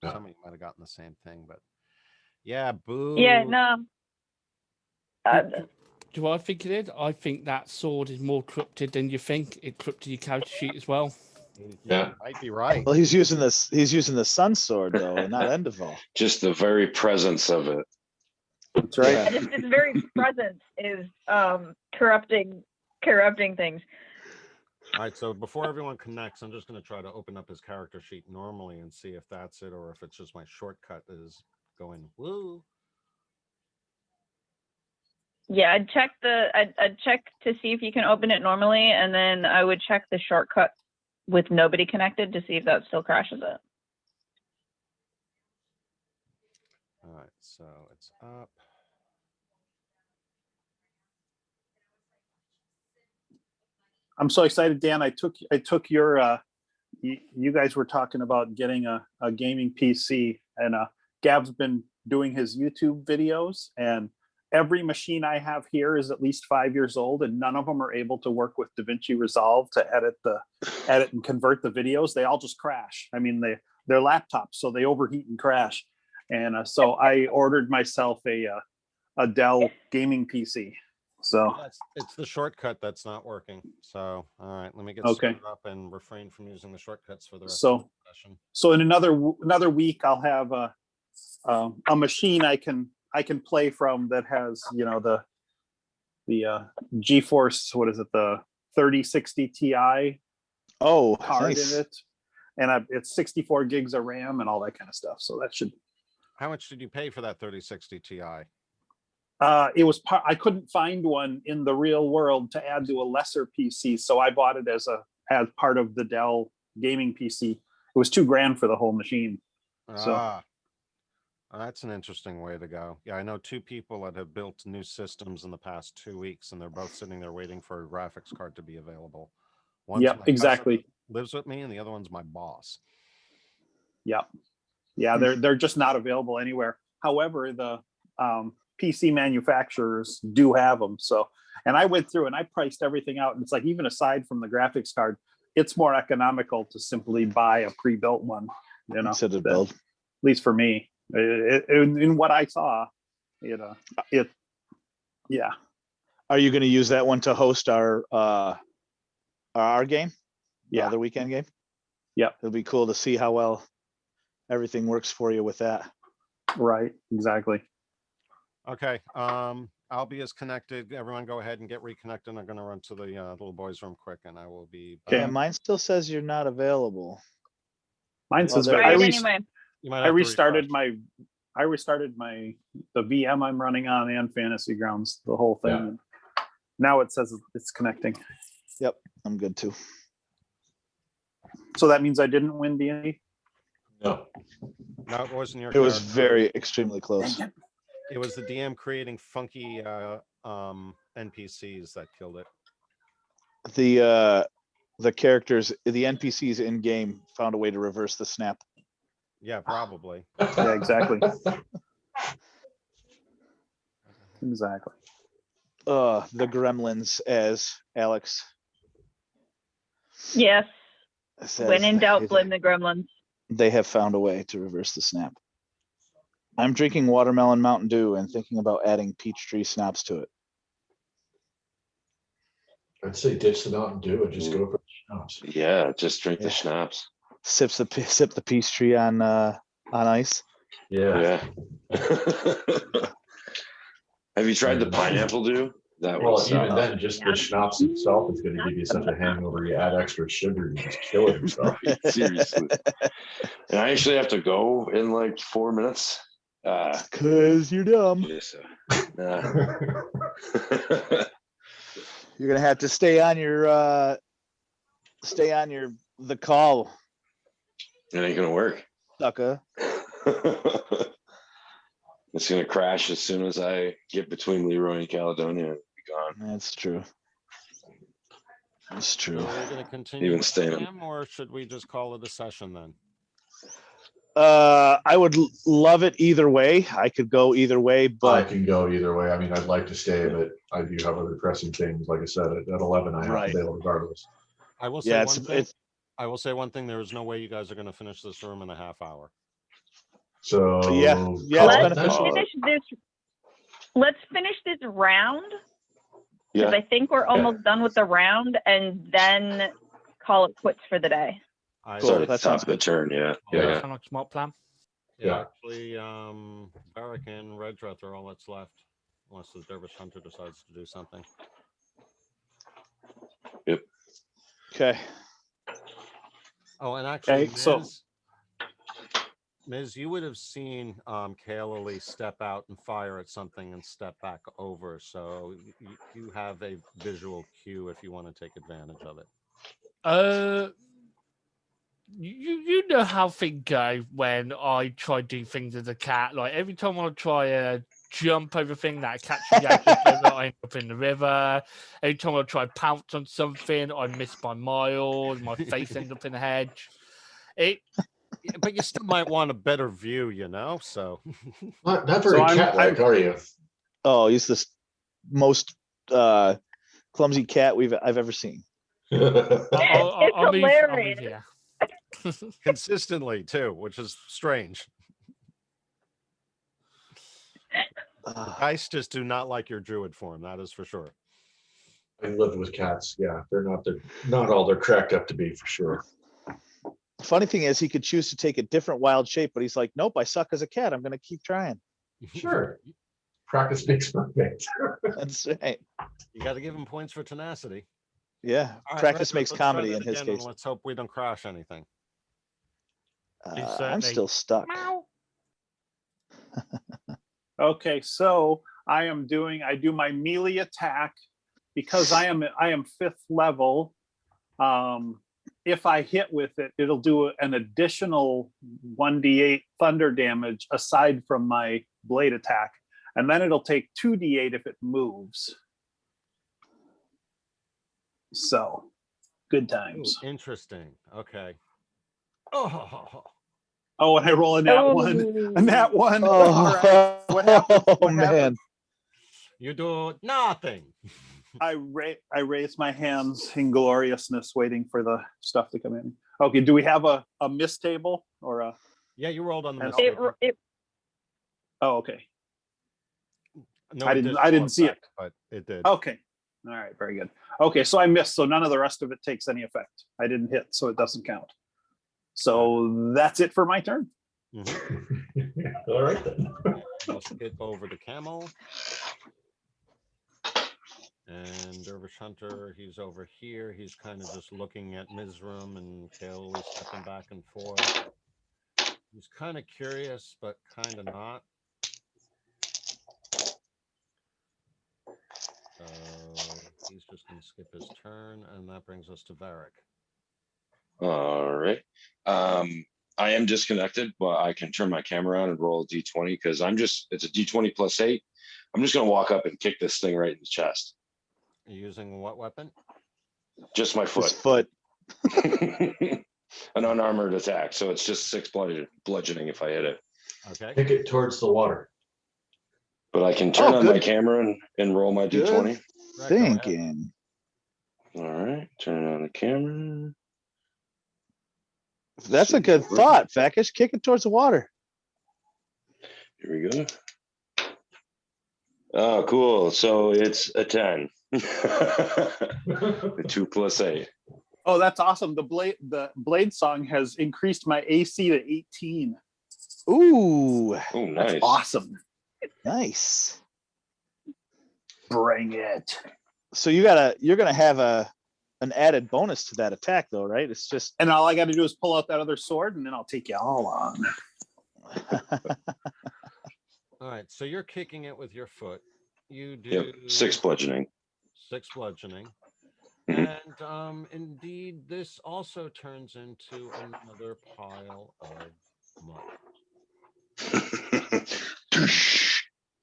D: Yeah.
B: Somebody might have gotten the same thing, but yeah, boo.
F: Yeah, no.
G: Do I think it is? I think that sword is more corrupted than you think. It corrupted your character sheet as well.
D: Yeah.
B: You might be right.
C: Well, he's using this. He's using the sun sword though, not Endeval.
A: Just the very presence of it.
E: That's right.
F: Yeah, just its very presence is corrupting things.
B: All right, so before everyone connects, I'm just going to try to open up his character sheet normally and see if that's it or if it's just my shortcut is going woo.
F: Yeah, I'd check to see if you can open it normally, and then I would check the shortcut with nobody connected to see if that still crashes it.
B: All right, so it's up.
E: I'm so excited, Dan. I took your you guys were talking about getting a gaming PC, and Gav's been doing his YouTube videos, and every machine I have here is at least 5 years old, and none of them are able to work with DaVinci Resolve to edit and convert the videos. They all just crash. I mean, they're laptops, so they overheat and crash. And so I ordered myself a Dell gaming PC. So
B: it's the shortcut that's not working. So all right, let me get
E: Okay.
B: started up and refrain from using the shortcuts for the rest
E: So-
B: of the session.
E: so in another week, I'll have a machine I can play from that has, you know, the GeForce, what is it, the 3060 Ti
C: Oh,
E: card
C: nice.
E: in it, and it's 64 gigs of RAM and all that kind of stuff. So that should.
B: How much did you pay for that 3060 Ti?
E: It was I couldn't find one in the real world to add to a lesser PC, so I bought it as part of the Dell gaming PC. It was $2,000 for the whole machine. So
B: That's an interesting way to go. Yeah, I know two people that have built new systems in the past 2 weeks, and they're both sitting there waiting for a graphics card to be available. One's
E: Yep,
B: my
E: exactly.
B: cousin that lives with me, and the other one's my boss.
E: Yep. Yeah, they're just not available anywhere. However, the PC manufacturers do have them. So, and I went through and I priced everything out, and it's like, even aside from the graphics card, it's more economical to simply buy a pre-built one, you know,
C: Instead of
E: than-
C: build.
E: at least for me. In what I saw, yeah.
C: Are you going to use that one to host our game?
E: Yeah.
C: The weekend game?
E: Yep.
C: It'll be cool to see how well everything works for you with that.
E: Right, exactly.
B: Okay, Albie is connected. Everyone go ahead and get reconnected. I'm going to run to the little boys' room quick, and I will be back.
C: Yeah, mine still says you're not available.
E: Mine
C: Well,
E: says
C: there-
F: Right,
E: I
F: anyway.
B: You might
E: I
B: have to
E: restarted
B: refresh.
E: the VM I'm running on and Fantasy Grounds, the whole thing.
D: Yeah.
E: And now it says it's connecting.
C: Yep, I'm good too.
E: So that means I didn't win D&D?
D: No.
B: No, it wasn't your
C: It was
B: character.
C: very extremely close.
B: It was the DM creating funky NPCs that killed it.
C: The characters, the NPCs in game found a way to reverse the snap.
B: Yeah, probably.
E: Yeah, exactly. Exactly.
C: The gremlins, as Alex
F: Yes.
C: says,
F: When in doubt, blame the gremlins.
C: they have found a way to reverse the snap. I'm drinking watermelon Mountain Dew and thinking about adding peach tree schnapps to it.
D: I'd say ditch the Mountain Dew and just go for the schnapps.
A: Yeah, just drink
C: Yeah.
A: the schnapps.
C: Sip the peach tree on ice.
D: Yeah.
A: Have you tried the pineapple dew? That
D: Well,
A: was
D: even then, just the schnapps itself is going to give you such a hangover. You add extra sugar, you just kill it yourself.
A: seriously. And I actually have to go in like 4 minutes.
C: Cause you're dumb.
A: Yes,
C: You're gonna have to stay on the call,
A: it ain't gonna work.
C: sucker.
A: It's gonna crash as soon as I get between Leroy and Caledonia and be gone.
C: That's true. That's
B: So
C: true.
B: are we going to continue
A: Even
B: with
A: staying.
B: him, or should we just call it a session then?
C: I would love it either way. I could go either way,
D: I
C: but
D: can go either way. I mean, I'd like to stay, but I do have other pressing things. Like I said, at 11, I have
C: Right.
D: to bail regardless.
B: I will say
C: yeah,
B: one thing. I will say one thing. There is no way you guys are going to finish this room in a half hour.
D: So
C: Yeah,
D: call
C: it's
D: it then?
C: beneficial.
F: Let's finish this round, because
A: Yeah.
F: I think we're almost done with the round, and then call it quits for the day.
B: I
C: Cool.
A: Start at
C: That
A: the top
C: sounds
A: of the
C: good.
A: turn. Yeah.
B: Yeah.
A: Yeah.
G: Sound like a smart plan.
B: Yeah,
D: Yeah.
B: actually, Barrack and Redreth are all that's left, unless the Dervish Hunter decides to do something.
C: Okay.
B: Oh, and actually,
E: Okay, so-
B: Miz, you would have seen Kael'li step out and fire at something and step back over, so you have a visual cue if you want to take advantage of it.
G: You know how things go when I try to do things as a cat. Like every time I try to jump over thing that catches out of the river, I end up in the river. Every time I try to pounce on something, I miss by miles. My face ends up in the hedge.
B: Yeah, but you still might want a better view, you know. So
D: Not very
E: I'm-
D: cat-like, are you?
C: Oh, he's the most clumsy cat I've ever seen.
G: I'll move
F: hilarious.
G: here.
B: consistently too, which is strange. Guys just do not like your druid form. That is for sure.
D: I live with cats. Yeah, they're not all they're cracked up to be for sure.
C: Funny thing is, he could choose to take a different wild shape, but he's like, nope, I suck as a cat. I'm going to keep trying.
D: Sure. Practice makes perfect.
C: That's right.
B: You got to give him points for tenacity.
C: Yeah.
B: All right,
C: Practice
B: Redreth,
C: makes
B: let's try
C: comedy
B: that
C: in his
B: again, and
C: case.
B: let's hope we don't crash anything.
G: He's
C: I'm
G: certainly-
C: still stuck.
E: Okay, so I do my melee attack because I am 5th level. If I hit with it, it'll do an additional 1d8 thunder damage aside from my blade attack, and then it'll take 2d8 if it moves. So, good
B: Ooh,
E: times.
B: interesting. Okay. Oh,
E: Oh, and I roll a nat one. A nat one. All right. What happens?
C: Oh,
E: What
C: man.
E: happens?
B: you do nothing.
E: I raise my hands in gloriousness, waiting for the stuff to come in. Okay, do we have a miss table or a?
B: Yeah, you rolled on the
E: And-
B: mistake.
E: Oh, okay.
B: No,
E: I didn't
B: additional
E: see it.
B: effect, but it did.
E: Okay. All right. Very good. Okay, so I missed. So none of the rest of it takes any effect. I didn't hit, so it doesn't count. So that's it for my turn.
B: Mhm.
D: All right then.
B: We'll skip over to Camel. And Dervish Hunter, he's over here. He's kind of just looking at Mizrum and Kael'li stepping back and forth. He's kind of curious, but kind of not. So he's just going to skip his turn, and that brings us to Varric.
A: All right. I am disconnected, but I can turn my camera on and roll a d20 because it's a d20 plus 8. I'm just going to walk up and kick this thing right in the chest.
B: Are you using what weapon?
A: Just my
C: His
A: foot.
C: foot.
A: An unarmored attack. So it's just 6 bludgeoning if I hit it.
B: Okay.
D: Kick it towards the water.
A: But I can turn
C: Oh,
A: on my
C: good.
A: camera and roll my
C: Good.
A: d20.
B: Right, go ahead.
C: Thinking.
A: All right. Turn on the camera.
C: That's a good thought, Fakish. Kick it towards the water.
A: Here we go. Oh, cool. So it's a 10. The 2 plus 8.
E: Oh, that's awesome. The blade song has increased my AC to 18.
C: Ooh,
A: Oh,
E: That's
A: nice.
E: awesome.
C: nice.
E: Bring it.
C: So you're gonna have an added bonus to that attack, though, right? It's just
E: And all I got to do is pull out that other sword, and then I'll take you all on.
B: All right. So you're kicking it with your foot. You do
A: Yep. 6 bludgeoning.
B: 6 bludgeoning.
A: Mhm.
B: And indeed, this also turns into another pile of mud.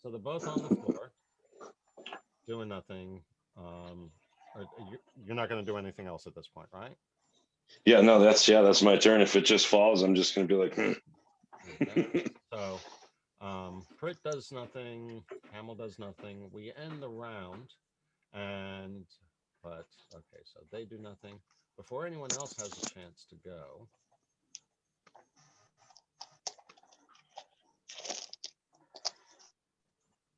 B: So they're both on the floor, doing nothing. You're not going to do anything else at this point, right?
A: Yeah, no, that's my turn. If it just falls, I'm just gonna be like,
B: Okay. So, Crit does nothing. Hamel does nothing. We end the round, but okay, so they do nothing before anyone else has a chance to go.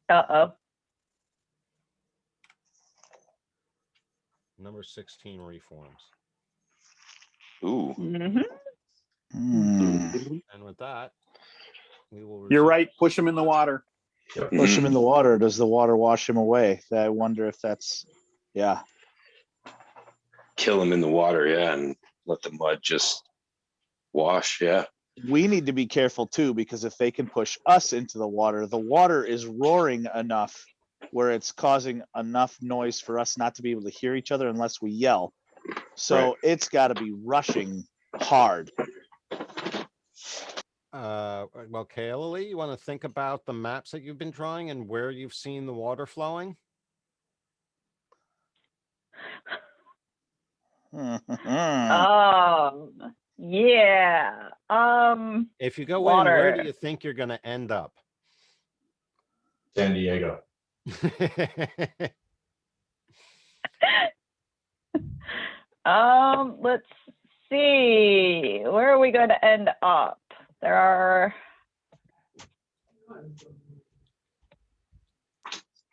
F: Uh-oh.
B: Number 16 reforms.
A: ooh.
F: Mhm.
B: And with that, we will.
E: You're
B: resume.
E: right. Push him in the water.
C: Push him in the water. Does the water wash him away? I wonder if that's, yeah.
A: Kill him in the water, yeah, and let the mud just wash, yeah.
C: We need to be careful too, because if they can push us into the water is roaring enough where it's causing enough noise for us not to be able to hear each other unless we yell. So
A: Right.
C: it's got to be rushing hard.
B: Well, Kaylee, you want to think about the maps that you've been drawing and where you've seen the water flowing?
F: Yeah.
B: If you go
F: Water.
B: in, where do you think you're going to end up?
D: San Diego.
F: Let's see. Where are we going to end up? There are.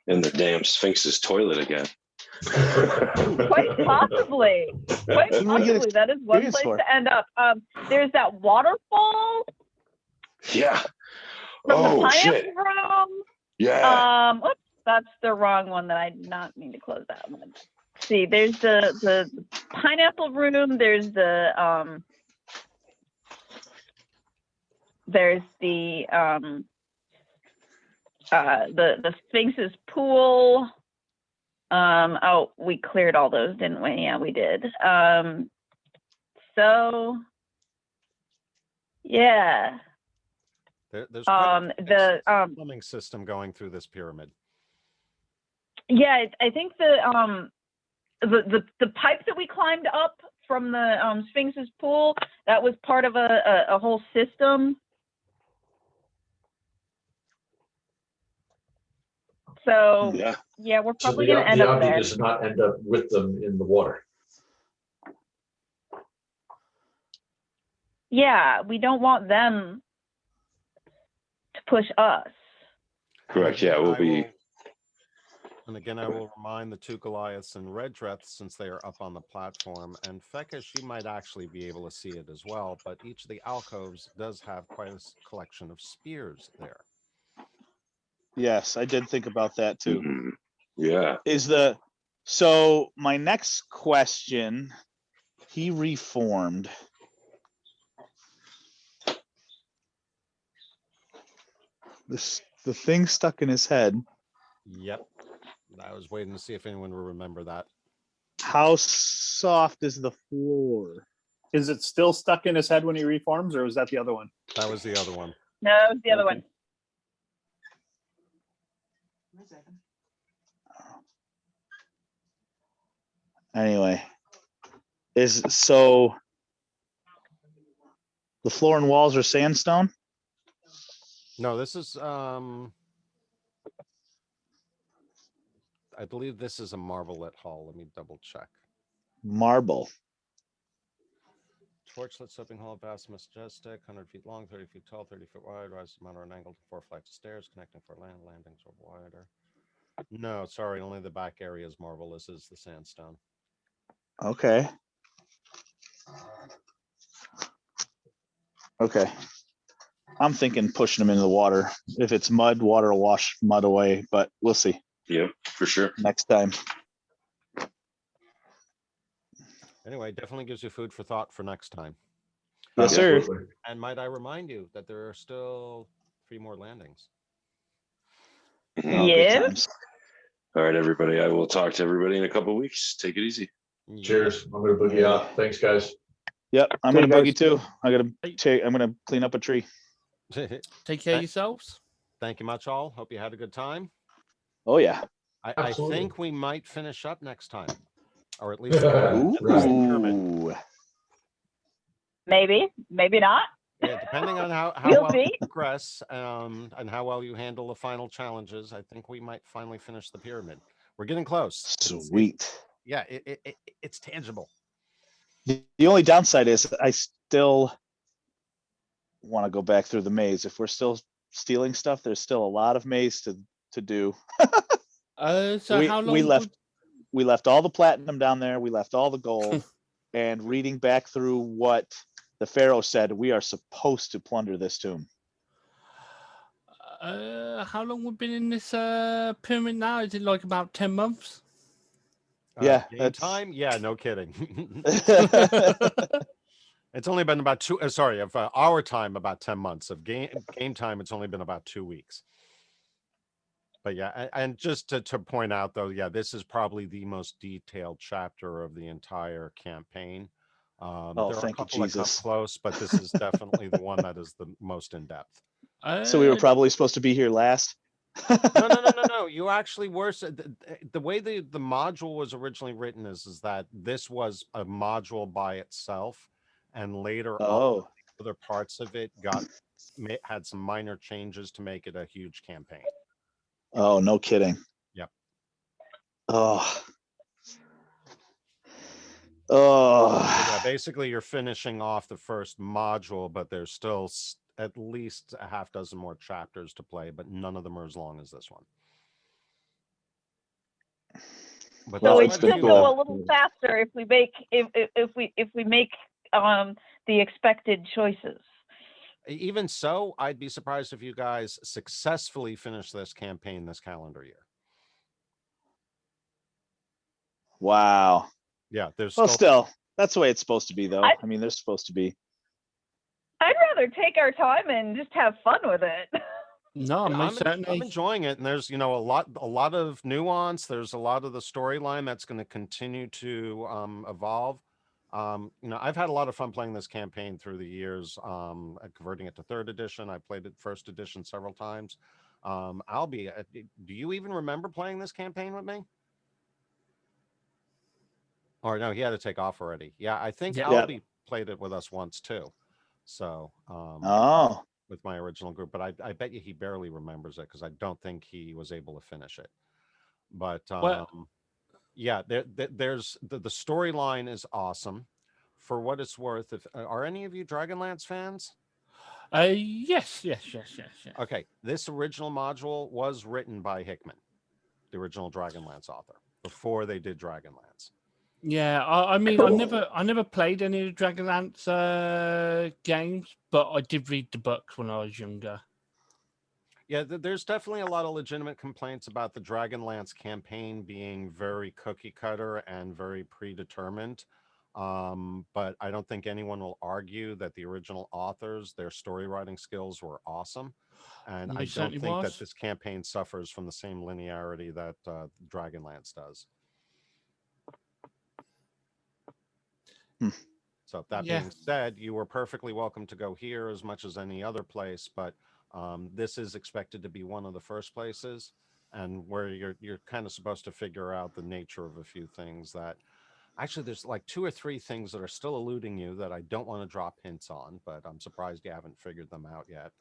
A: In the damn Sphinx's toilet again.
F: Quite possibly. Quite
C: Didn't we get
F: possibly. That is one place
C: experience for?
F: to end up. There's that waterfall
A: Yeah.
F: from the
A: Oh
F: pineapple
A: shit.
F: room.
A: Yeah.
F: Oops, that's the wrong one that I did not mean to close that one. See, there's the pineapple room. There's the Sphinx's pool. Oh, we cleared all those, didn't we? Yeah, we did. So yeah.
B: There's quite
F: the
B: plumbing system going through this pyramid.
F: Yeah, I think the pipe that we climbed up from the Sphinx's pool, that was part of a whole system. So yeah, we're probably
D: so
F: gonna end
D: the
F: up
D: object
F: there.
D: does not end up with them in the water.
F: Yeah, we don't want them to push us.
A: Correct. Yeah, we'll be.
B: And again, I will remind the two Goliaths and Redreth, since they are up on the platform, and Fekka, she might actually be able to see it as well, but each of the alcoves does have quite a collection of spears there.
C: Yes, I did think about that too.
A: Mhm. Yeah.
C: So my next question, he reformed. The thing stuck in his head.
B: Yep. I was waiting to see if anyone would remember that.
C: How soft is the floor?
E: Is it still stuck in his head when he reforms, or was that the other one?
B: That was the other one.
F: No, it was the other one.
C: Anyway, so the floor and walls are sandstone?
B: No, this is I believe this is a marble-lit hall. Let me double check.
C: Marble.
B: Torchlit sloping hall, vast, majestic, 100 feet long, 30 feet tall, 30 feet wide, rises to mount on an angle to 4 flights of stairs, connecting 4 landings or wider. No, sorry, only the back area is marble. This is the sandstone.
C: Okay. Okay. I'm thinking pushing them into the water. If it's mud, water will wash mud away, but we'll see
A: Yep, for sure.
C: next time.
B: Anyway, definitely gives you food for thought for next time.
C: Yes, sir.
D: Absolutely.
B: And might I remind you that there are still 3 more landings.
C: Oh, good
F: Yeah.
C: times.
A: All right, everybody. I will talk to everybody in a couple of weeks. Take it easy.
D: Cheers. I'm gonna boogie out. Thanks, guys.
C: Yep, I'm
E: Okay,
C: gonna
E: guys.
C: boogie too. I'm gonna clean up a tree.
G: Take care of yourselves.
B: Thank you much, all. Hope you had a good time.
C: Oh yeah.
B: I
D: Absolutely.
B: think we might finish up next time. or at least
C: Ooh.
F: Maybe, maybe not.
B: yeah, depending on how
F: We'll
B: well
F: see.
B: you progress and how well you handle the final challenges, I think we might finally finish the pyramid. We're getting close.
C: Sweet.
B: It's tangible.
C: The only downside is I still want to go back through the maze. If we're still stealing stuff, there's still a lot of maze to do.
G: So how long
C: we left all the platinum down there. We left all the gold. And reading back through what the Pharaoh said, we are supposed to plunder this tomb.
G: How long we've been in this pyramid now? Is it like about 10 months?
C: Yeah,
B: game time. Yeah, no kidding. It's only been about our time about 10 months. Of game time, it's only been about 2 weeks. But yeah, and just to point out though, yeah, this is probably the most detailed chapter of the entire campaign. There are a couple that come close, but this is definitely the one that is the most in depth.
C: So we were probably supposed to be here last.
B: No. You actually were. The way the module was originally written is that this was a module by itself, and later on, other parts of it had some minor changes to make it a huge campaign.
C: Oh, no kidding.
B: Yep.
C: Oh.
B: Yeah, basically you're finishing off the first module, but there's still at least a half dozen more chapters to play, but none of them are as long as this one.
F: But so it should go a little faster if we make the expected choices.
B: Even so, I'd be surprised if you guys successfully finish this campaign this calendar year.
C: Wow.
B: Yeah, there's
C: still that's the way it's supposed to be, though. I mean, there's supposed to be.
F: I'd rather take our time and just have fun with it.
G: No,
B: I'm enjoying it, and there's a lot of nuance. There's a lot of the storyline that's going to continue to evolve. I've had a lot of fun playing this campaign through the years, converting it to 3rd edition. I played it 1st edition several times. Albie, do you even remember playing this campaign with me? Or no, he had to take off already. Yeah, I think Albie played it with us once too. So, with my original group, but I bet you he barely remembers it because I don't think he was able to finish it. But yeah, there's the storyline is awesome. For what it's worth, are any of you Dragonlance fans?
G: Yes.
B: Okay, this original module was written by Hickman, the original Dragonlance author, before they did Dragonlance.
G: Yeah, I mean, I never played any of the Dragonlance games, but I did read the books when I was younger.
B: Yeah, there's definitely a lot of legitimate complaints about the Dragonlance campaign being very cookie cutter and very predetermined. But I don't think anyone will argue that the original authors, their story writing skills were awesome. And I don't think that this campaign suffers from the same linearity that Dragonlance does. So that being said, you were perfectly welcome to go here as much as any other place, but this is expected to be one of the first places, and where you're kind of supposed to figure out the nature of a few things that actually there's like 2 or 3 things that are still eluding you that I don't want to drop hints on, but I'm surprised you haven't figured them out yet.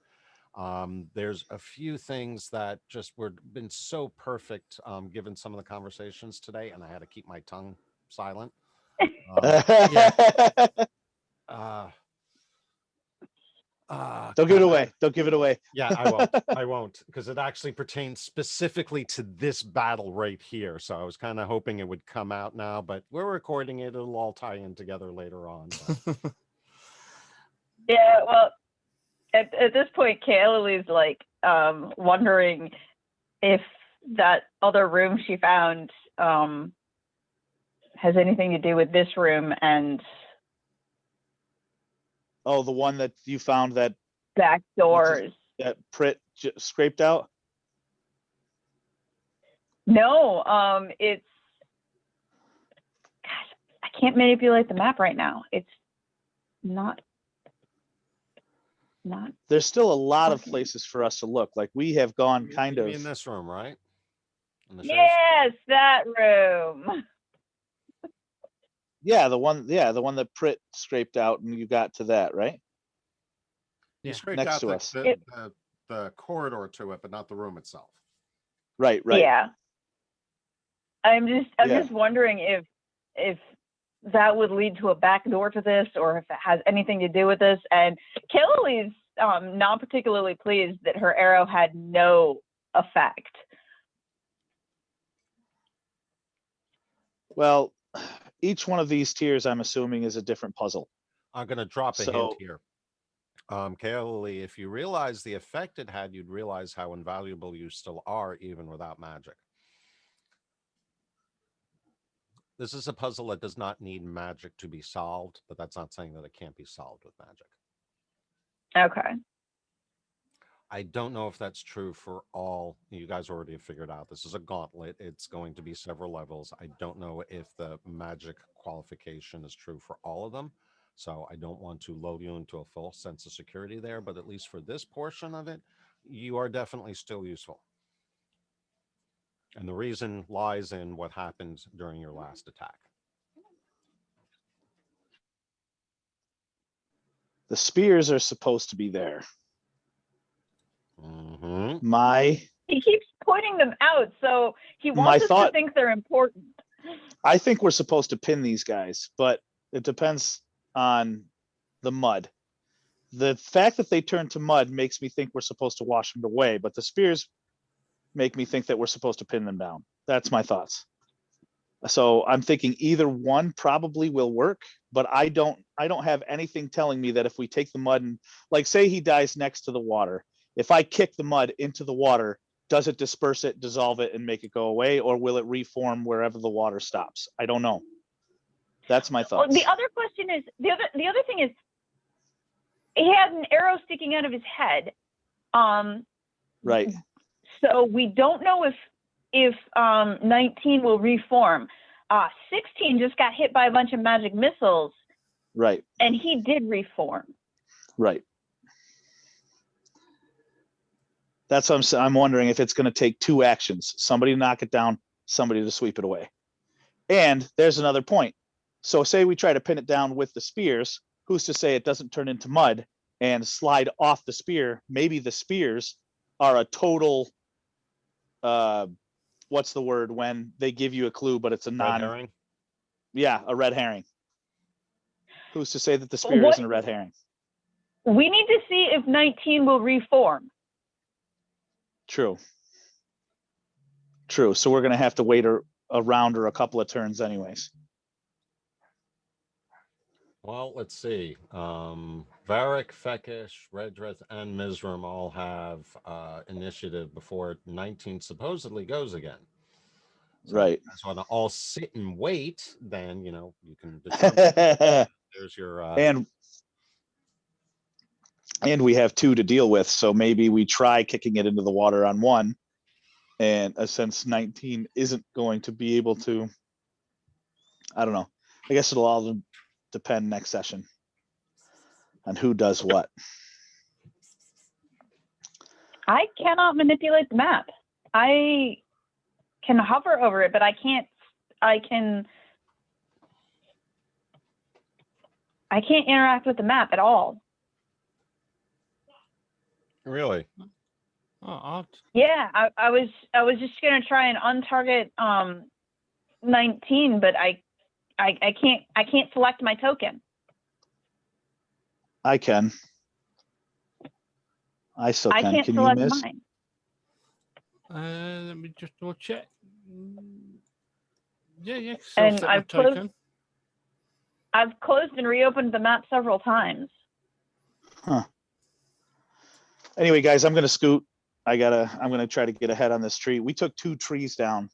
B: There's a few things that just been so perfect given some of the conversations today, and I had to keep my tongue silent.
C: Don't give it away. Don't give it away.
B: Yeah, I won't, because it actually pertains specifically to this battle right here. So I was kind of hoping it would come out now, but we're recording it. It'll all tie in together later on.
F: Yeah, well, at this point, Kaylee's like wondering if that other room she found has anything to do with this room and
C: the one that you found that
F: back doors
C: that Prit scraped out.
F: No, it's I can't manipulate the map right now. It's not
C: there's still a lot of places for us to look. Like we have gone kind of
B: in this room, right?
F: Yes, that room.
C: Yeah, the one that Prit scraped out, and you got to that, right?
B: You
G: Yeah.
B: scraped
C: Next
B: out
C: to us.
B: the corridor to it, but not the room itself.
C: Right.
F: Yeah. I'm
C: Yeah.
F: just wondering if that would lead to a back door to this, or if it has anything to do with this. And Kelly's not particularly pleased that her arrow had no effect.
C: Well, each one of these tiers, I'm assuming, is a different puzzle.
B: I'm going to drop a hint
C: So-
B: here. Kaoli, if you realize the effect it had, you'd realize how invaluable you still are, even without magic. This is a puzzle that does not need magic to be solved, but that's not saying that it can't be solved with magic.
F: Okay.
B: I don't know if that's true for all. You guys already have figured out this is a gauntlet. It's going to be several levels. I don't know if the magic qualification is true for all of them. So I don't want to lull you into a false sense of security there, but at least for this portion of it, you are definitely still useful. And the reason lies in what happened during your last attack.
C: The spears are supposed to be there.
B: Mm-hmm.
F: He keeps pointing them out, so he
C: My
F: wants us to
C: thought-
F: think they're important.
C: I think we're supposed to pin these guys, but it depends on the mud. The fact that they turn to mud makes me think we're supposed to wash them away, but the spears make me think that we're supposed to pin them down. That's my thoughts. So I'm thinking either one probably will work, but I don't have anything telling me that if we take the mud and, like, say he dies next to the water, if I kick the mud into the water, does it disperse it, dissolve it, and make it go away, or will it reform wherever the water stops? I don't know. That's my
F: Well,
C: thoughts.
F: the other question is the other thing is he had an arrow sticking out of his head.
C: Right.
F: So we don't know if 19 will reform. 16 just got hit by a bunch of magic missiles,
C: Right.
F: and he did reform.
C: Right. That's what I'm wondering if it's going to take two actions: somebody to knock it down, somebody to sweep it away. And there's another point. So say we try to pin it down with the spears, who's to say it doesn't turn into mud and slide off the spear? Maybe the spears are a total, what's the word when they give you a clue, but it's a
B: Red herring?
C: Yeah, a red herring. Who's to say that the spear isn't a red herring?
F: We need to see if 19 will reform.
C: True. So we're going to have to wait a round or a couple of turns anyways.
B: Well, let's see. Varric, Fekish, Redrith, and Mizram all have initiative before 19 supposedly goes again. So
C: Right.
B: So on all sit and wait, then you can determine. There's your
C: and we have two to deal with, so maybe we try kicking it into the water on one, and since 19 isn't going to be able to, I don't know. I guess it'll all depend next session on who does what.
F: I cannot manipulate the map. I can hover over it, but I can't. I can't interact with the map at all.
B: Really?
G: Oh, odd.
F: Yeah, I was just gonna try and untarget 19, but I can't select my token.
C: I can. I still
F: I
C: can.
F: can't
C: Can you
F: select
C: miss?
F: mine.
G: Let me just double check. Yeah.
F: And
G: set my
F: I've closed-
G: token.
F: I've closed and reopened the map several times.
C: Huh. Anyway, guys, I'm gonna scoot. I'm gonna try to get ahead on this tree. We took 2 trees down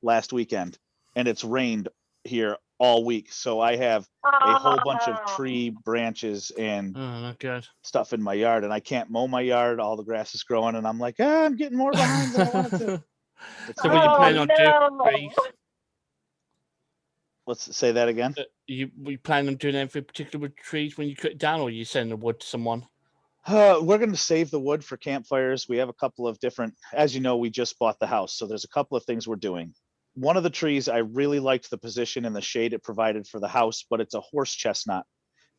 C: last weekend, and it's rained here all week. So I have a whole bunch of tree branches and
G: Oh, not good.
C: stuff in my yard, and I can't mow my yard. All the grass is growing, and I'm like, I'm getting more behind than I wanted to.
G: So what you plan on
F: no.
G: doing, Reese?
C: Let's say that again.
G: We plan on doing anything particular with trees when you cut it down, or you send the wood to someone?
C: We're going to save the wood for campfires. We have a couple of different, as you know, we just bought the house, so there's a couple of things we're doing. one of the trees, I really liked the position and the shade it provided for the house, but it's a horse chestnut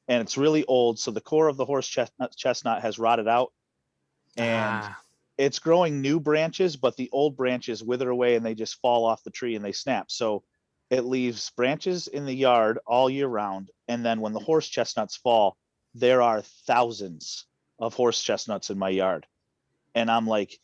C: and it's really old. So the core of the horse chestnut has rotted out and it's growing new branches, but the old branches wither away and they just fall off the tree and they snap. So it leaves branches in the yard all year round. And then when the horse chestnuts fall, there are thousands of horse chestnuts in my yard. And I'm like,